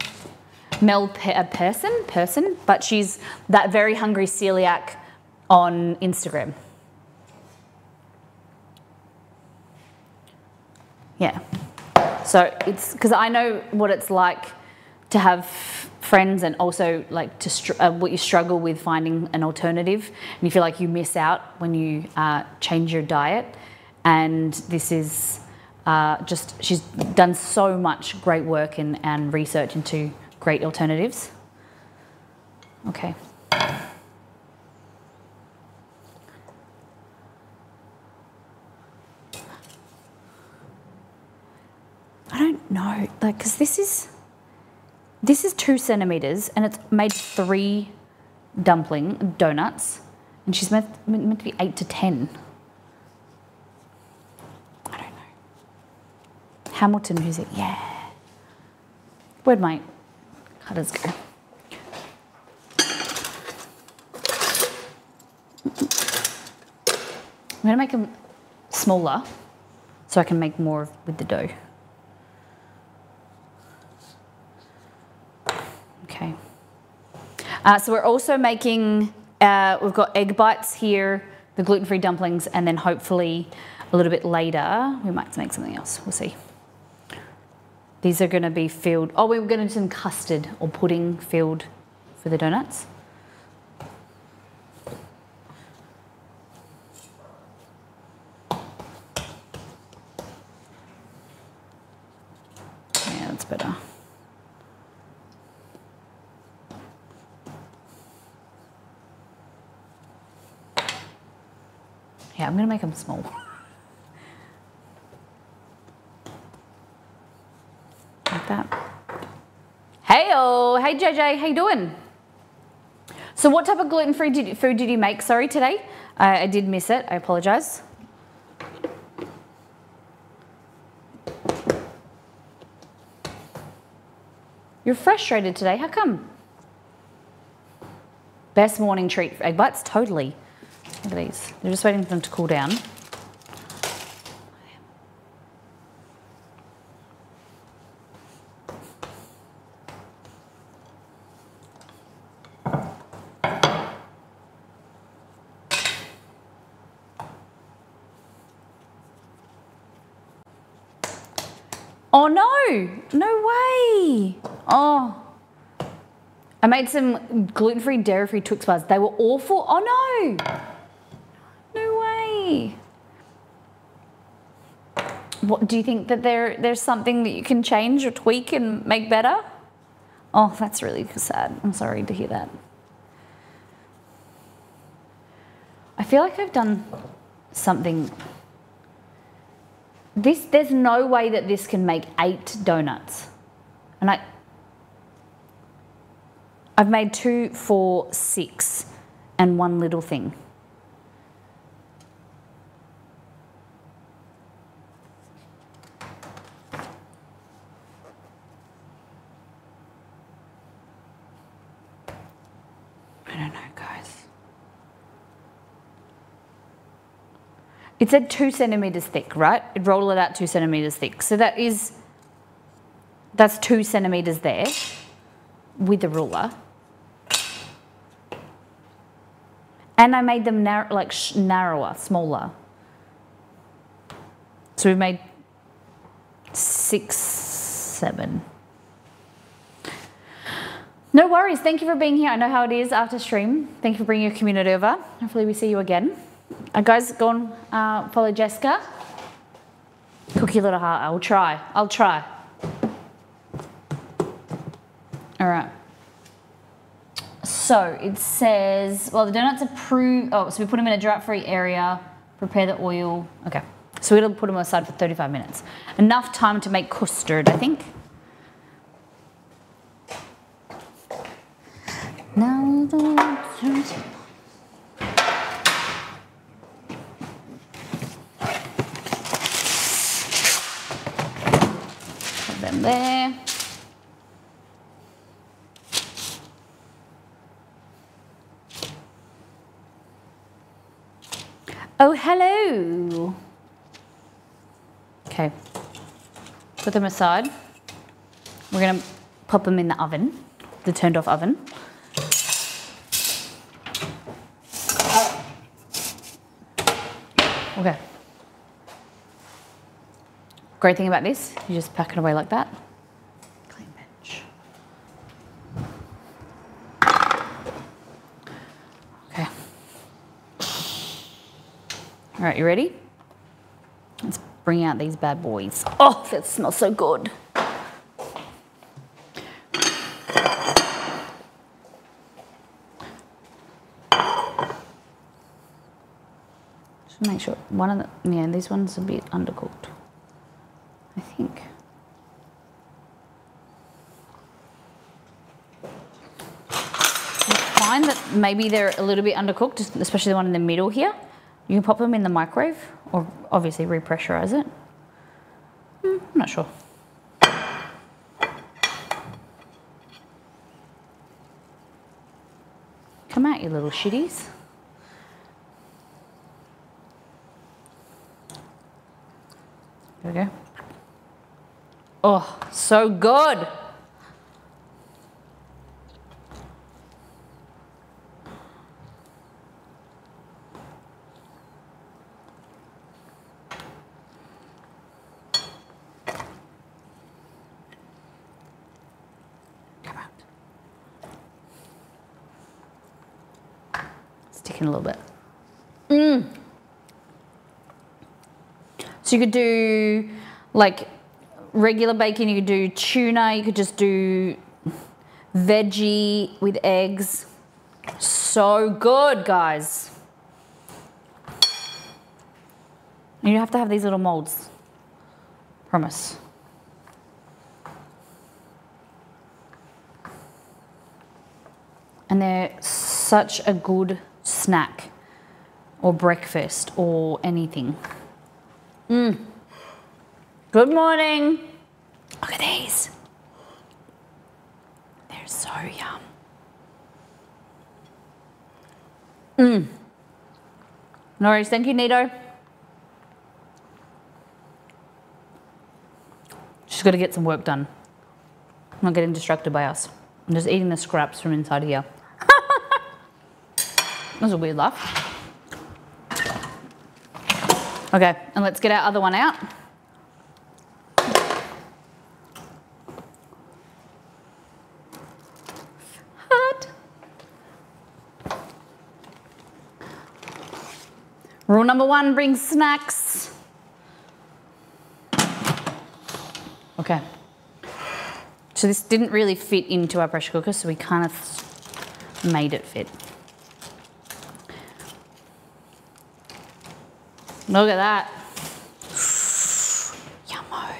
Person, but she's that very hungry celiac on Instagram. Yeah. So it's because I know what it's like to have friends, and also like what you struggle with finding an alternative, and you feel like you miss out when you change your diet. And this is she's done so much great work and research into great alternatives. Okay. I don't know, like, because this is 2 centimeters and it's made 3 donuts, and she's meant to be 8 to 10. I don't know. Hamilton music, yeah. Where'd my cutters go? I'm gonna make them smaller so I can make more with the dough. Okay. So we're also making, we've got egg bites here, the gluten-free dumplings, and then hopefully a little bit later, we might make something else, we'll see. These are gonna be filled, oh, we're gonna do some custard or pudding filled for the donuts. Yeah, that's better. Yeah, I'm gonna make them small. Like that. Hey-oh, hey JJ, how you doing? So what type of gluten-free food did you make, sorry, today? I did miss it, I apologise. You're frustrated today, how come? Best morning treat for egg bites, totally. Look at these, they're just waiting for them to cool down. Oh no, no way. Oh, I made some gluten-free, dairy-free Twix bars. They were awful. Oh no, no way. What, do you think that there's something that you can change or tweak and make better? Oh, that's really sad. I'm sorry to hear that. I feel like I've done something. There's no way that this can make 8 donuts. And I've made 2, 4, 6, and 1 little thing. I don't know, guys. It said 2 centimeters thick, right? It rolled it out 2 centimeters thick. So that's 2 centimeters there with the ruler. And I made them narrower, smaller. So we made 6, 7. No worries. Thank you for being here. I know how it is after stream. Thank you for bringing your community over. Hopefully we see you again. Guys, go and follow Jessica. Cookie little heart. I'll try. I'll try. All right. So it says, well, the donuts are so we put them in a drought-free area. Prepare the oil. Okay. So we're going to put them aside for 35 minutes. Enough time to make custard, I think. Now put them there. Oh, hello. Okay. Put them aside. We're going to pop them in the oven, the turned off oven. Okay. Great thing about this, you just pack it away like that. Clean bench. Okay. All right, you ready? Let's bring out these bad boys. Oh, that smells so good. Make sure one of the, yeah, these ones are a bit undercooked, I think. I find that maybe they're a little bit undercooked, especially the one in the middle here. You can pop them in the microwave or obviously repressurize it. I'm not sure. Come out, you little shitties. There we go. Oh, so good. Come out. Stick in a little bit. So you could do like regular bacon, you could do tuna, you could just do veggie with eggs. So good, guys. You have to have these little molds. Promise. And they're such a good snack or breakfast or anything. Good morning. Look at these. They're so yum. No worries, thank you, Nito. She's got to get some work done. I'm not getting distracted by us. I'm just eating the scraps from inside here. That was a weird laugh. Okay, and let's get our other one out. Hot. Rule number 1, bring snacks. Okay. So this didn't really fit into our pressure cooker, so we kind of made it fit. Look at that. Yummo.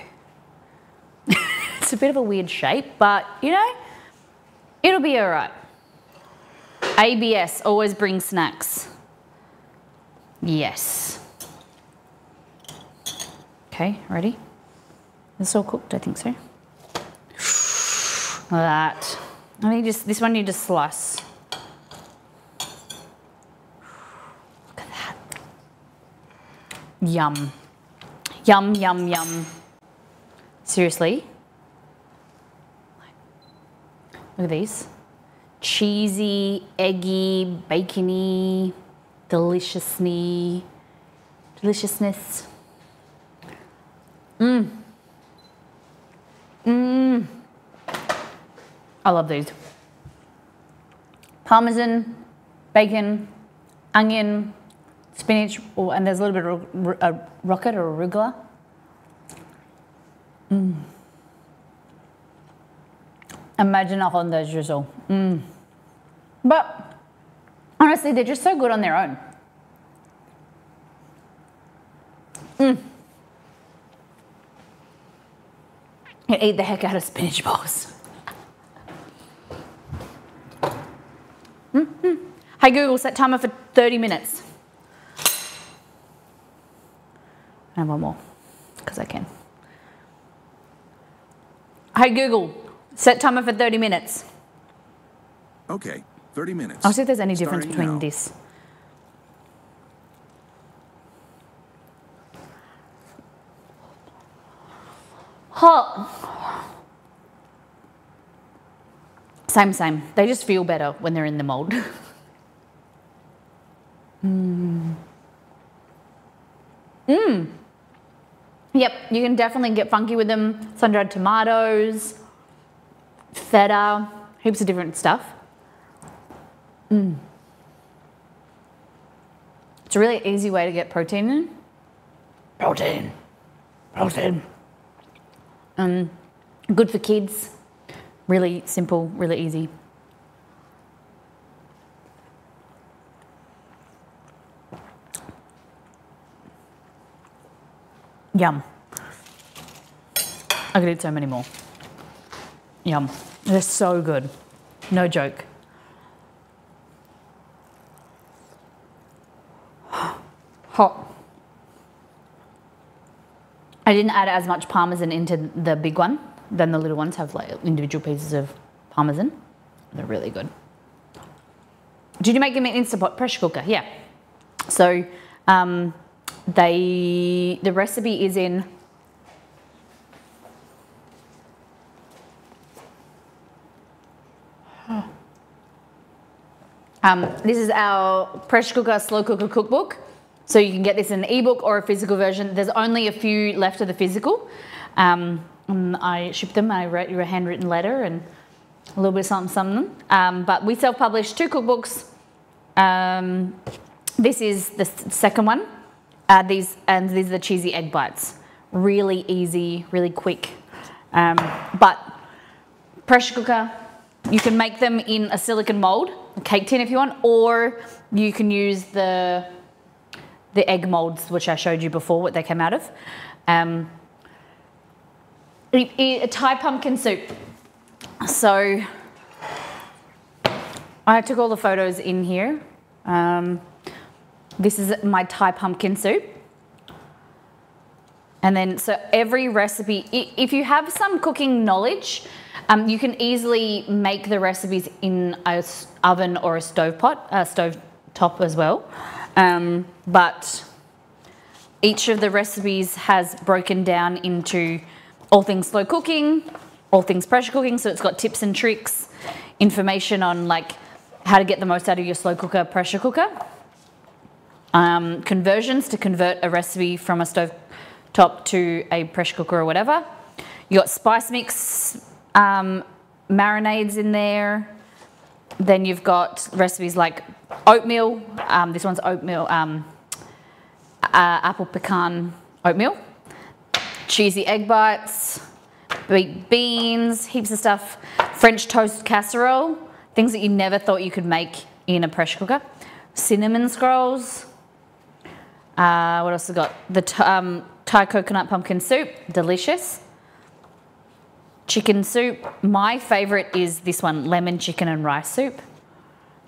It's a bit of a weird shape, but you know, it'll be all right. ABS, always bring snacks. Yes. Okay, ready? Is this all cooked? I think so. Look at that. I think this one you just slice. Look at that. Yum. Yum, yum, yum. Seriously. Look at these. Cheesy, eggy, bacony, deliciousness. I love these. Parmesan, bacon, onion, spinach, and there's a little bit of rocket or arugula. Imagine a Honda drizzle. But honestly, they're just so good on their own. I eat the heck out of spinach balls. Hey Google, set timer for 30 minutes. And one more, because I can. Hey Google, set timer for 30 minutes.
Okay, 30 minutes.
I'll see if there's any difference
Starting
between
now.
this. Hot. Same. They just feel better when they're in the mold. Yep, you can definitely get funky with them. Sun-dried tomatoes, feta, heaps of different stuff. It's a really easy way to get protein in. Protein. Good for kids. Really simple, really easy. Yum. I could eat so many more. Yum. They're so good. No joke. Hot. I didn't add as much parmesan into the big one. Then the little ones have like individual pieces of parmesan. They're really good. Did you make them in Instant Pot pressure cooker? Yeah. So the recipe is in this is our pressure cooker slow cooker cookbook. So you can get this in an ebook or a physical version. There's only a few left of the physical. I shipped them. I wrote you a handwritten letter and a little bit of something. But we self-published 2 cookbooks. This is the second one. These are the cheesy egg bites. Really easy, really quick. But pressure cooker, you can make them in a silicone mold, a cake tin if you want, or you can use the egg molds, which I showed you before, what they came out of. A Thai pumpkin soup. So I took all the photos in here. This is my Thai pumpkin soup. And then, so every recipe, if you have some cooking knowledge, you can easily make the recipes in an oven or a stove top as well. But each of the recipes has broken down into all things slow cooking, all things pressure cooking. So it's got tips and tricks, information on like how to get the most out of your slow cooker, pressure cooker. Conversions to convert a recipe from a stove top to a pressure cooker or whatever. You got spice mix marinades in there. Then you've got recipes like oatmeal. This one's oatmeal, apple pecan oatmeal. Cheesy egg bites, baked beans, heaps of stuff. French toast casserole, things that you never thought you could make in a pressure cooker. Cinnamon scrolls. What else have we got? The Thai coconut pumpkin soup, delicious. Chicken soup. My favourite is this one, lemon chicken and rice soup.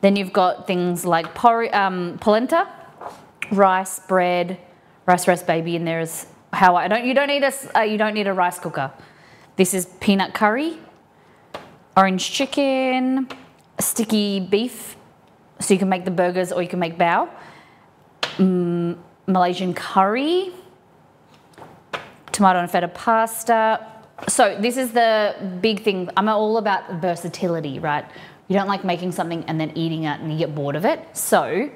Then you've got things like polenta, rice, bread, rice baby in there is how you don't need a rice cooker. This is peanut curry, orange chicken, sticky beef, so you can make the burgers or you can make bao. Malaysian curry, tomato and feta pasta. So this is the big thing. I'm all about versatility, right? You don't like making something and then eating it and you get bored of it. So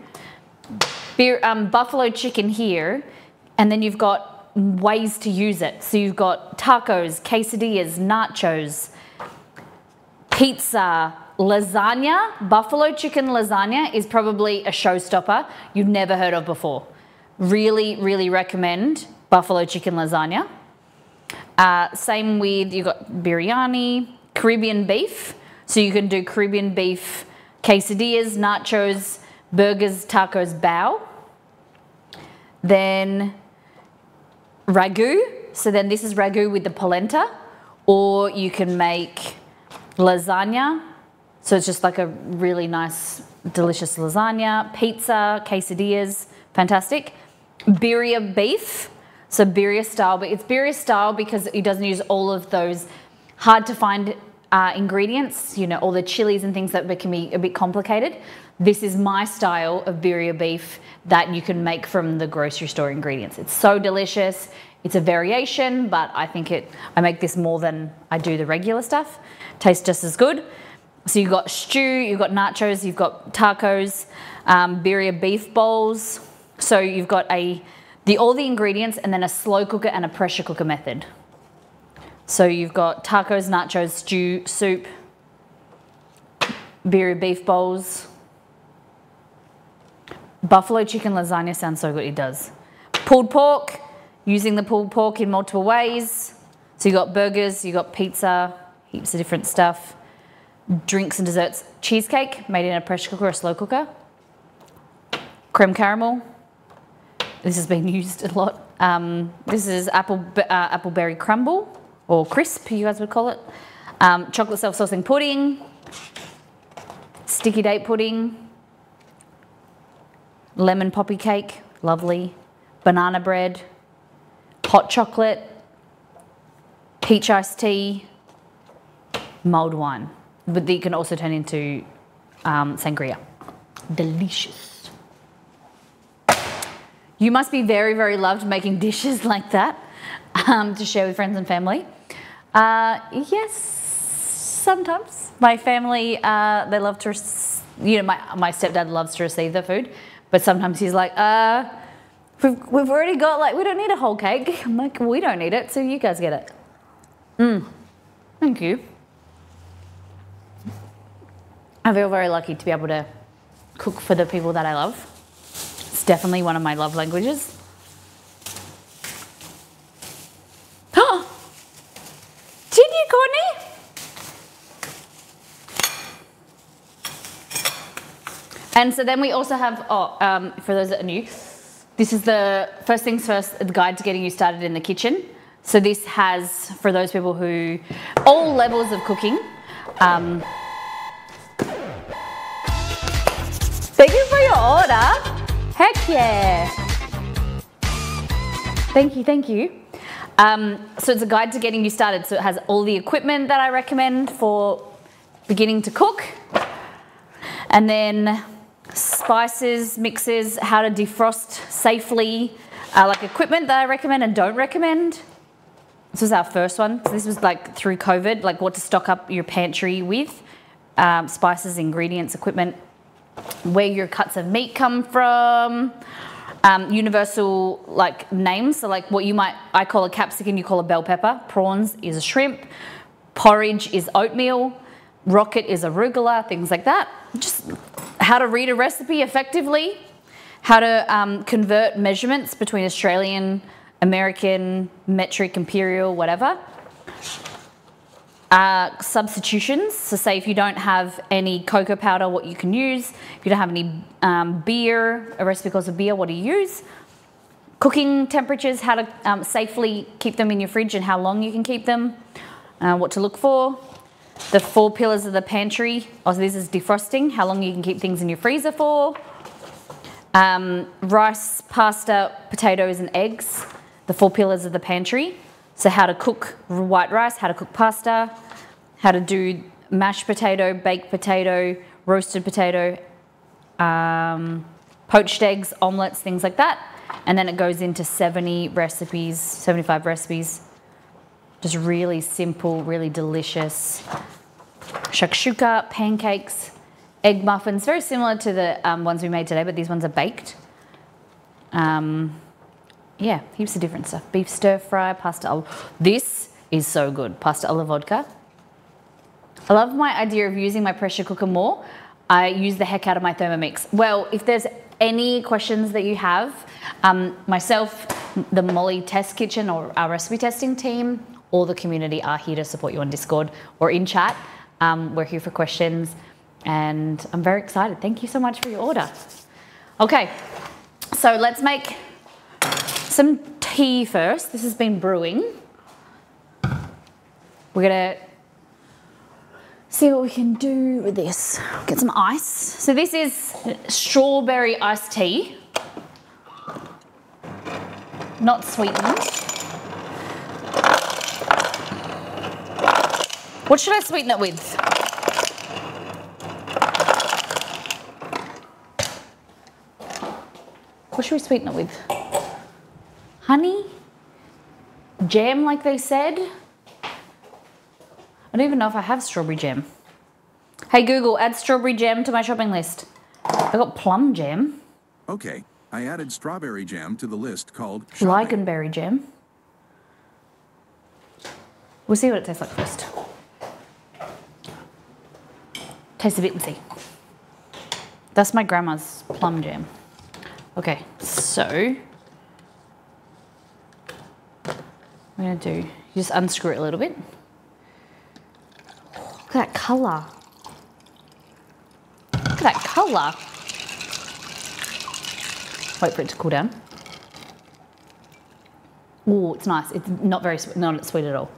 buffalo chicken here, and then you've got ways to use it. So you've got tacos, quesadillas, nachos, pizza, lasagna. Buffalo chicken lasagna is probably a showstopper you've never heard of before. Really, really recommend buffalo chicken lasagna. Same with, you've got biryani, Caribbean beef. So you can do Caribbean beef quesadillas, nachos, burgers, tacos, bao. Then ragu. So then this is ragu with the polenta. Or you can make lasagna. So it's just like a really nice, delicious lasagna. Pizza, quesadillas, fantastic. Birria beef. So birria style, but it's birria style because it doesn't use all of those hard to find ingredients, you know, all the chilies and things that can be a bit complicated. This is my style of birria beef that you can make from the grocery store ingredients. It's so delicious. It's a variation, but I think I make this more than I do the regular stuff. Tastes just as good. So you've got stew, you've got nachos, you've got tacos, birria beef bowls. So you've got all the ingredients and then a slow cooker and a pressure cooker method. So you've got tacos, nachos, stew, soup, birria beef bowls. Buffalo chicken lasagna sounds so good, it does. Pulled pork, using the pulled pork in multiple ways. So you've got burgers, you've got pizza, heaps of different stuff. Drinks and desserts. Cheesecake, made in a pressure cooker or a slow cooker. Creme caramel. This has been used a lot. This is appleberry crumble, or crisp, you guys would call it. Chocolate self-saucing pudding. Sticky date pudding. Lemon poppy cake, lovely. Banana bread. Hot chocolate. Peach iced tea. Mulled wine. But you can also turn into sangria. Delicious. You must be very, very loved making dishes like that to share with friends and family. Yes, sometimes. My family, they love to, my stepdad loves to receive the food, but sometimes he's like, we've already got, like, we don't need a whole cake. I'm like, we don't need it, so you guys get it. Thank you. I feel very lucky to be able to cook for the people that I love. It's definitely one of my love languages. Did you, Courtney? And so then we also have, for those that are new, this is the first things first, the guide to getting you started in the kitchen. So this has, for those people who, all levels of cooking. Thank you for your order. Heck yeah. Thank you, thank you. So it's a guide to getting you started. So it has all the equipment that I recommend for beginning to cook. And then spices, mixes, how to defrost safely, like equipment that I recommend and don't recommend. This was our first one. So this was like through COVID, like what to stock up your pantry with, spices, ingredients, equipment, where your cuts of meat come from, universal like names. So like what I call a capsicum, you call a bell pepper. Prawns is a shrimp. Porridge is oatmeal. Rocket is arugula, things like that. Just how to read a recipe effectively, how to convert measurements between Australian, American, metric, imperial, whatever. Substitutions, so say if you don't have any cocoa powder, what you can use. If you don't have any beer, a recipe calls for beer, what do you use? Cooking temperatures, how to safely keep them in your fridge and how long you can keep them, what to look for. The 4 pillars of the pantry, so this is defrosting, how long you can keep things in your freezer for. Rice, pasta, potatoes and eggs, the 4 pillars of the pantry. So how to cook white rice, how to cook pasta, how to do mashed potato, baked potato, roasted potato, poached eggs, omelettes, things like that. And then it goes into 70 recipes, 75 recipes. Just really simple, really delicious. Shakshuka, pancakes, egg muffins, very similar to the ones we made today, but these ones are baked. Yeah, heaps of different stuff. Beef stir fry, pasta. This is so good. Pasta alla vodka. I love my idea of using my pressure cooker more. I use the heck out of my Thermomix. Well, if there's any questions that you have, myself, the Molly Test Kitchen or our recipe testing team, all the community are here to support you on Discord or in chat. We're here for questions and I'm very excited. Thank you so much for your order. Okay, so let's make some tea first. This has been brewing. We're gonna see what we can do with this. Get some ice. So this is strawberry iced tea. Not sweetened. What should I sweeten it with? What should we sweeten it with? Honey? Jam like they said? I don't even know if I have strawberry jam. Hey Google, add strawberry jam to my shopping list. I got plum jam.
Okay, I added strawberry jam to the list called
shopping. Ligonberry jam. We'll see what it tastes like first. Taste a bit and see. That's my grandma's plum jam. Okay, so we're gonna do, you just unscrew it a little bit. Look at that colour. Look at that colour. Wait for it to cool down. Oh, it's nice. It's not very sweet, not sweet at all.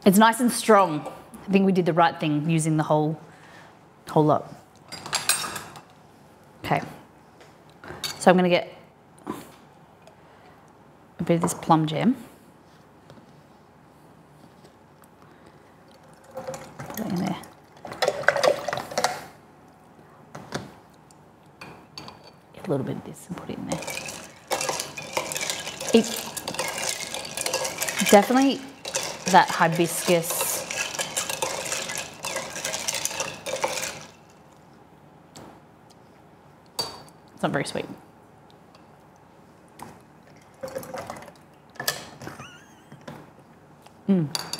It's nice and strong. I think we did the right thing using the whole lot. Okay. So I'm gonna get a bit of this plum jam. Put it in there. Get a little bit of this and put it in there. It's definitely that hibiscus. It's not very sweet.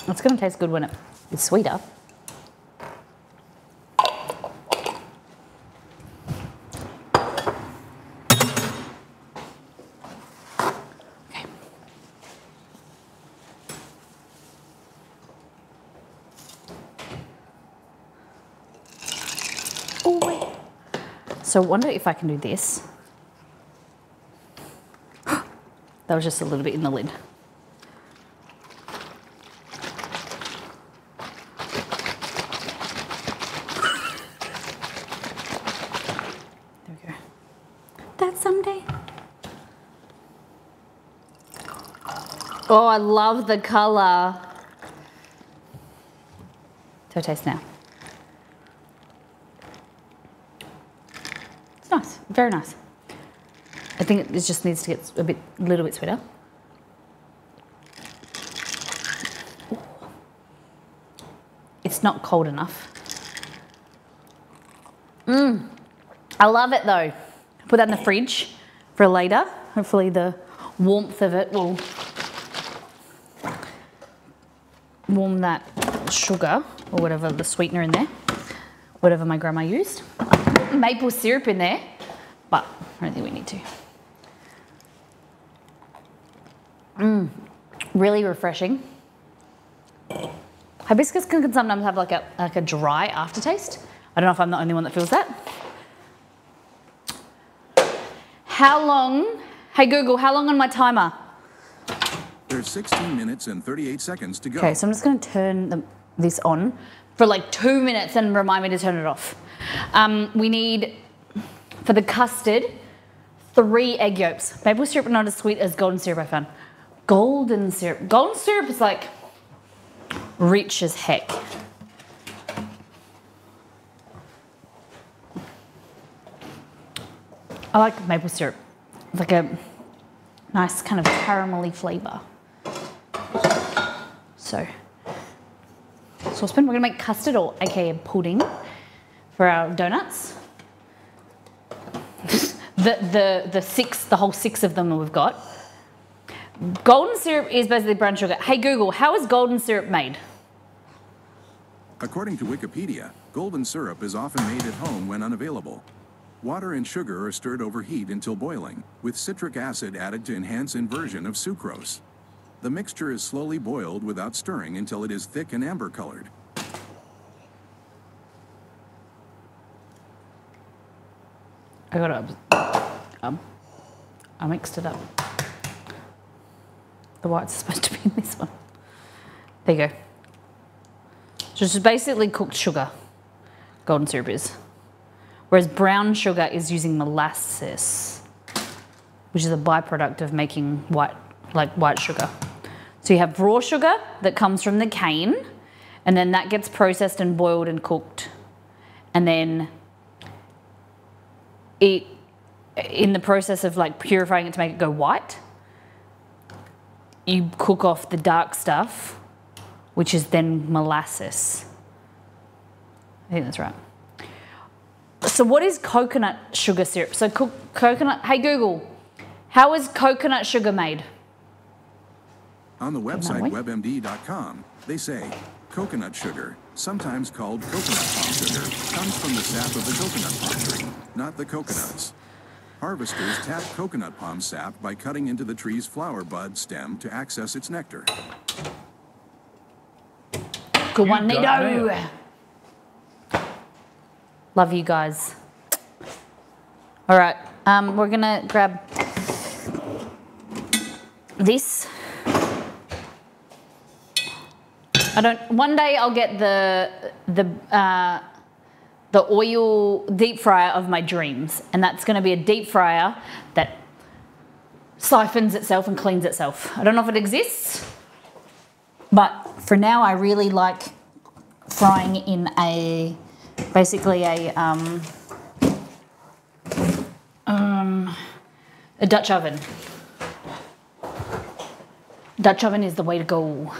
It's gonna taste good when it is sweeter. Okay. Oh wait. So I wonder if I can do this. That was just a little bit in the lid. that someday. Oh, I love the colour. So taste now. It's nice, very nice. I think it just needs to get a little bit sweeter. Ooh. It's not cold enough. I love it though. Put that in the fridge for later. Hopefully the warmth of it will warm that sugar or whatever the sweetener in there, whatever my grandma used. I put maple syrup in there, but I don't think we need to. Really refreshing. Hibiscus can sometimes have like a dry aftertaste. I don't know if I'm the only one that feels that. How long? Hey Google, how long on my timer?
There's 16 minutes and 38 seconds to go.
Okay, so I'm just going to turn this on for like 2 minutes and remind me to turn it off. We need, for the custard, 3 egg yolks. Maple syrup not as sweet as golden syrup, I found. Golden syrup. Golden syrup is like rich as heck. I like maple syrup. It's like a nice kind of caramelly flavour. So, saucepan, we're gonna make custard, or aka pudding, for our donuts. the whole 6 of them that we've got. Golden syrup is basically brown sugar. Hey Google, how is golden syrup made?
According to Wikipedia, golden syrup is often made at home when unavailable. Water and sugar are stirred over heat until boiling, with citric acid added to enhance inversion of sucrose. The mixture is slowly boiled without stirring until it is thick and amber colored.
I mixed it up. The white's supposed to be in this one. There you go. So it's basically cooked sugar, golden syrup is. Whereas brown sugar is using molasses, which is a byproduct of making white sugar. So you have raw sugar that comes from the cane, and then that gets processed and boiled and cooked. And then in the process of like purifying it to make it go white, you cook off the dark stuff, which is then molasses. I think that's right. So what is coconut sugar syrup? So coconut, hey Google, how is coconut sugar made?
On the website webmd.com, they say, coconut sugar, sometimes called coconut palm sugar, comes from the sap of the coconut palm tree, not the coconuts. Harvesters tap coconut palm sap by cutting into the tree's flower bud stem to access its nectar.
Good one, Nito. Love you guys. All right, we're gonna grab this. One day I'll get the oil deep fryer of my dreams, and that's gonna be a deep fryer that siphons itself and cleans itself. I don't know if it exists, but for now I really like frying in basically a Dutch oven. Dutch oven is the way to go,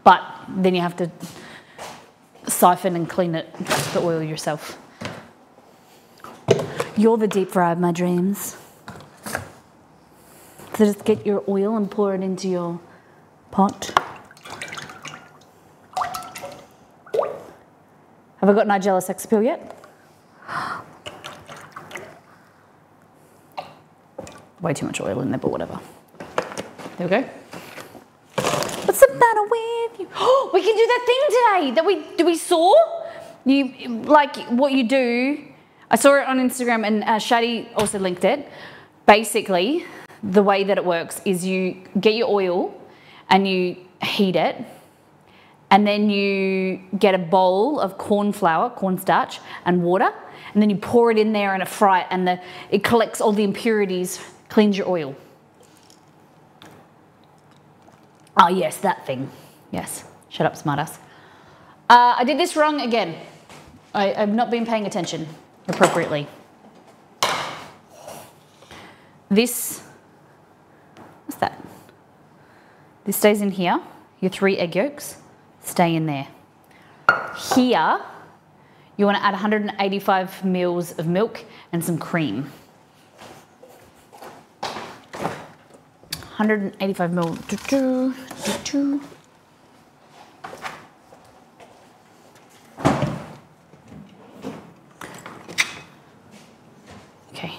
but then you have to siphon and clean the oil yourself. You're the deep fryer of my dreams. So just get your oil and pour it into your pot. Have I got Nigella sex appeal yet? Way too much oil in there, but whatever. There we go. What's the matter with you? Oh, we can do that thing today that we saw. You like what you do. I saw it on Instagram, and Shadi also linked it. Basically, the way that it works is you get your oil and you heat it, and then you get a bowl of corn flour, cornstarch, and water, and then you pour it in there and fry it, and it collects all the impurities, cleans your oil. Oh yes, that thing. Yes. Shut up, smartass. I did this wrong again. I've not been paying attention appropriately. What's that? This stays in here. Your 3 egg yolks stay in there. Here, you want to add 185 mils of milk and some cream. 185 mil. Okay.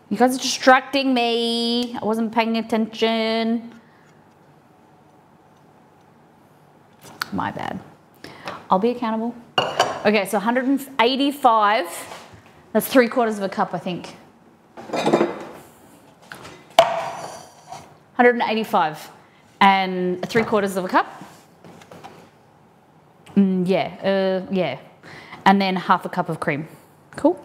You guys are distracting me. I wasn't paying attention. My bad. I'll be accountable. Okay, so 185. That's 3/4 of a cup, I think. 185 and 3/4 of a cup. Yeah. And then half a cup of cream. Cool.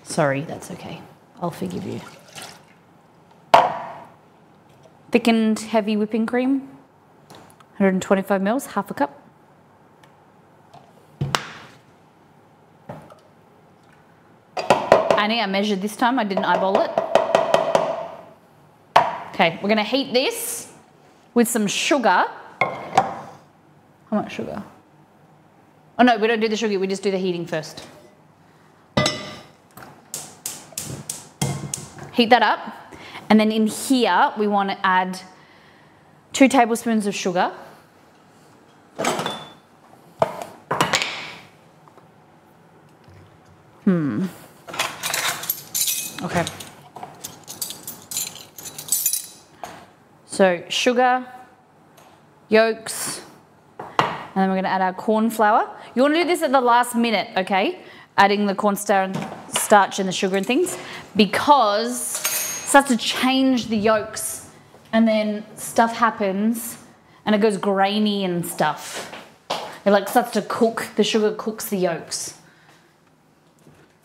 Sorry, that's okay. I'll forgive you. Thickened heavy whipping cream, 125 mils, half a cup. Annie, I measured this time, I didn't eyeball it. Okay, we're gonna heat this with some sugar. How much sugar? Oh no, we don't do the sugar, we just do the heating first. Heat that up. And then in here, we want to add 2 tablespoons of sugar. Okay. So sugar, yolks, and then we're going to add our corn flour. You want to do this at the last minute, okay? Adding the cornstarch and the sugar and things, because starts to change the yolks, and then stuff happens and it goes grainy and stuff. It like starts to cook, the sugar cooks the yolks.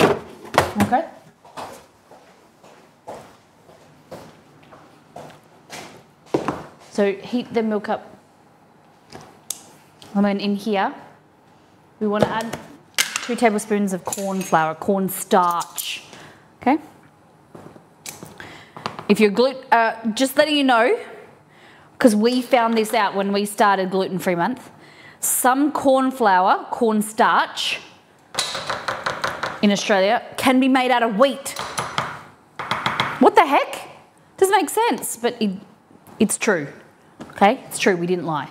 Okay. So heat the milk up. And then in here, we want to add 2 tablespoons of corn flour, cornstarch. Okay. If you're just letting you know, because we found this out when we started gluten-free month, some corn flour, cornstarch in Australia can be made out of wheat. What the heck? Doesn't make sense, but it's true. Okay, it's true. We didn't lie.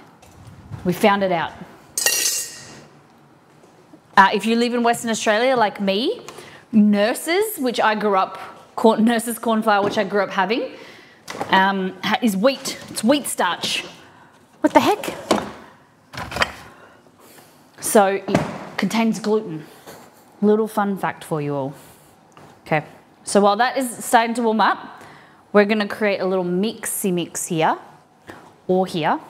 We found it out. If you live in Western Australia like me, nurses, which I grew up. Nurses corn flour, which I grew up having, is wheat. It's wheat starch. What the heck? So it contains gluten. Little fun fact for you all. Okay, so while that is starting to warm up, we're going to create a little mixy mix here, or here,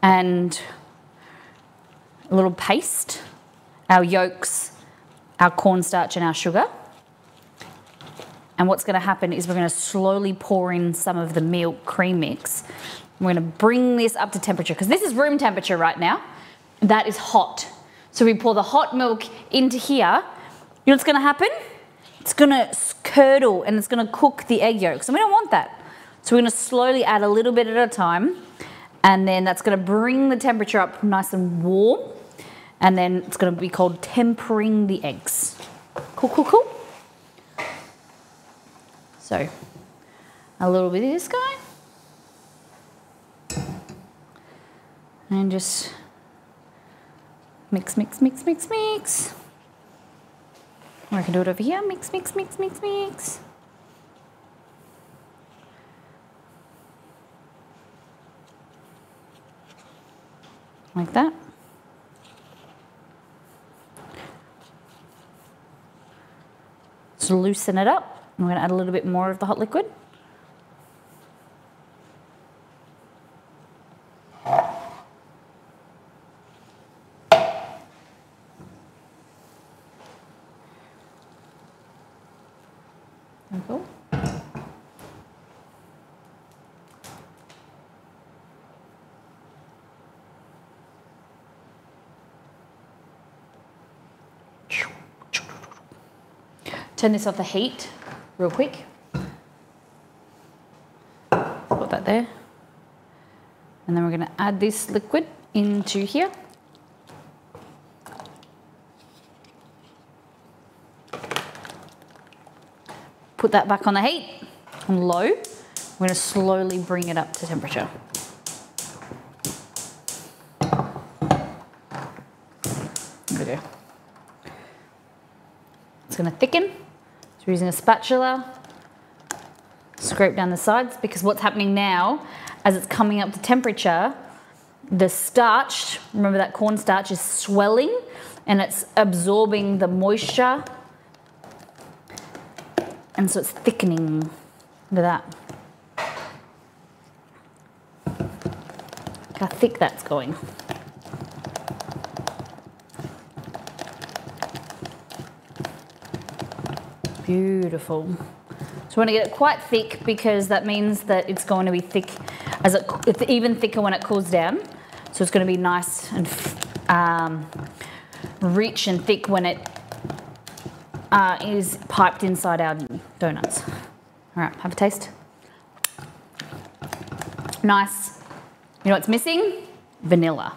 and a little paste, our yolks, our cornstarch and our sugar. And what's going to happen is we're going to slowly pour in some of the milk cream mix. We're going to bring this up to temperature, because this is room temperature right now. That is hot. So we pour the hot milk into here. You know what's going to happen? It's going to curdle and it's going to cook the egg yolks. And we don't want that. So we're going to slowly add a little bit at a time. And then that's going to bring the temperature up nice and warm. And then it's going to be called tempering the eggs. Cool, cool, cool. So, a little bit of this guy. And just mix, mix, mix, mix, mix. Or I can do it over here. Mix, mix, mix, mix, mix. Like that. Just loosen it up. I'm going to add a little bit more of the hot liquid. There we go. Turn this off the heat real quick. Put that there. And then we're going to add this liquid into here. Put that back on the heat, on low. We're going to slowly bring it up to temperature. There we go. It's going to thicken. So we're using a spatula. Scrape down the sides, because what's happening now, as it's coming up to temperature, the starch, remember that cornstarch, is swelling and it's absorbing the moisture. And so it's thickening. Look at that. Look how thick that's going. Beautiful. So we want to get it quite thick, because that means that it's going to be thick as it's even thicker when it cools down. So it's going to be nice and rich and thick when it is piped inside our donuts. All right, have a taste. Nice. You know what's missing? Vanilla.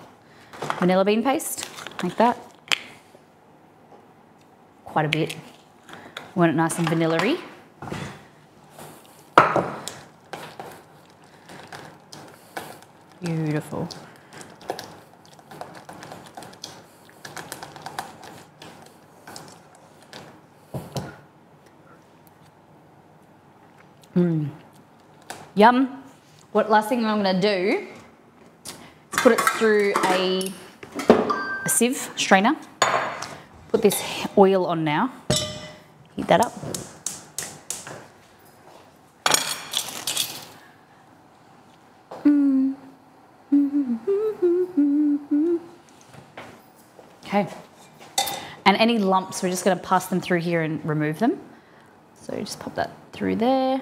Vanilla bean paste, like that. Quite a bit. We want it nice and vanilla-y. Beautiful. Yum. What last thing I'm going to do is put it through a sieve strainer. Put this oil on now. Heat that up. Okay. And any lumps, we're just going to pass them through here and remove them. So just pop that through there.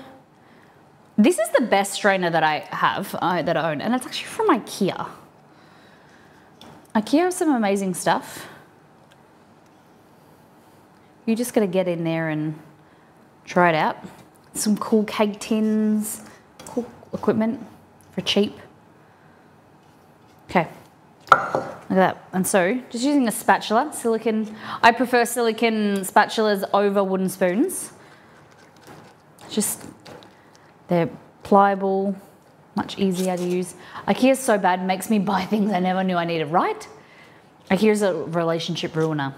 This is the best strainer that I have, that I own, and it's actually from IKEA. IKEA has some amazing stuff. You just got to get in there and try it out. Some cool cake tins, cool equipment for cheap. Okay, look at that. And so, just using a spatula, silicone. I prefer silicone spatulas over wooden spoons. They're pliable, much easier to use. IKEA's so bad, it makes me buy things I never knew I needed, right? IKEA's a relationship ruiner.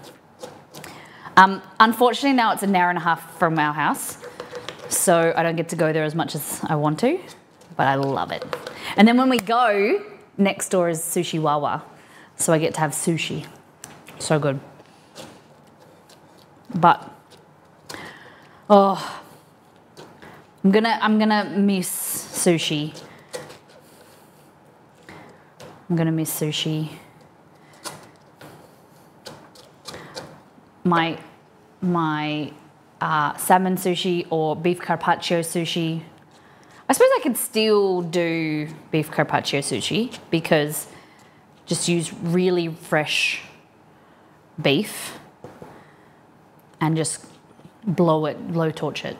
Unfortunately, now it's an hour and a half from our house, so I don't get to go there as much as I want to, but I love it. And then when we go, next door is Sushi Wawa, so I get to have sushi. So good. But, oh, I'm gonna miss sushi. I'm gonna miss sushi. My salmon sushi or beef carpaccio sushi. I suppose I could still do beef carpaccio sushi, because just use really fresh beef and just blow torch it.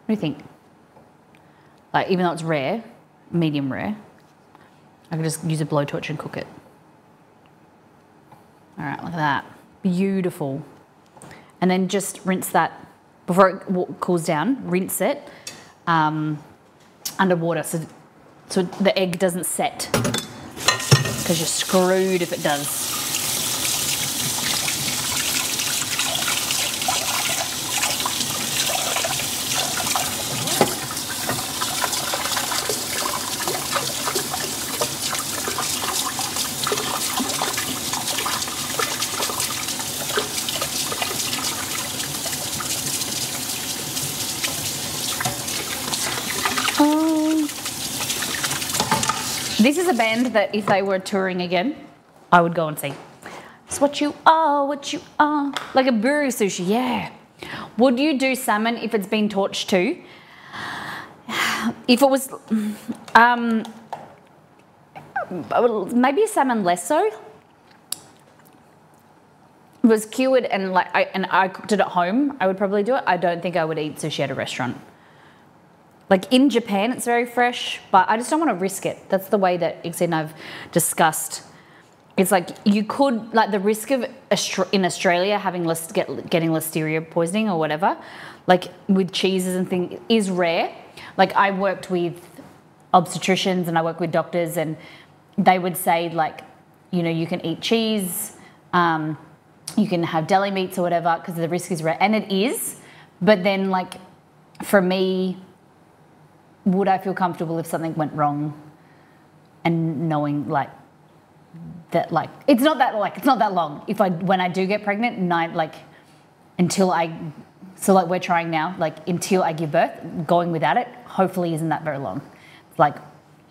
What do you think? Like, even though it's rare, medium rare, I could just use a blowtorch and cook it. All right, look at that. Beautiful. And then just rinse that, before it cools down, rinse it under water so the egg doesn't set, because you're screwed if it does. This is a band that if they were touring again, I would go and see. It's what you are, like a buru sushi. Yeah. Would you do salmon if it's been torched too? If it was, maybe salmon less so. It was cured and I cooked it at home, I would probably do it. I don't think I would eat sushi at a restaurant. Like in Japan, it's very fresh, but I just don't want to risk it. That's the way that Ixie and I've discussed. It's like you could, like the risk of in Australia having getting listeria poisoning or whatever, like with cheeses and things is rare. Like I worked with obstetricians and I work with doctors and they would say like, you know, you can eat cheese, you can have deli meats or whatever because the risk is rare, and it is. But then like for me, would I feel comfortable if something went wrong and knowing like that, like it's not that long if when I do get pregnant until we're trying now, like until I give birth, going without it hopefully isn't that very long. It's like,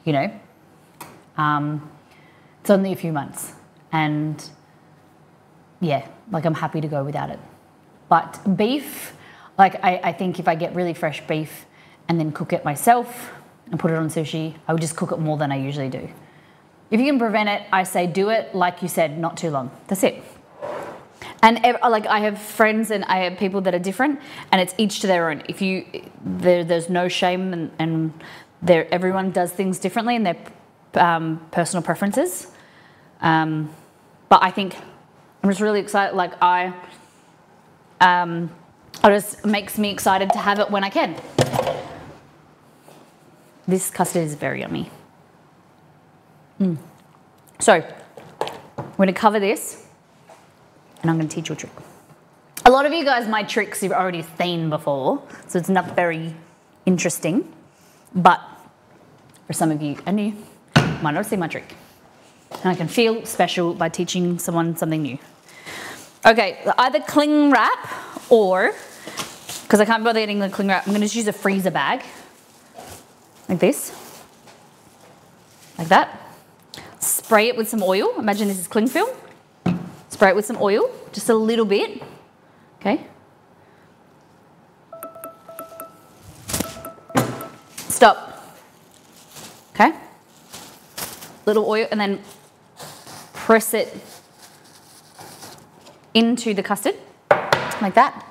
you know, it's only a few months and yeah, like I'm happy to go without it. But beef, like I think if I get really fresh beef and then cook it myself and put it on sushi, I would just cook it more than I usually do. If you can prevent it, I say do it, like you said, not too long. That's it. And like I have friends and I have people that are different, and it's each to their own. If there's no shame, and everyone does things differently in their personal preferences. But I think I'm just really excited. Like it just makes me excited to have it when I can. This custard is very yummy. So, I'm going to cover this and I'm going to teach you a trick. A lot of you guys, my tricks you've already seen before, so it's not very interesting, but for some of you are new, you might not see my trick. And I can feel special by teaching someone something new. Okay, either cling wrap or, because I can't bother getting the cling wrap, I'm going to just use a freezer bag, like this, like that. Spray it with some oil. Imagine this is cling film. Spray it with some oil, just a little bit. Okay. Stop. Okay. Little oil, and then press it into the custard, like that.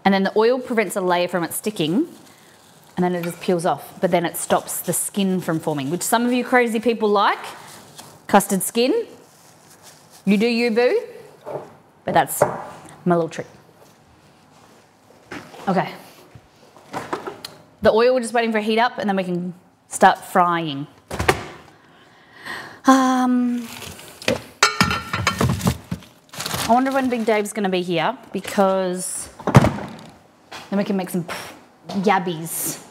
And then the oil prevents a layer from it sticking, and then it just peels off. But then it stops the skin from forming, which some of you crazy people like. Custard skin, you do you, boo. But that's my little trick. Okay. The oil, we're just waiting for it to heat up and then we can start frying. I wonder when Big Dave's going to be here, because then we can make some yabbies.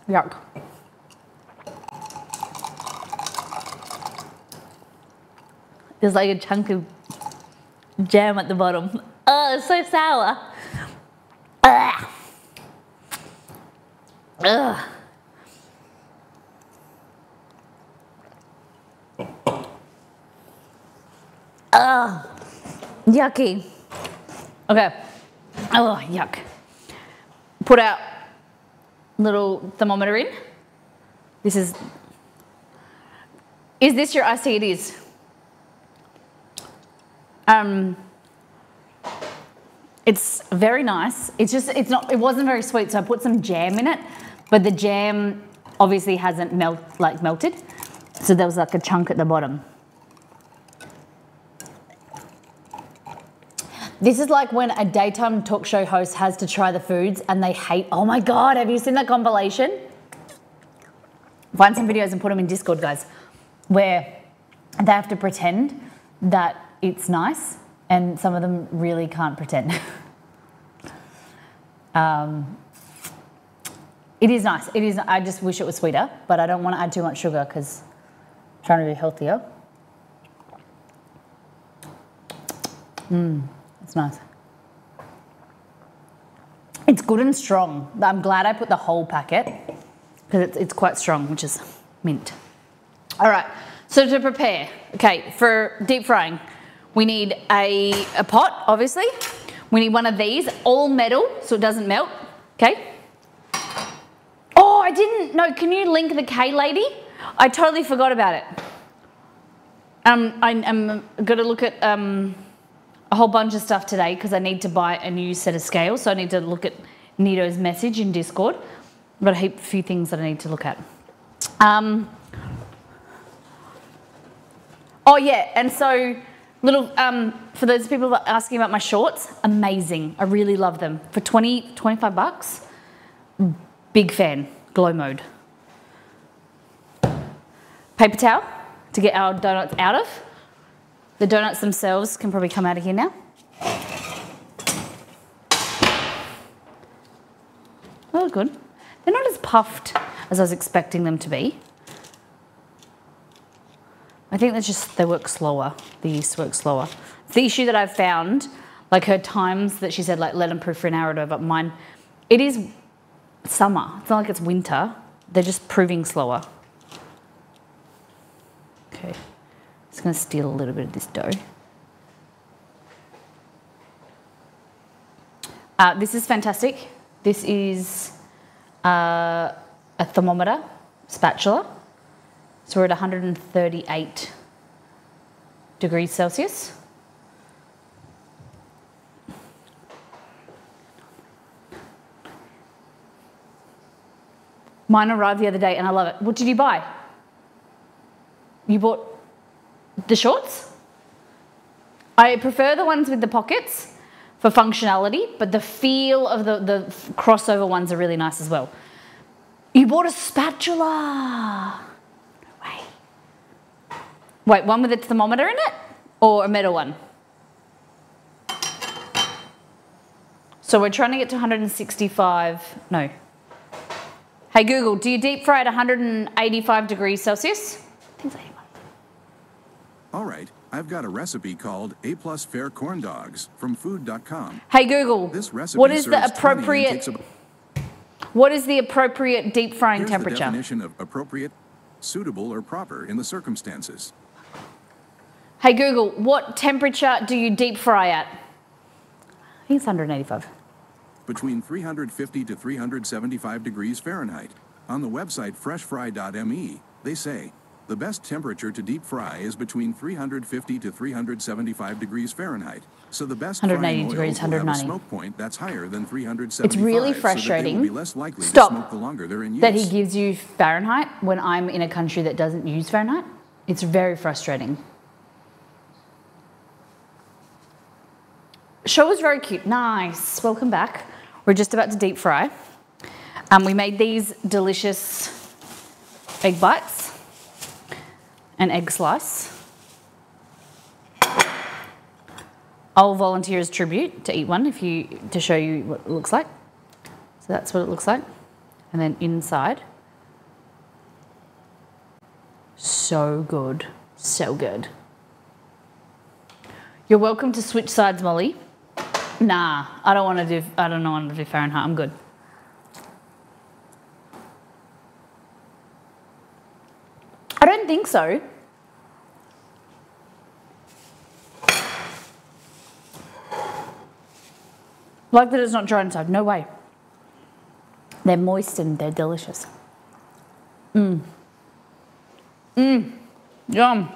Yuck. There's like a chunk of jam at the bottom. Oh, it's so sour. Ugh. Ugh. Ugh. Yucky. Okay. Oh, yuck. Put out little thermometer in. Is this your iced tea? It is. It's very nice. It wasn't very sweet, so I put some jam in it, but the jam obviously hasn't melted. So there was like a chunk at the bottom. This is like when a daytime talk show host has to try the foods and they hate, oh my God, have you seen that compilation? Find some videos and put them in Discord, guys, where they have to pretend that it's nice and some of them really can't pretend. It is nice. It is. I just wish it was sweeter, but I don't want to add too much sugar because I'm trying to be healthier. It's nice. It's good and strong. I'm glad I put the whole packet because it's quite strong, which is mint. All right, so to prepare, okay, for deep frying, we need a pot, obviously. We need one of these, all metal, so it doesn't melt, okay? Oh, I didn't, no, can you link the K lady? I totally forgot about it. I'm gonna look at a whole bunch of stuff today because I need to buy a new set of scales, so I need to look at Nito's message in Discord. I've got a few things that I need to look at. Oh yeah, and so little, for those people that are asking about my shorts, amazing. I really love them. For 25 bucks, big fan, glow mode. Paper towel to get our donuts out of. The donuts themselves can probably come out of here now. Oh, good. They're not as puffed as I was expecting them to be. I think that's just, they work slower. The yeast works slower. It's the issue that I've found, like her times that she said, like, let them proof for an hour or two, but mine, it is summer. It's not like it's winter. They're just proving slower. Okay, just gonna steal a little bit of this dough. This is fantastic. This is a thermometer spatula. So we're at 138 degrees Celsius. Mine arrived the other day and I love it. What did you buy? You bought the shorts? I prefer the ones with the pockets for functionality, but the feel of the crossover ones are really nice as well. You bought a spatula. Wait, one with a thermometer in it or a metal one? So we're trying to get to 165, no. Hey Google, do you deep fry at 185 degrees Celsius? I think it's 81.
All right, I've got a recipe called A+ Fair Corn Dogs from food.com.
Hey Google,
This recipe
what is the
serves 20 and
appropriate,
takes about-
what is the appropriate deep frying
Here's
temperature?
the definition of appropriate, suitable, or proper in the circumstances.
Hey Google, what temperature do you deep fry at? I think it's 185.
Between 350 to 375 degrees Fahrenheit. On the website freshfry.me, they say, the best temperature to deep fry is between 350 to 375 degrees Fahrenheit. So the best
180
frying
degrees,
oils will have a
190.
smoke point that's higher than 375.
It's really
so that they
frustrating.
will be less likely
Stop.
to smoke the longer they're in use.
That he gives you Fahrenheit when I'm in a country that doesn't use Fahrenheit. It's very frustrating. Show was very cute. Nice. Welcome back. We're just about to deep fry. We made these delicious egg bites and egg slice. I'll volunteer as tribute to eat one to show you what it looks like. So that's what it looks like. And then inside. So good. So good. You're welcome to switch sides, Molly. Nah, I don't want to do Fahrenheit. I'm good. I don't think so. Like that it's not dry inside. No way. They're moist and they're delicious. Mmm. Mmm. Yum.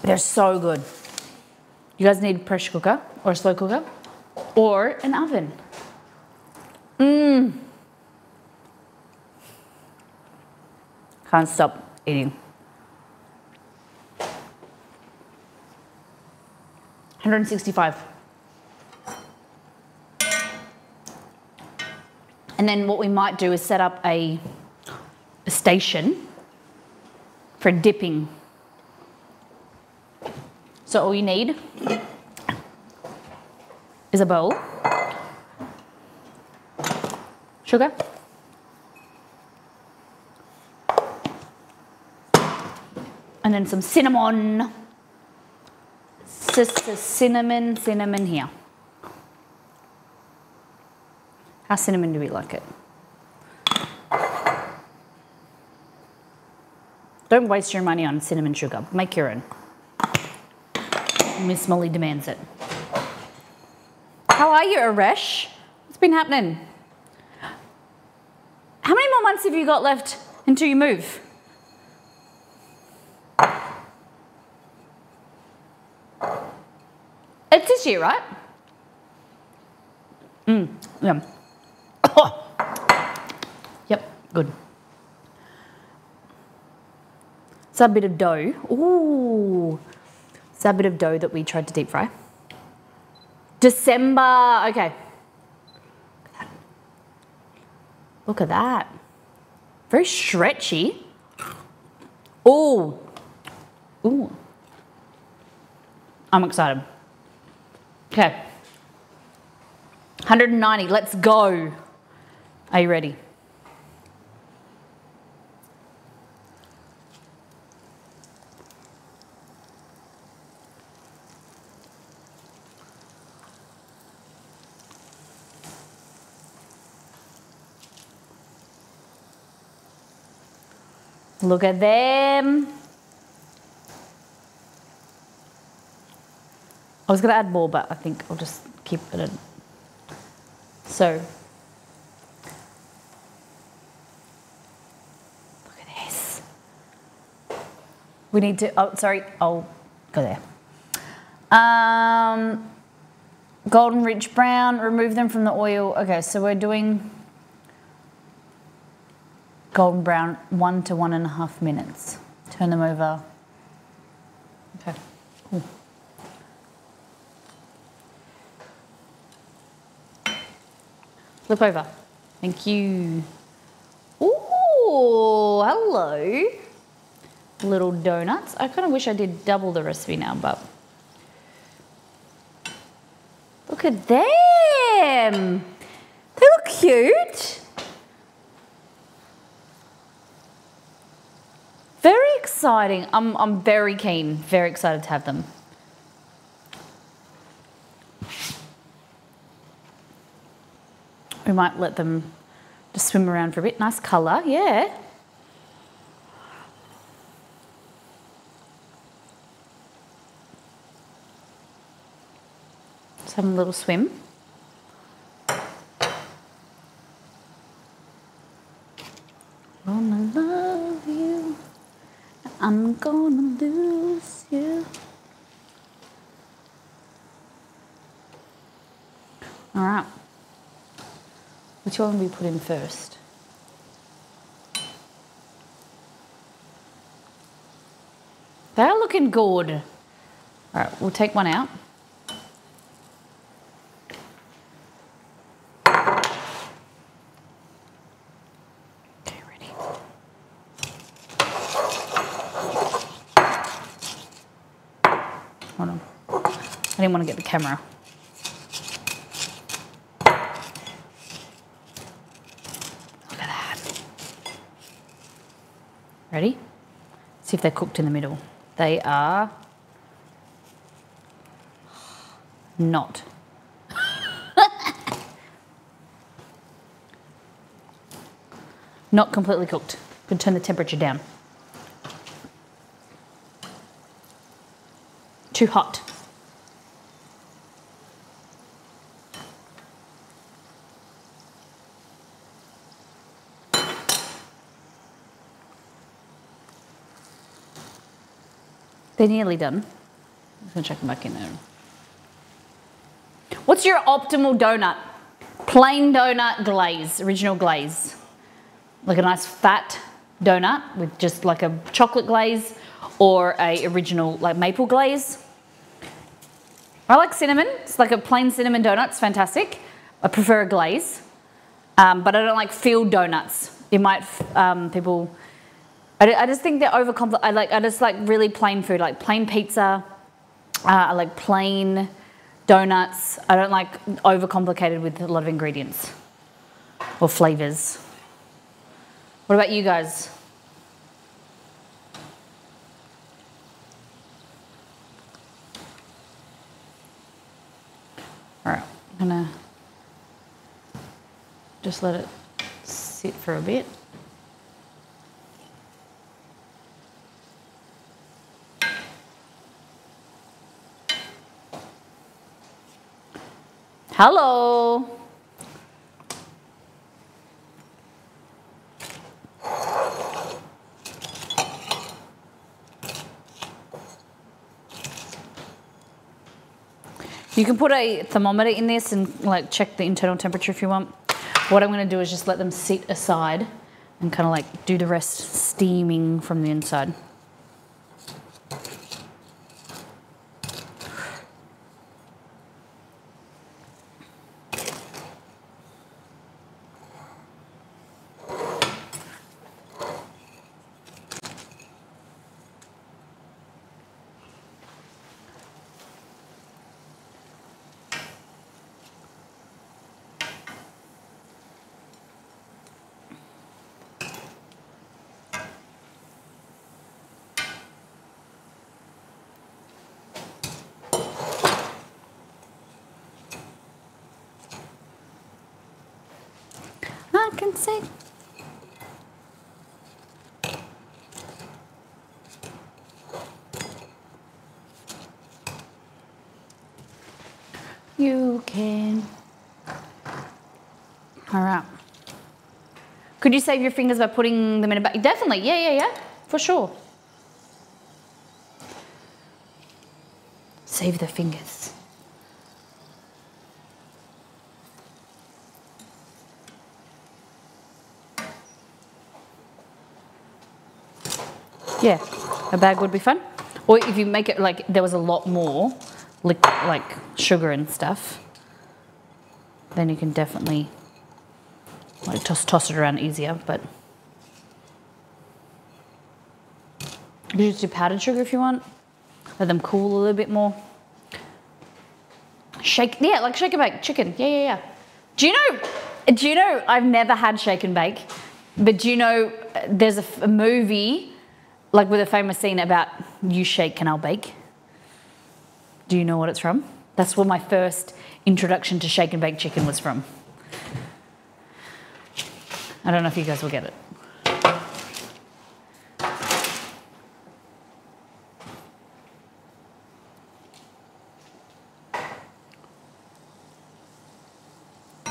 They're so good. You guys need a pressure cooker or a slow cooker or an oven. Mmm. Can't stop eating. 165. And then what we might do is set up a station for dipping. So all you need is a bowl. Sugar. And then some cinnamon. It's just a cinnamon here. How cinnamon do we like it? Don't waste your money on cinnamon sugar. Make your own. Miss Molly demands it. How are you, Aresh? What's been happening? How many more months have you got left until you move? It's this year, right? Yum. Yep, good. It's a bit of dough. Ooh. It's a bit of dough that we tried to deep fry. December, okay. Look at that. Very stretchy. Ooh. Ooh. I'm excited. Okay. 190, let's go. Are you ready? Look at them. I was going to add more, but I think I'll just keep it in. So, look at this. We need to, oh, sorry, I'll go there. Golden rich brown, remove them from the oil. Okay, so we're doing golden brown 1 to 1.5 minutes. Turn them over. Okay, cool. Flip over. Thank you. Ooh, hello. Little donuts. I kind of wish I did double the recipe now, but look at them. They look cute. Very exciting. I'm very keen, very excited to have them. We might let them just swim around for a bit. Nice colour, yeah. Just having a little swim. Gonna love you, I'm gonna lose you. All right. Which one will we put in first? They're looking good. All right, we'll take one out. Okay, ready. Hold on. I didn't want to get the camera. Ready? See if they're cooked in the middle. They are not. Not completely cooked. Could turn the temperature down. Too hot. They're nearly done. I'm just gonna chuck them back in there. What's your optimal donut? Plain donut glaze, original glaze. Like a nice fat donut with just like a chocolate glaze or a original like maple glaze. I like cinnamon. It's like a plain cinnamon donut. It's fantastic. I prefer a glaze, but I don't like filled donuts. You might, people, I just think they're overcomplicated. I just like really plain food, like plain pizza. I like plain donuts. I don't like overcomplicated with a lot of ingredients or flavors. What about you guys? All right, I'm gonna just let it sit for a bit. Hello. You can put a thermometer in this and like check the internal temperature if you want. What I'm going to do is just let them sit aside and kind of like do the rest steaming from the inside. I can see. You can. All right. Could you save your fingers by putting them in a bag? Definitely. Yeah. For sure. Save the fingers. Yeah, a bag would be fun. Or if you make it like there was a lot more like sugar and stuff, then you can definitely like toss it around easier. But you can just do powdered sugar if you want. Let them cool a little bit more. Shake, yeah, like shake and bake chicken. Yeah. Do you know? I've never had shake and bake, but do you know there's a movie like with a famous scene about you shake and I'll bake? Do you know what it's from? That's where my first introduction to shake and bake chicken was from. I don't know if you guys will get it.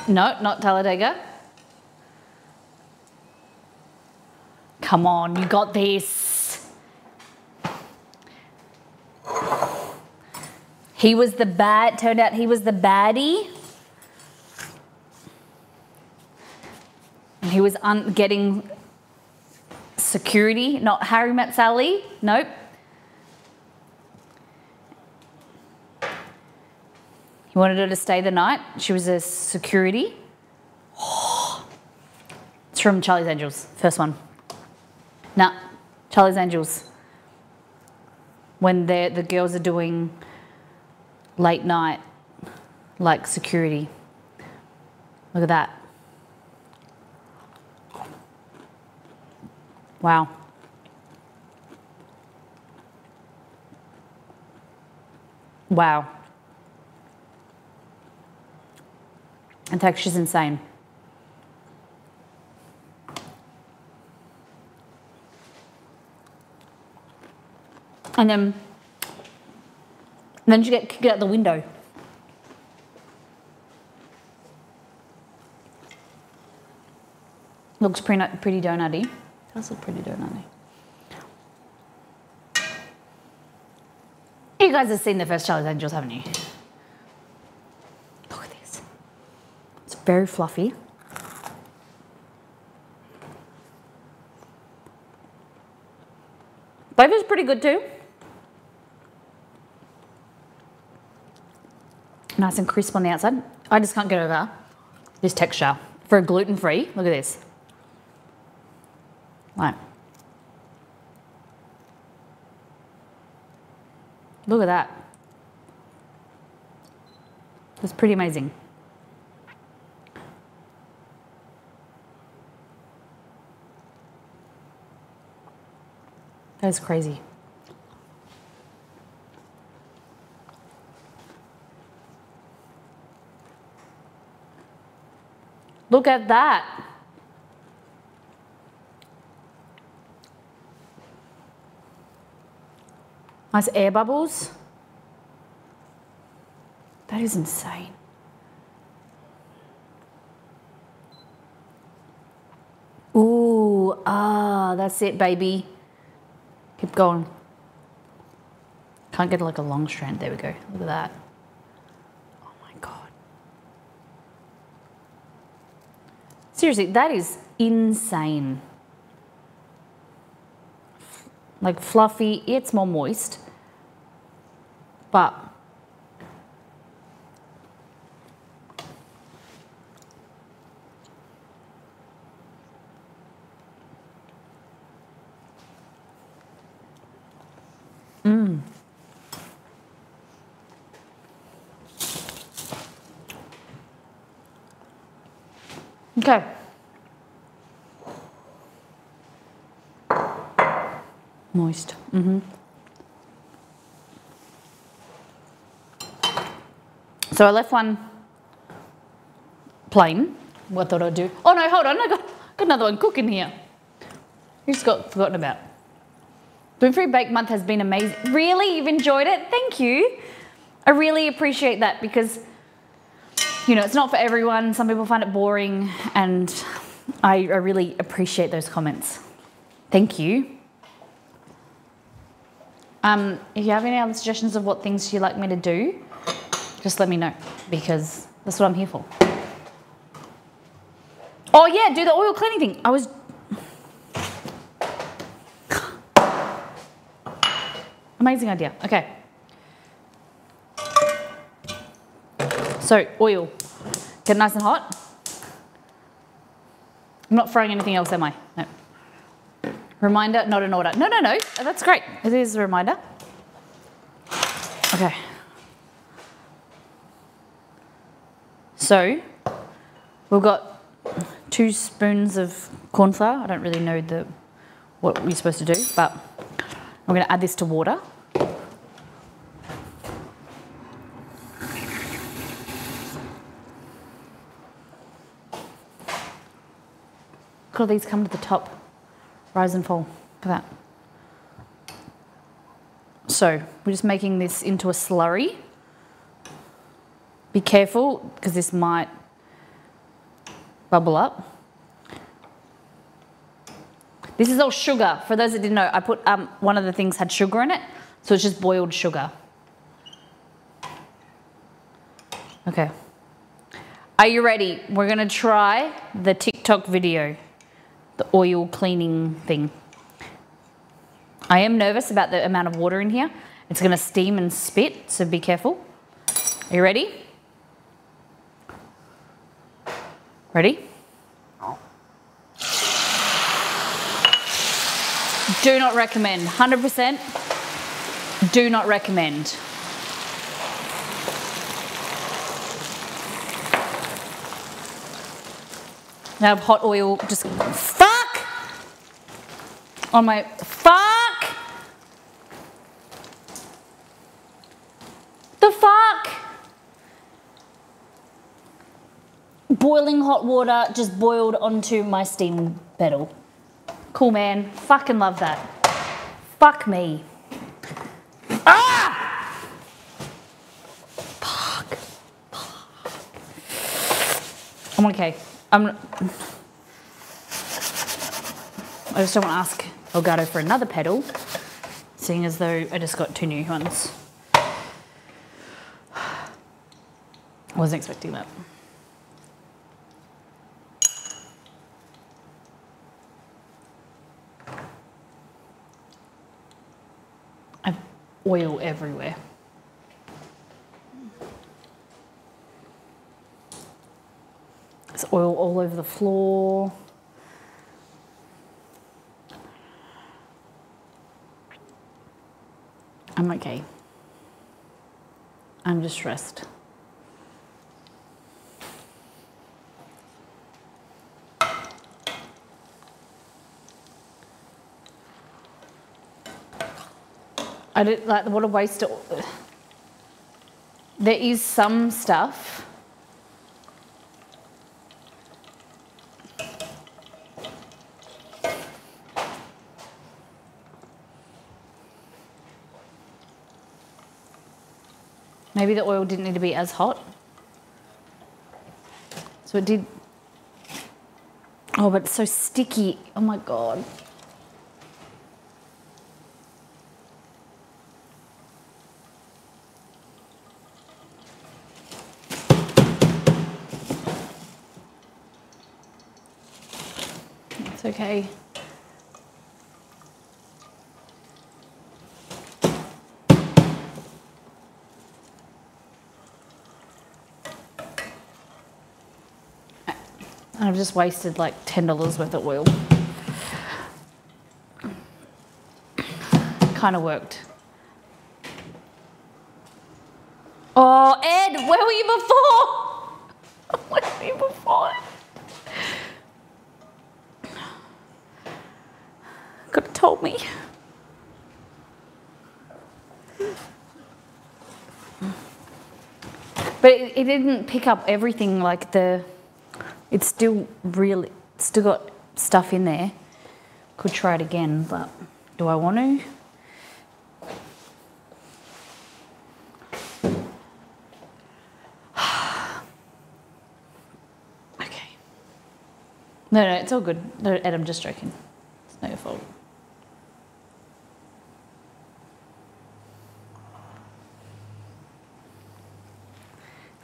No, not Talladega. Come on, you got this. He was the bad, turned out he was the baddie. And he was getting security, not Harry met Sally. Nope. He wanted her to stay the night. She was a security. Oh. It's from Charlie's Angels, first one. Nah, Charlie's Angels. When the girls are doing late night, like security. Look at that. Wow. Wow. And texture's insane. And then you get kicked out the window. Looks pretty donutty. Does look pretty donutty. You guys have seen the first Charlie's Angels, haven't you? Look at this. It's very fluffy. Flavor's pretty good too. Nice and crisp on the outside. I just can't get over this texture. For a gluten-free, look at this. Right. Look at that. That's pretty amazing. That's crazy. Look at that. Nice air bubbles. That is insane. Ooh, that's it, baby. Keep going. Can't get like a long strand. There we go. Look at that. Oh my God. Seriously, that is insane. Like fluffy, it's more moist, but okay. Moist. So I left one plain. What I thought I'd do. Oh no, hold on, I got another one cooking here. You just got forgotten about. Gluten-free Bake Month has been amazing. Really? You've enjoyed it? Thank you. I really appreciate that because, you know, it's not for everyone. Some people find it boring and I really appreciate those comments. Thank you. If you have any other suggestions of what things you'd like me to do, just let me know because that's what I'm here for. Oh yeah, do the oil cleaning thing. I was... Amazing idea. Okay. So, oil. Get it nice and hot. I'm not throwing anything else, am I? No. Reminder, not an order. No, no, no. That's great. It is a reminder. Okay. So, we've got 2 spoons of corn flour. I don't really know what we're supposed to do, but I'm going to add this to water. Look at all these come to the top. Rise and fall. Look at that. So, we're just making this into a slurry. Be careful, because this might bubble up. This is all sugar. For those that didn't know, I put one of the things had sugar in it, so it's just boiled sugar. Okay. Are you ready? We're going to try the TikTok video, the oil cleaning thing. I am nervous about the amount of water in here. It's going to steam and spit, so be careful. Are you ready? Ready? Do not recommend. 100% do not recommend. Now hot oil, just fuck! On my, fuck! The fuck? Boiling hot water just boiled onto my steam pedal. Cool, man. Fucking love that. Fuck me. Ah! Fuck. I'm okay. I just don't want to ask Elgato for another pedal, seeing as though I just got 2 new ones. I wasn't expecting that. I have oil everywhere. There's oil all over the floor. I'm okay. I'm just stressed. I don't like what a waste of. There is some stuff. Maybe the oil didn't need to be as hot. So it did. Oh, but it's so sticky. Oh my God. It's okay. And I've just wasted like $10 worth of oil. Kind of worked. Oh, Ed, where were you before? Where were you before? Could have told me. But it didn't pick up everything like the. It's still got stuff in there. Could try it again, but do I want to? Okay. No, it's all good. No, Ed, I'm just joking. It's not your fault.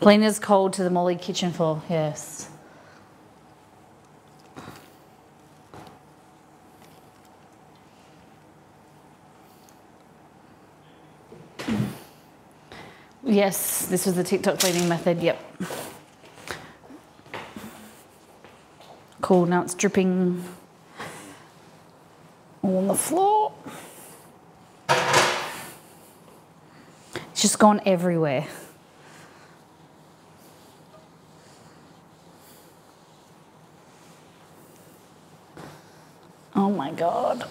Cleaner's cold to the Molly kitchen floor, yes. Yes, this was the TikTok cleaning method, yep. Cool, now it's dripping all on the floor. It's just gone everywhere. Oh my God.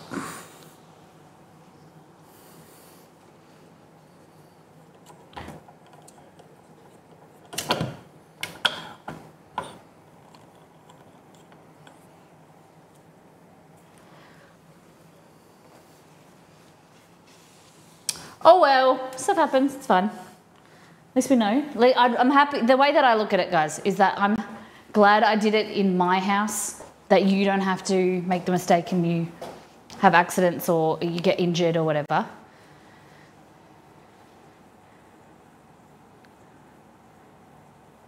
Oh well, stuff happens, it's fine. At least we know. I'm happy, the way that I look at it, guys, is that I'm glad I did it in my house, that you don't have to make the mistake and you have accidents or you get injured or whatever.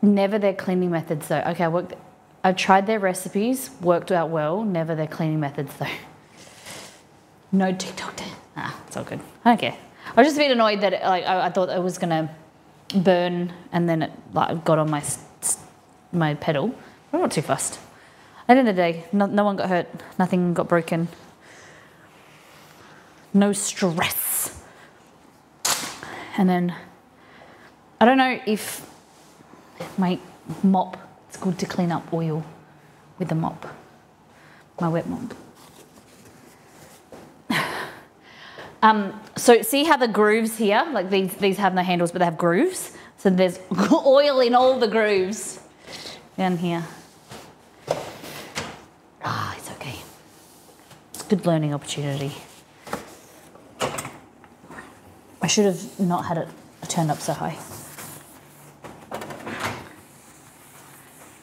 Never their cleaning methods though. Okay, I've tried their recipes, worked out well, never their cleaning methods though. No TikTok. It's all good. I don't care. I was just a bit annoyed that I thought it was gonna burn and then it got on my pedal. I'm not too fussed. At the end of the day, no one got hurt, nothing got broken. No stress. And then, I don't know if my mop, it's good to clean up oil with the mop, my wet mop. So see how the grooves here, like these have no handles, but they have grooves. So there's oil in all the grooves down here. It's okay. It's a good learning opportunity. I should have not had it turned up so high.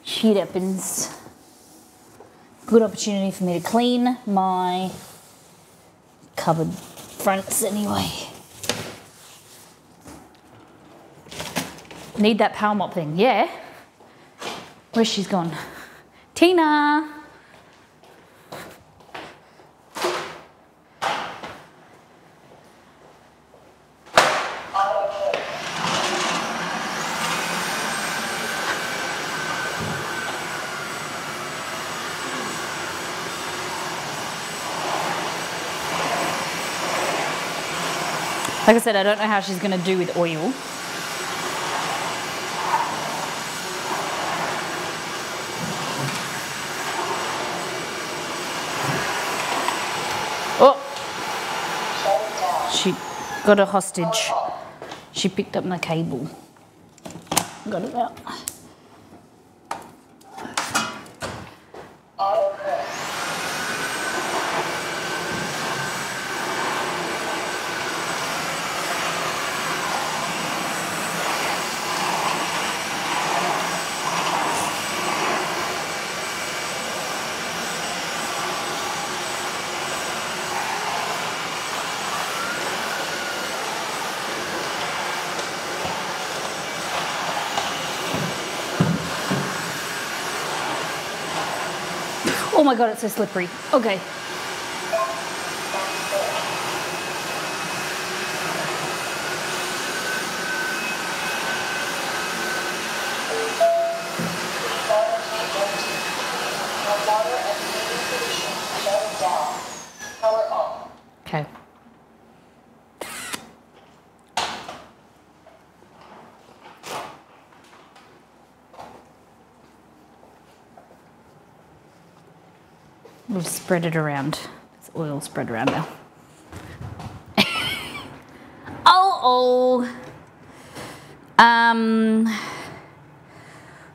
Shit happens. Good opportunity for me to clean my cupboard fronts anyway. Need that power mop thing, yeah. Where's she's gone? Tina! Like I said, I don't know how she's going to do with oil. Oh! She got a hostage. She picked up my cable. Got it out. Oh my god, it's so slippery. Okay. Okay. We've spread it around. There's oil spread around now.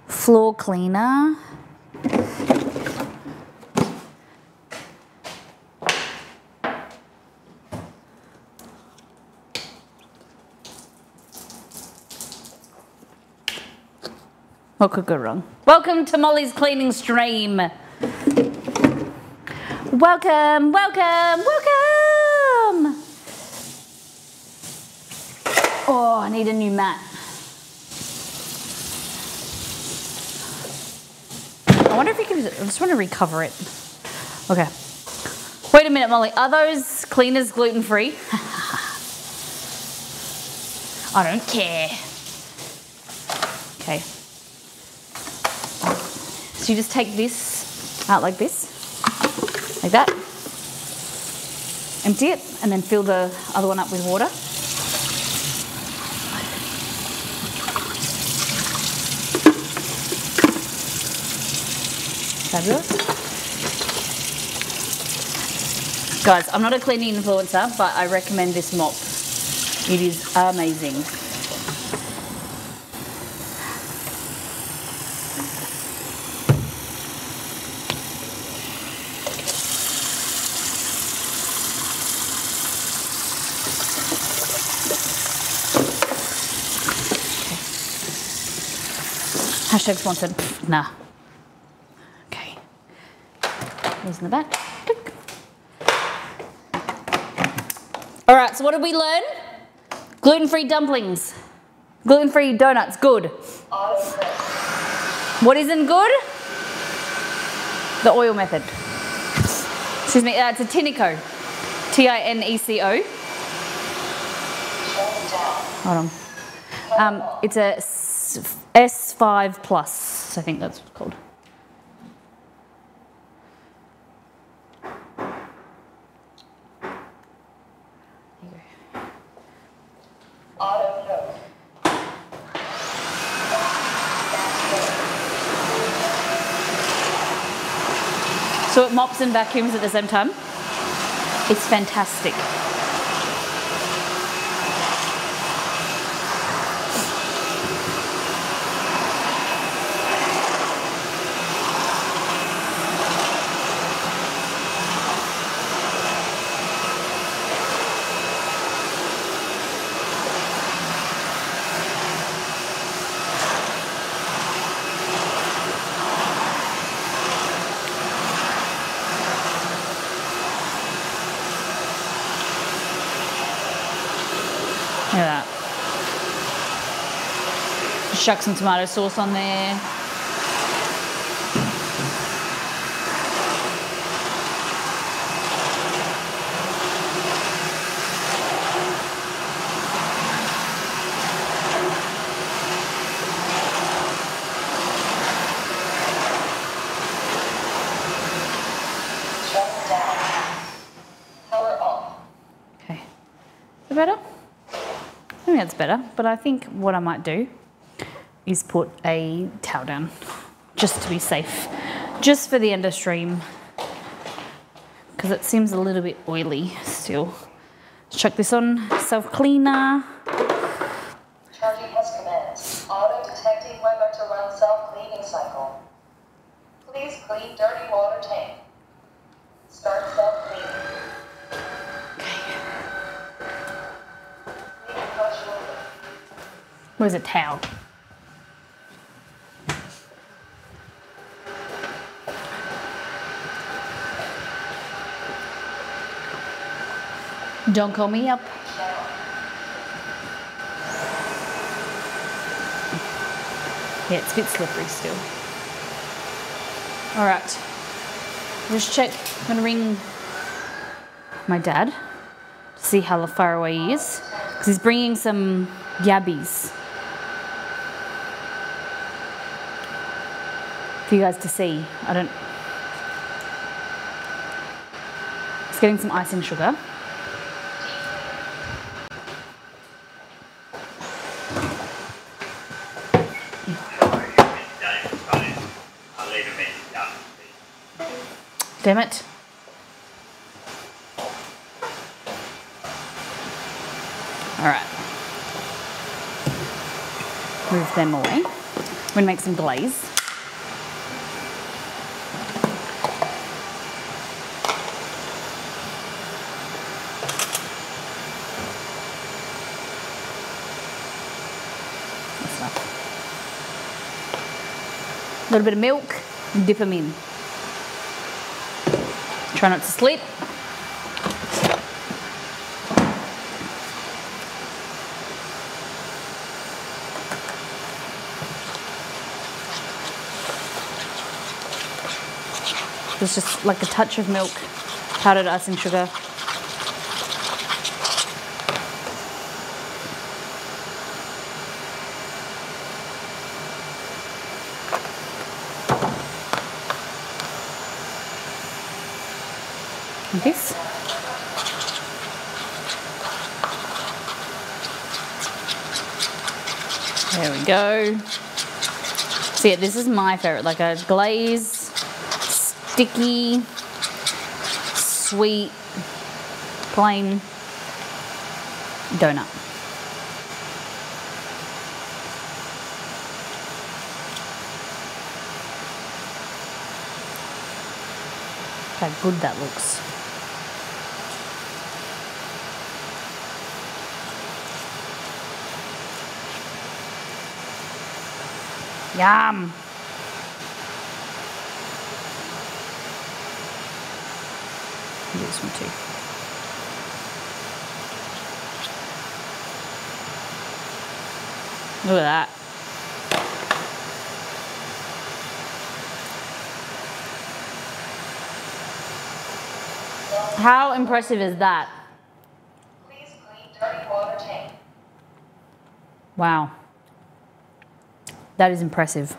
Floor cleaner. What could go wrong? Welcome to Molly's cleaning stream. Welcome, welcome, welcome! Oh, I need a new mat. I wonder if you can, I just want to recover it. Okay. Wait a minute, Molly, are those cleaners gluten-free? I don't care. Okay. So you just take this out like this. Like that. Empty it and then fill the other one up with water. Fabulous. Guys, I'm not a cleaning influencer, but I recommend this mop. It is amazing. Hashtag sponsored. Nah. Okay. These in the back. Click. All right, so what did we learn? Gluten-free dumplings. Gluten-free donuts, good. What isn't good? The oil method. Excuse me, it's a Tineco. Tineco. Hold on. It's a S5 Plus, I think that's what it's called. So it mops and vacuums at the same time. It's fantastic. Look at that. Shuck some tomato sauce on there. Okay. Is it better? I think that's better, but I think what I might do is put a towel down, just to be safe, just for the end of stream, because it seems a little bit oily still. Let's check this on self-cleaner.
Charging has commenced. Auto-detecting weather to run self-cleaning cycle. Please clean dirty water tank. Start self-cleaning. Clean flush water.
Where's a towel? Don't call me up. Yeah, it's a bit slippery still. All right, just check. I'm gonna ring my dad to see how far away he is, because he's bringing some yabbies for you guys to see. He's getting some icing sugar. Damn it. All right. Move them away. I'm gonna make some glaze. That's enough. A little bit of milk, dip them in. Try not to slip. There's just like a touch of milk, powdered icing sugar. This. There we go. So yeah, this is my favorite, like a glaze, sticky, sweet, plain donut. How good that looks. Yum. This one too. Look at that. How impressive is that?
Please clean dirty water tank.
Wow. That is impressive.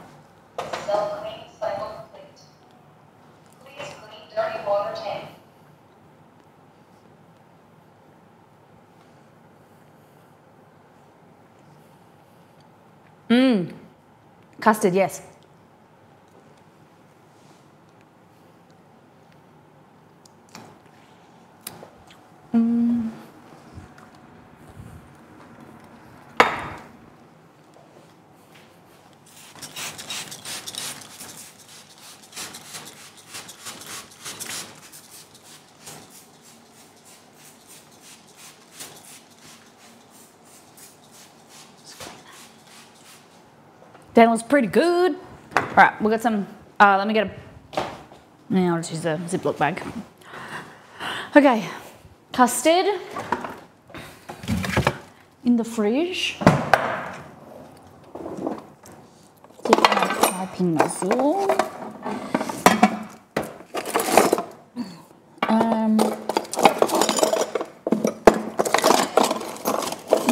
Self-cleaning cycle complete. Please clean dirty water tank.
Custard, yes. Daniel's pretty good. All right, we got some, let me get a, now I'll just use a Ziploc bag. Okay, custard in the fridge. Dip my piping nozzle.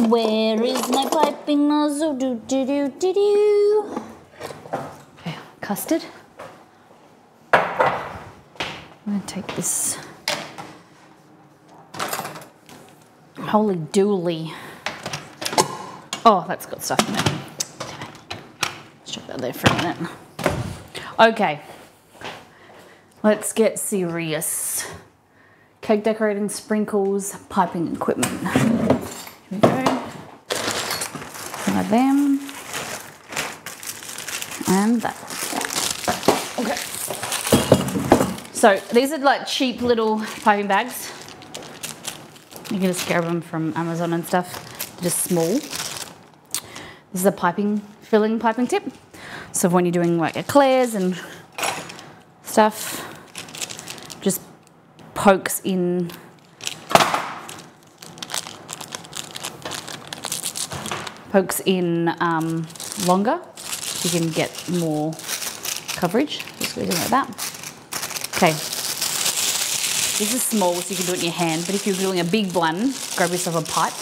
Where is my piping nozzle? Do do do do do. Okay, custard. I'm gonna take this. Holy dooly. Oh, that's got stuff in it. Let's chuck that there for a minute. Okay, let's get serious. cake decorating, sprinkles, piping equipment. Here we go. Some of them. And that. Okay. So these are like cheap little piping bags. You can just grab them from Amazon and stuff. They're just small. This is a filling piping tip. So when you're doing like eclairs and stuff, just pokes in longer. You can get more coverage. Just go like that. Okay. This is small, so you can do it in your hand. But if you're doing a big one, grab yourself a pipe.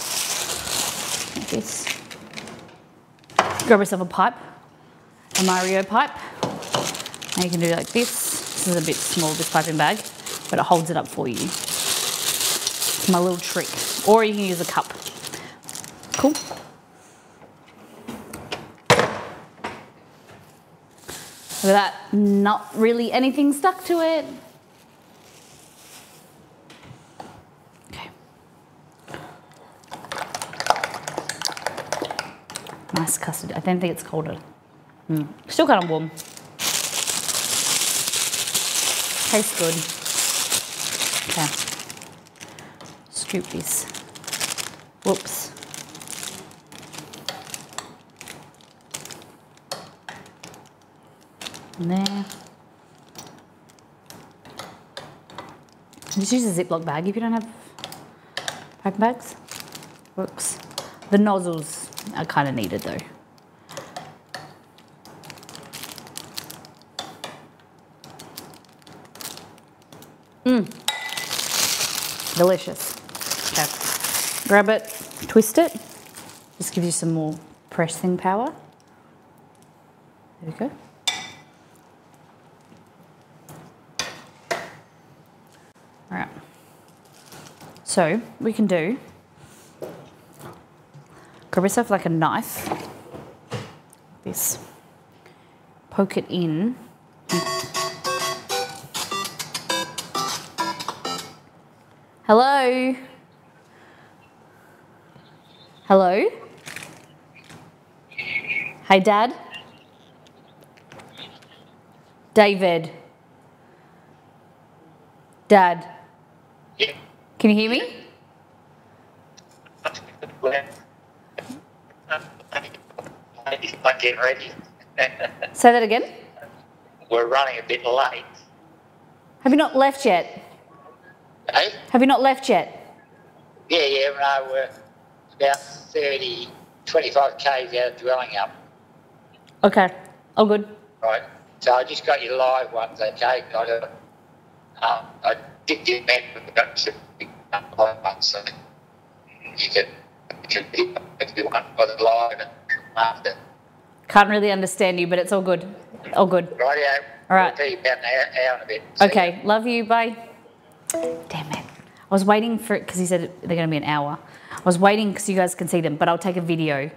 Like this. Grab yourself a pipe, a Mario pipe. And you can do it like this. This is a bit small, this piping bag, but it holds it up for you. It's my little trick. Or you can use a cup. Cool. Look at that, not really anything stuck to it. Okay. Nice custard. I don't think it's colder. Still kind of warm. Tastes good. Okay. Scoop this. Whoops. In there. Just use a Ziploc bag if you don't have piping bags. Works. The nozzles are kind of needed though. Delicious. Okay. Grab it, twist it. Just gives you some more pressing power. There we go. All right. So we can do, grab yourself like a knife, this, poke it in. Hello? Hello? Hey, Dad? David? Dad?
Yeah.
Can you hear me?
I'm getting ready.
Say that again.
We're running a bit late.
Have you not left yet?
Hey?
Have you not left yet?
Yeah, no, we're about 25 k's out of dwelling up.
Okay, all good.
Right. So I just got your live ones, okay? I did get met with some big live ones, so you can if you want for the live and after.
Can't really understand you, but it's all good. All good.
Rightio.
All right.
I'll see you about an hour and a bit. See
Okay, love you, bye. Damn it. I was waiting for it because he said they're going to be an hour. I was waiting because you guys can see them, but I'll take a video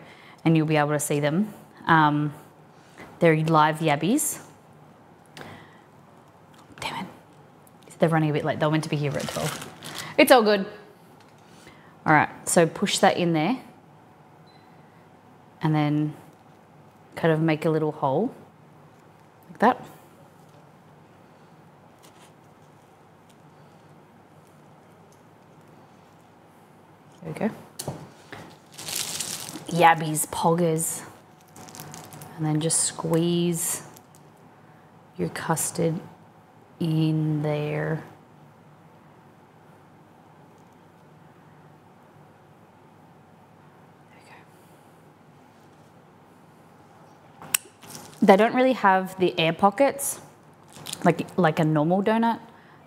and you'll be able to see them. They're live yabbies. Damn it. They're running a bit late. They were meant to be here at 12. It's all good. All right, so push that in there and then kind of make a little hole like that. There we go. Yabbies, poggers. And then just squeeze your custard in there. They don't really have the air pockets like a normal donut.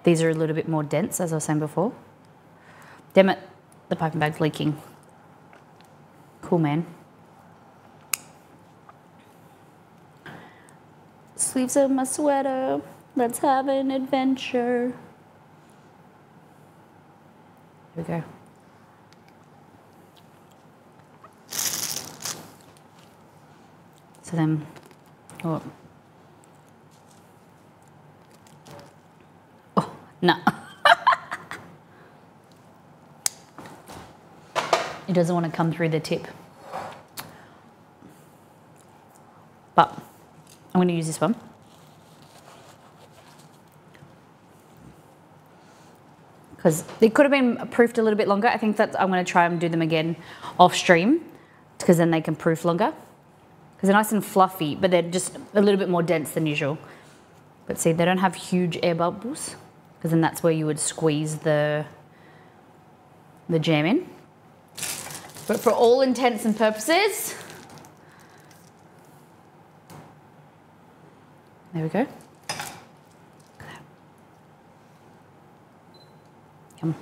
These are a little bit more dense, as I was saying before. Damn it, the piping bag's leaking. Cool, man. Sleeves of my sweater. Let's have an adventure. Here we go. So then, oh no. doesn't want to come through the tip. But I'm going to use this one. Because it could have been proofed a little bit longer. I think that I'm going to try and do them again off stream, because then they can proof longer. Because they're nice and fluffy, but they're just a little bit more dense than usual. But see, they don't have huge air bubbles, because then that's where you would squeeze the jam in. But for all intents and purposes, there we go. Yum.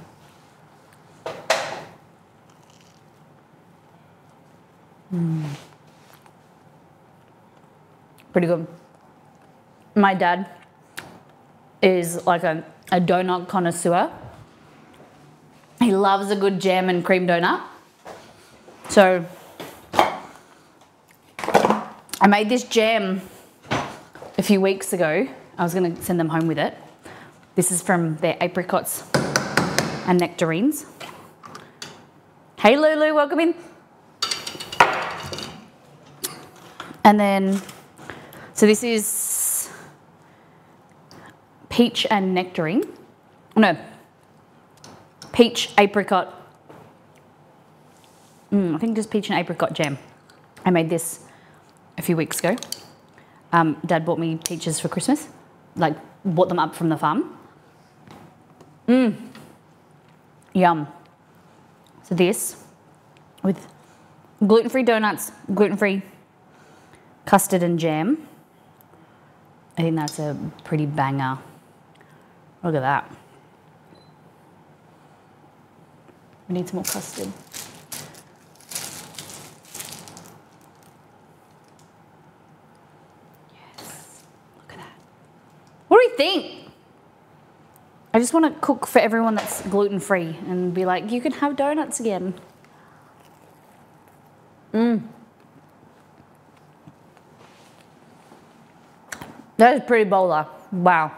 Pretty good. My dad is like a donut connoisseur. He loves a good jam and cream donut. So I made this jam a few weeks ago. I was going to send them home with it. This is from their apricots and nectarines. Hey Lulu, welcome in. And then, so this is peach and nectarine. No, peach apricot. I think just peach and apricot jam. I made this a few weeks ago. Dad bought me peaches for Christmas, like bought them up from the farm. Yum. So this with gluten-free donuts, gluten-free custard and jam. I think that's a pretty banger. Look at that. We need some more custard. Yes. Look at that. What do you think? I just want to cook for everyone that's gluten-free and be like, you can have donuts again. That is pretty bowler. Wow.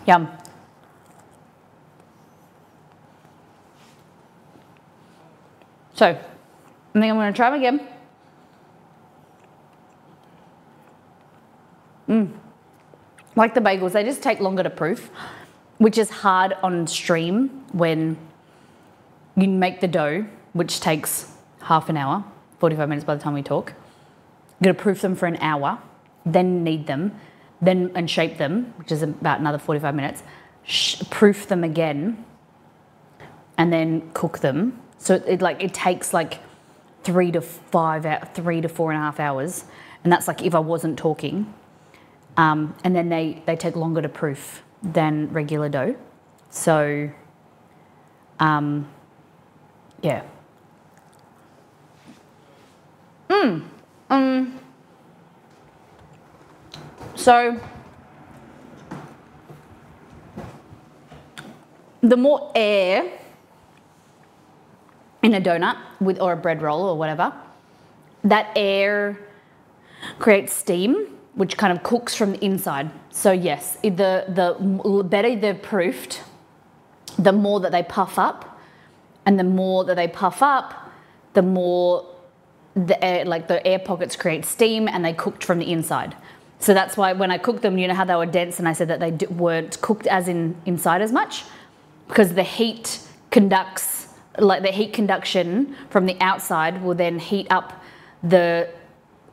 Yum. So, I think I'm going to try them again. Like the bagels, they just take longer to proof, which is hard on stream when you make the dough, which takes half an hour, 45 minutes by the time we talk. You're gonna proof them for an hour, then knead them, then and shape them, which is about another 45 minutes. Proof them again, and then cook them. So it takes like 3 to 4.5 hours, and that's like if I wasn't talking. And then they take longer to proof than regular dough. So, yeah. So, the more air in a donut or a bread roll or whatever, that air creates steam, which kind of cooks from the inside. So yes, the better they're proofed, the more that they puff up, and the more that they puff up, the more the air pockets create steam and they cooked from the inside. So that's why when I cooked them, you know how they were dense, and I said that they weren't cooked as inside as much, because the heat conducts, like the heat conduction from the outside will then heat up the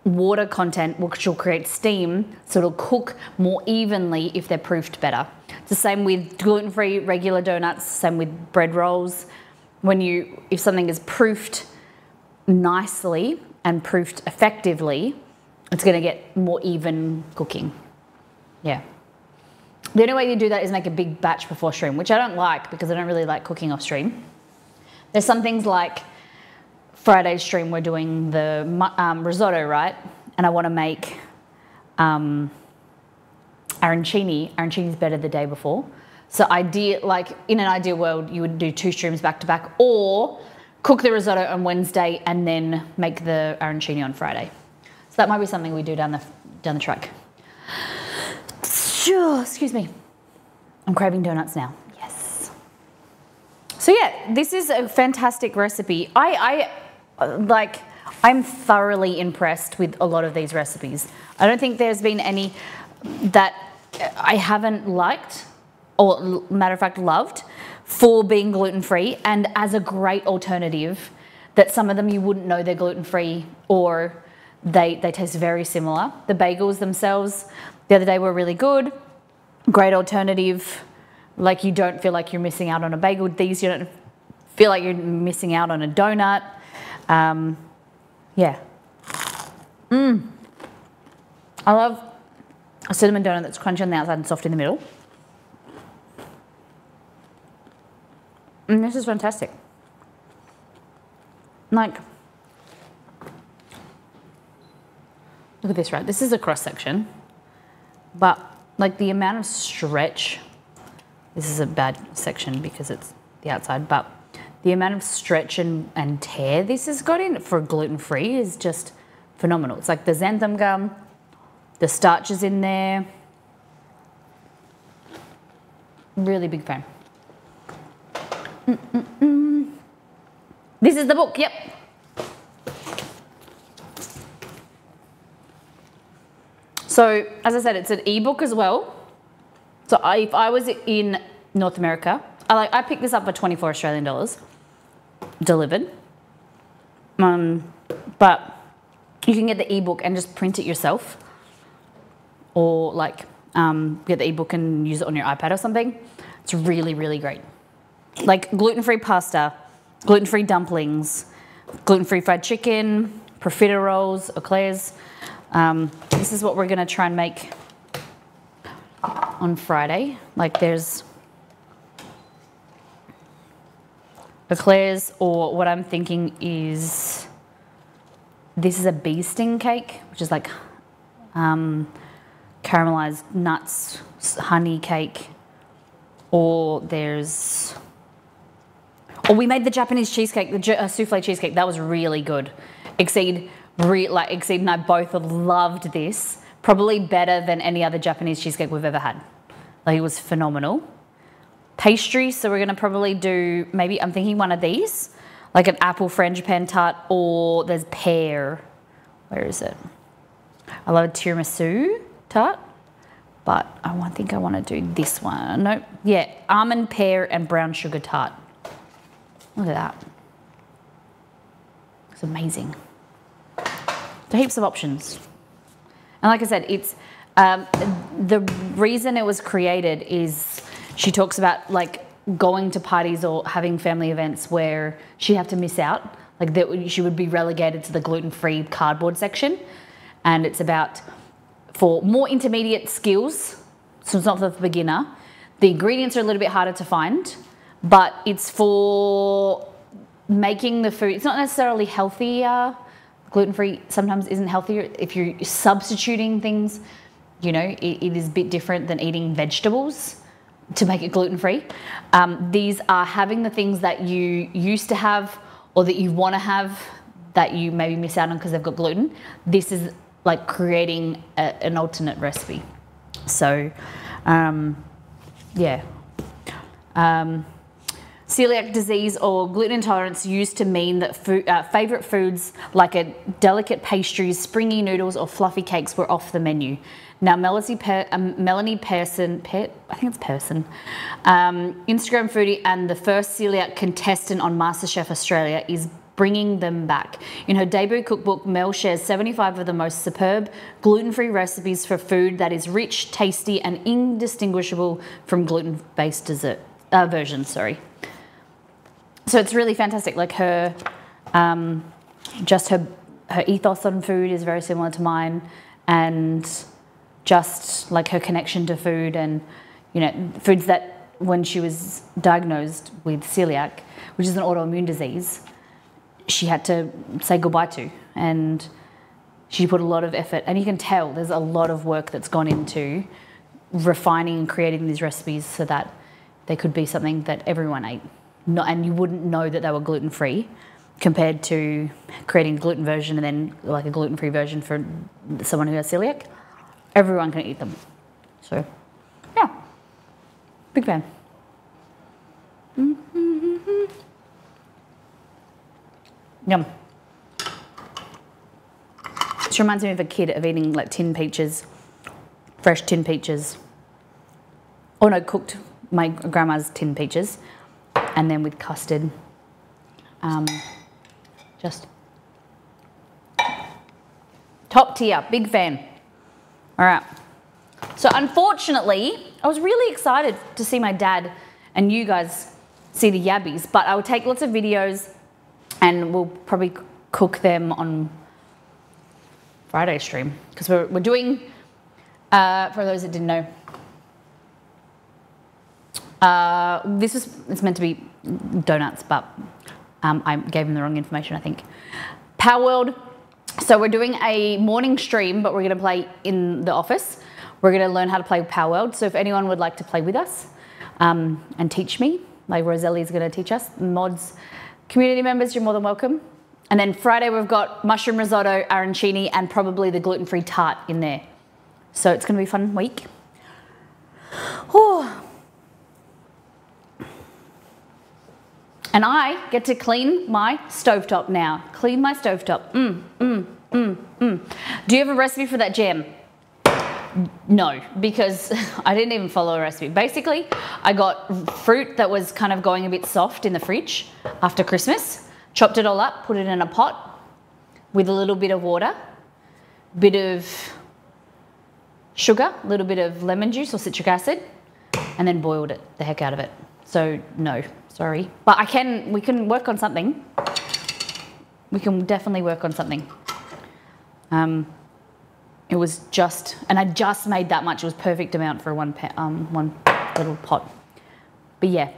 water content, which will create steam, so it'll cook more evenly if they're proofed better. It's the same with gluten-free regular donuts, same with bread rolls. If something is proofed nicely and proofed effectively, it's going to get more even cooking. Yeah. The only way you do that is make a big batch before stream, which I don't like because I don't really like cooking off stream. There's some things like Friday's stream, we're doing the risotto, right? And I want to make arancini. Arancini is better the day before. So in an ideal world, you would do 2 streams back to back, or cook the risotto on Wednesday and then make the arancini on Friday. So that might be something we do down the track. Excuse me. I'm craving donuts now. Yes. So yeah, this is a fantastic recipe. I'm thoroughly impressed with a lot of these recipes. I don't think there's been any that I haven't liked, or matter of fact loved, for being gluten-free and as a great alternative, that some of them you wouldn't know they're gluten-free or they taste very similar. The bagels themselves the other day were really good. Great alternative. Like, you don't feel like you're missing out on a bagel. These, you don't feel like you're missing out on a donut. Yeah. I love a cinnamon donut that's crunchy on the outside and soft in the middle. And this is fantastic. Like, look at this, right? This is a cross section, but like the amount of stretch, this is a bad section because it's the outside, but the amount of stretch and tear this has got in for gluten-free is just phenomenal. It's like the xanthan gum, the starch is in there. Really big fan. This is the book, yep. So, as I said, it's an ebook as well. So if I was in North America, I picked this up for 24 Australian dollars, delivered. But you can get the ebook and just print it yourself, or like get the ebook and use it on your iPad or something. It's really, really great. Like gluten-free pasta, gluten-free dumplings, gluten-free fried chicken, profiteroles, eclairs. This is what we're gonna try and make on Friday. Like, there's eclairs, or what I'm thinking is, this is a bee sting cake, which is like caramelized nuts, honey cake, or there's, or we made the Japanese cheesecake, the souffle cheesecake. That was really good. Exceed and I both loved this. Probably better than any other Japanese cheesecake we've ever had. Like, it was phenomenal. Pastry, so we're gonna probably do, maybe I'm thinking one of these, like an apple frangipane tart, or there's pear. Where is it? I love a tiramisu tart, but I think I want to do this one. Nope. Yeah, almond, pear, and brown sugar tart. Look at that. It's amazing. So heaps of options. And like I said, it's the reason it was created is she talks about like going to parties or having family events where she'd have to miss out. Like, that she would be relegated to the gluten-free cardboard section. And it's about, for more intermediate skills, so it's not for the beginner. The ingredients are a little bit harder to find, but it's for making the food. It's not necessarily healthier. Gluten-free sometimes isn't healthier. If you're substituting things, you know, it is a bit different than eating vegetables to make it gluten-free. These are having the things that you used to have or that you want to have that you maybe miss out on because they've got gluten. This is like creating an alternate recipe. So, yeah. Celiac disease or gluten intolerance used to mean that favourite foods like a delicate pastries, springy noodles or fluffy cakes were off the menu. Now Melanie Pearson, I think it's Pearson, Instagram foodie and the first celiac contestant on MasterChef Australia, is bringing them back. In her debut cookbook, Mel shares 75 of the most superb gluten-free recipes for food that is rich, tasty and indistinguishable from gluten-based versions. So it's really fantastic. Like, her, just her ethos on food is very similar to mine, and just like her connection to food, and, you know, foods that when she was diagnosed with celiac, which is an autoimmune disease, she had to say goodbye to, and she put a lot of effort, and you can tell there's a lot of work that's gone into refining and creating these recipes so that they could be something that everyone ate. And you wouldn't know that they were gluten-free, compared to creating a gluten version and then like a gluten-free version for someone who has celiac. Everyone can eat them. So Big fan. Yum. This reminds me of a kid of eating like tin peaches, fresh tin peaches. Oh no, cooked my grandma's tin peaches, and then with custard. Just top tier, big fan. All right. So unfortunately, I was really excited to see my dad and you guys see the yabbies, but I will take lots of videos and we'll probably cook them on Friday stream because we're doing, for those that didn't know, it's meant to be donuts, but I gave them the wrong information, I think. Power World. So we're doing a morning stream, but we're going to play in the office. We're going to learn how to play Power World. So if anyone would like to play with us and teach me, like Roselli's going to teach us, mods, community members, you're more than welcome. And then Friday we've got mushroom risotto, arancini, and probably the gluten-free tart in there. So it's going to be a fun week. Oh. And I get to clean my stovetop now. Clean my stovetop. Do you have a recipe for that jam? No, because I didn't even follow a recipe. Basically, I got fruit that was kind of going a bit soft in the fridge after Christmas, chopped it all up, put it in a pot with a little bit of water, bit of sugar, a little bit of lemon juice or citric acid, and then boiled it, the heck out of it. So no, sorry. But we can work on something. We can definitely work on something. It was just, and I just made that much. It was perfect amount for one little pot. But yeah,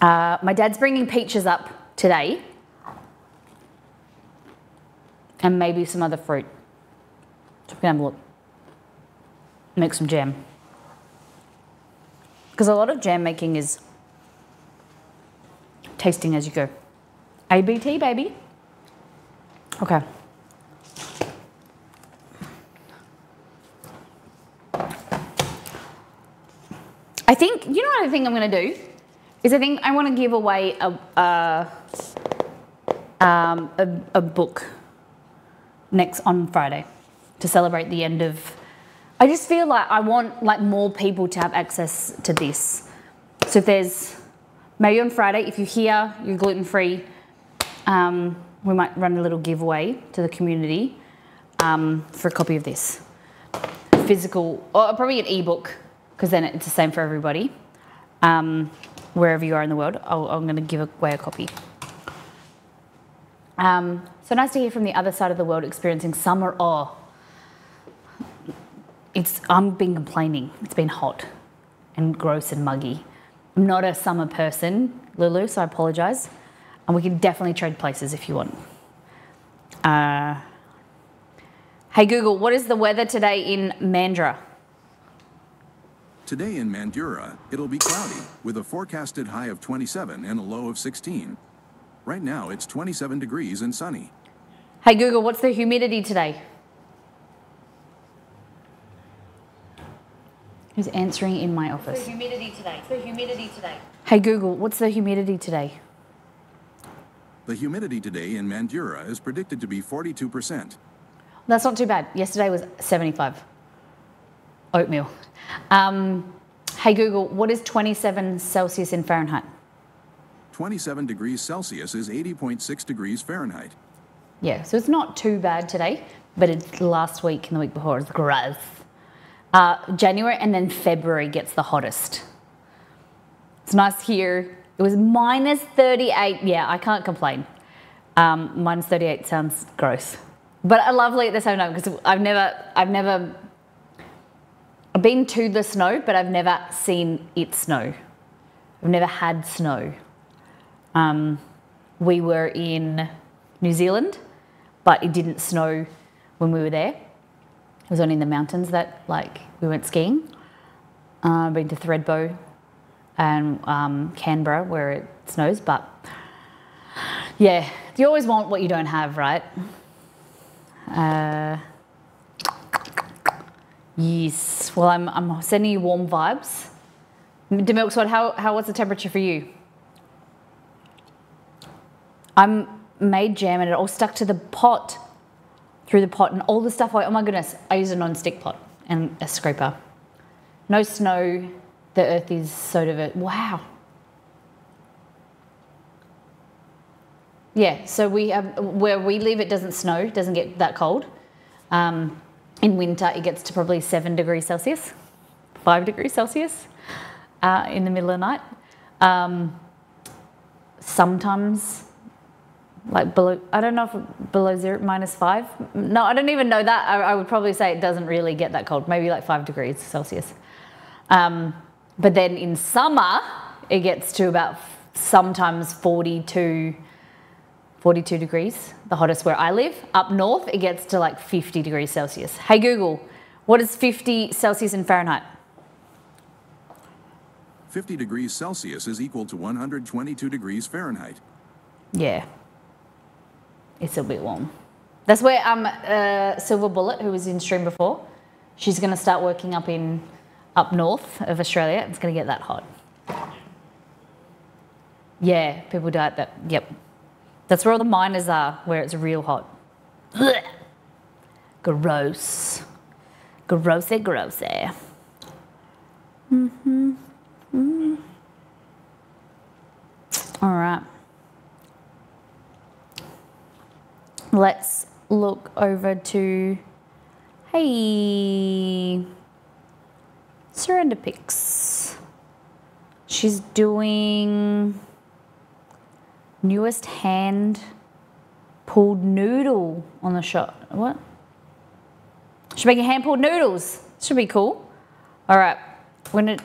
my dad's bringing peaches up today. And maybe some other fruit. So we can have a look. Make some jam. Because a lot of jam making is tasting as you go. ABT, baby. Okay. I think, you know what I think I'm going to do? Is I think I want to give away a book next on Friday to celebrate the end of... I just feel like I want like more people to have access to this. So if there's... Maybe on Friday, if you're here, you're gluten-free, we might run a little giveaway to the community for a copy of this. Physical, or probably an ebook, because then it's the same for everybody. Wherever you are in the world, I'm going to give away a copy. So nice to hear from the other side of the world experiencing summer. Oh, I've been complaining. It's been hot and gross and muggy. I'm not a summer person, Lulu, so I apologise. And we can definitely trade places if you want. Hey Google, what is the weather today in Mandurah?
Today in Mandurah, it'll be cloudy, with a forecasted high of 27 and a low of 16. Right now, it's 27 degrees and sunny.
Hey Google, what's the humidity today? Who's answering in my office?
The humidity today. The humidity today.
Hey Google, what's the humidity today?
The humidity today in Mandurah is predicted to be 42%.
That's not too bad. Yesterday was 75. Oatmeal. Hey Google, what is 27 Celsius in Fahrenheit?
27 degrees Celsius is 80.6 degrees Fahrenheit.
Yeah, so it's not too bad today, but it's last week and the week before, it's gross. January and then February gets the hottest. It's nice here. It was minus 38. Yeah, I can't complain. Minus 38 sounds gross, but lovely at the same time because I've been to the snow, but I've never seen it snow. I've never had snow. We were in New Zealand, but it didn't snow when we were there. It was only in the mountains that we went skiing. I've been to Thredbo and Canberra where it snows, but yeah, you always want what you don't have, right? Yes, well I'm sending you warm vibes Demilk Sword, what's the temperature for you? I'm made jam and it all stuck to the pot, through the pot, and all the stuff. Oh my goodness, I use a non-stick pot and a scraper. No snow, the earth is so diverse. Wow. Yeah, so we have, where we live, it doesn't snow, it doesn't get that cold. In winter, it gets to probably 7 degrees Celsius, 5 degrees Celsius in the middle of the night. Sometimes, like below, I don't know if below zero, -5. No, I don't even know that. I would probably say it doesn't really get that cold, maybe like 5 degrees Celsius. But then in summer, it gets to about sometimes 42 degrees, the hottest where I live. Up north, it gets to like 50 degrees Celsius. Hey Google, what is 50 Celsius in Fahrenheit?
50 degrees Celsius is equal to 122 degrees Fahrenheit.
Yeah, it's a bit warm. That's where Silver Bullet, who was in stream before, she's going to start working up north of Australia. It's going to get that hot. Yeah, people die at that. Yep. That's where all the miners are, where it's real hot. Ugh. Gross. Grossy, grossy. All right. Let's look over to, hey, Serendipix. She's doing newest hand pulled noodle on the shot. What? She's making hand pulled noodles. Should be cool. All right, I'm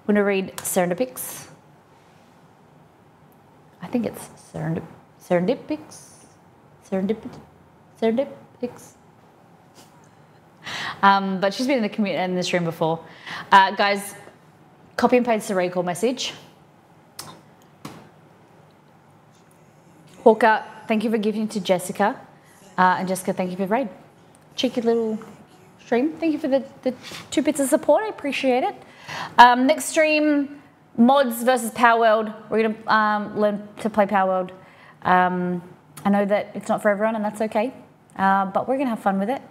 gonna read Serendipix. I think it's Serendipix. But she's been in the stream before. Guys, copy and paste the recall message. Hawker, thank you for giving to Jessica. And Jessica, thank you for the raid. Cheeky little stream. Thank you for the 2 bits of support. I appreciate it. Next stream, mods versus Power World. We're going to learn to play Power World. I know that it's not for everyone, and that's okay. But we're going to have fun with it.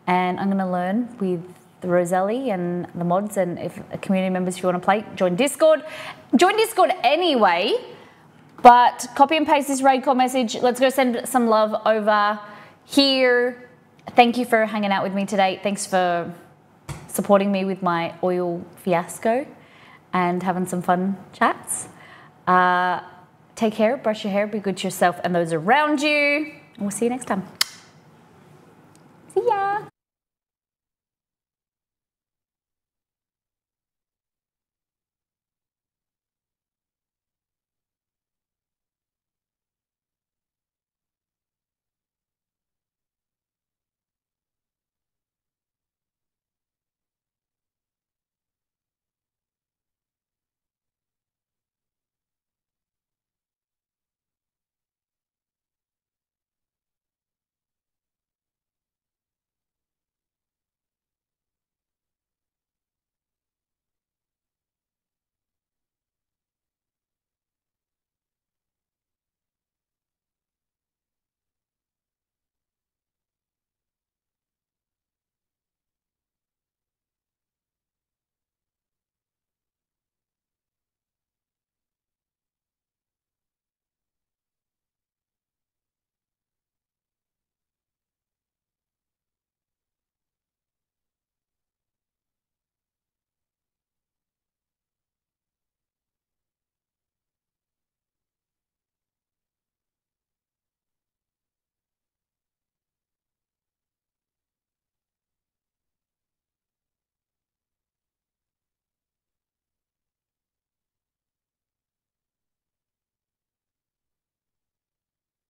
And I'm going to learn with the Roselli and the mods. And if community members, if you want to play, join Discord. Join Discord anyway. But copy and paste this raid call message. Let's go send some love over here. Thank you for hanging out with me today. Thanks for supporting me with my oil fiasco and having some fun chats. Take care, brush your hair, be good to yourself and those around you. And we'll see you next time.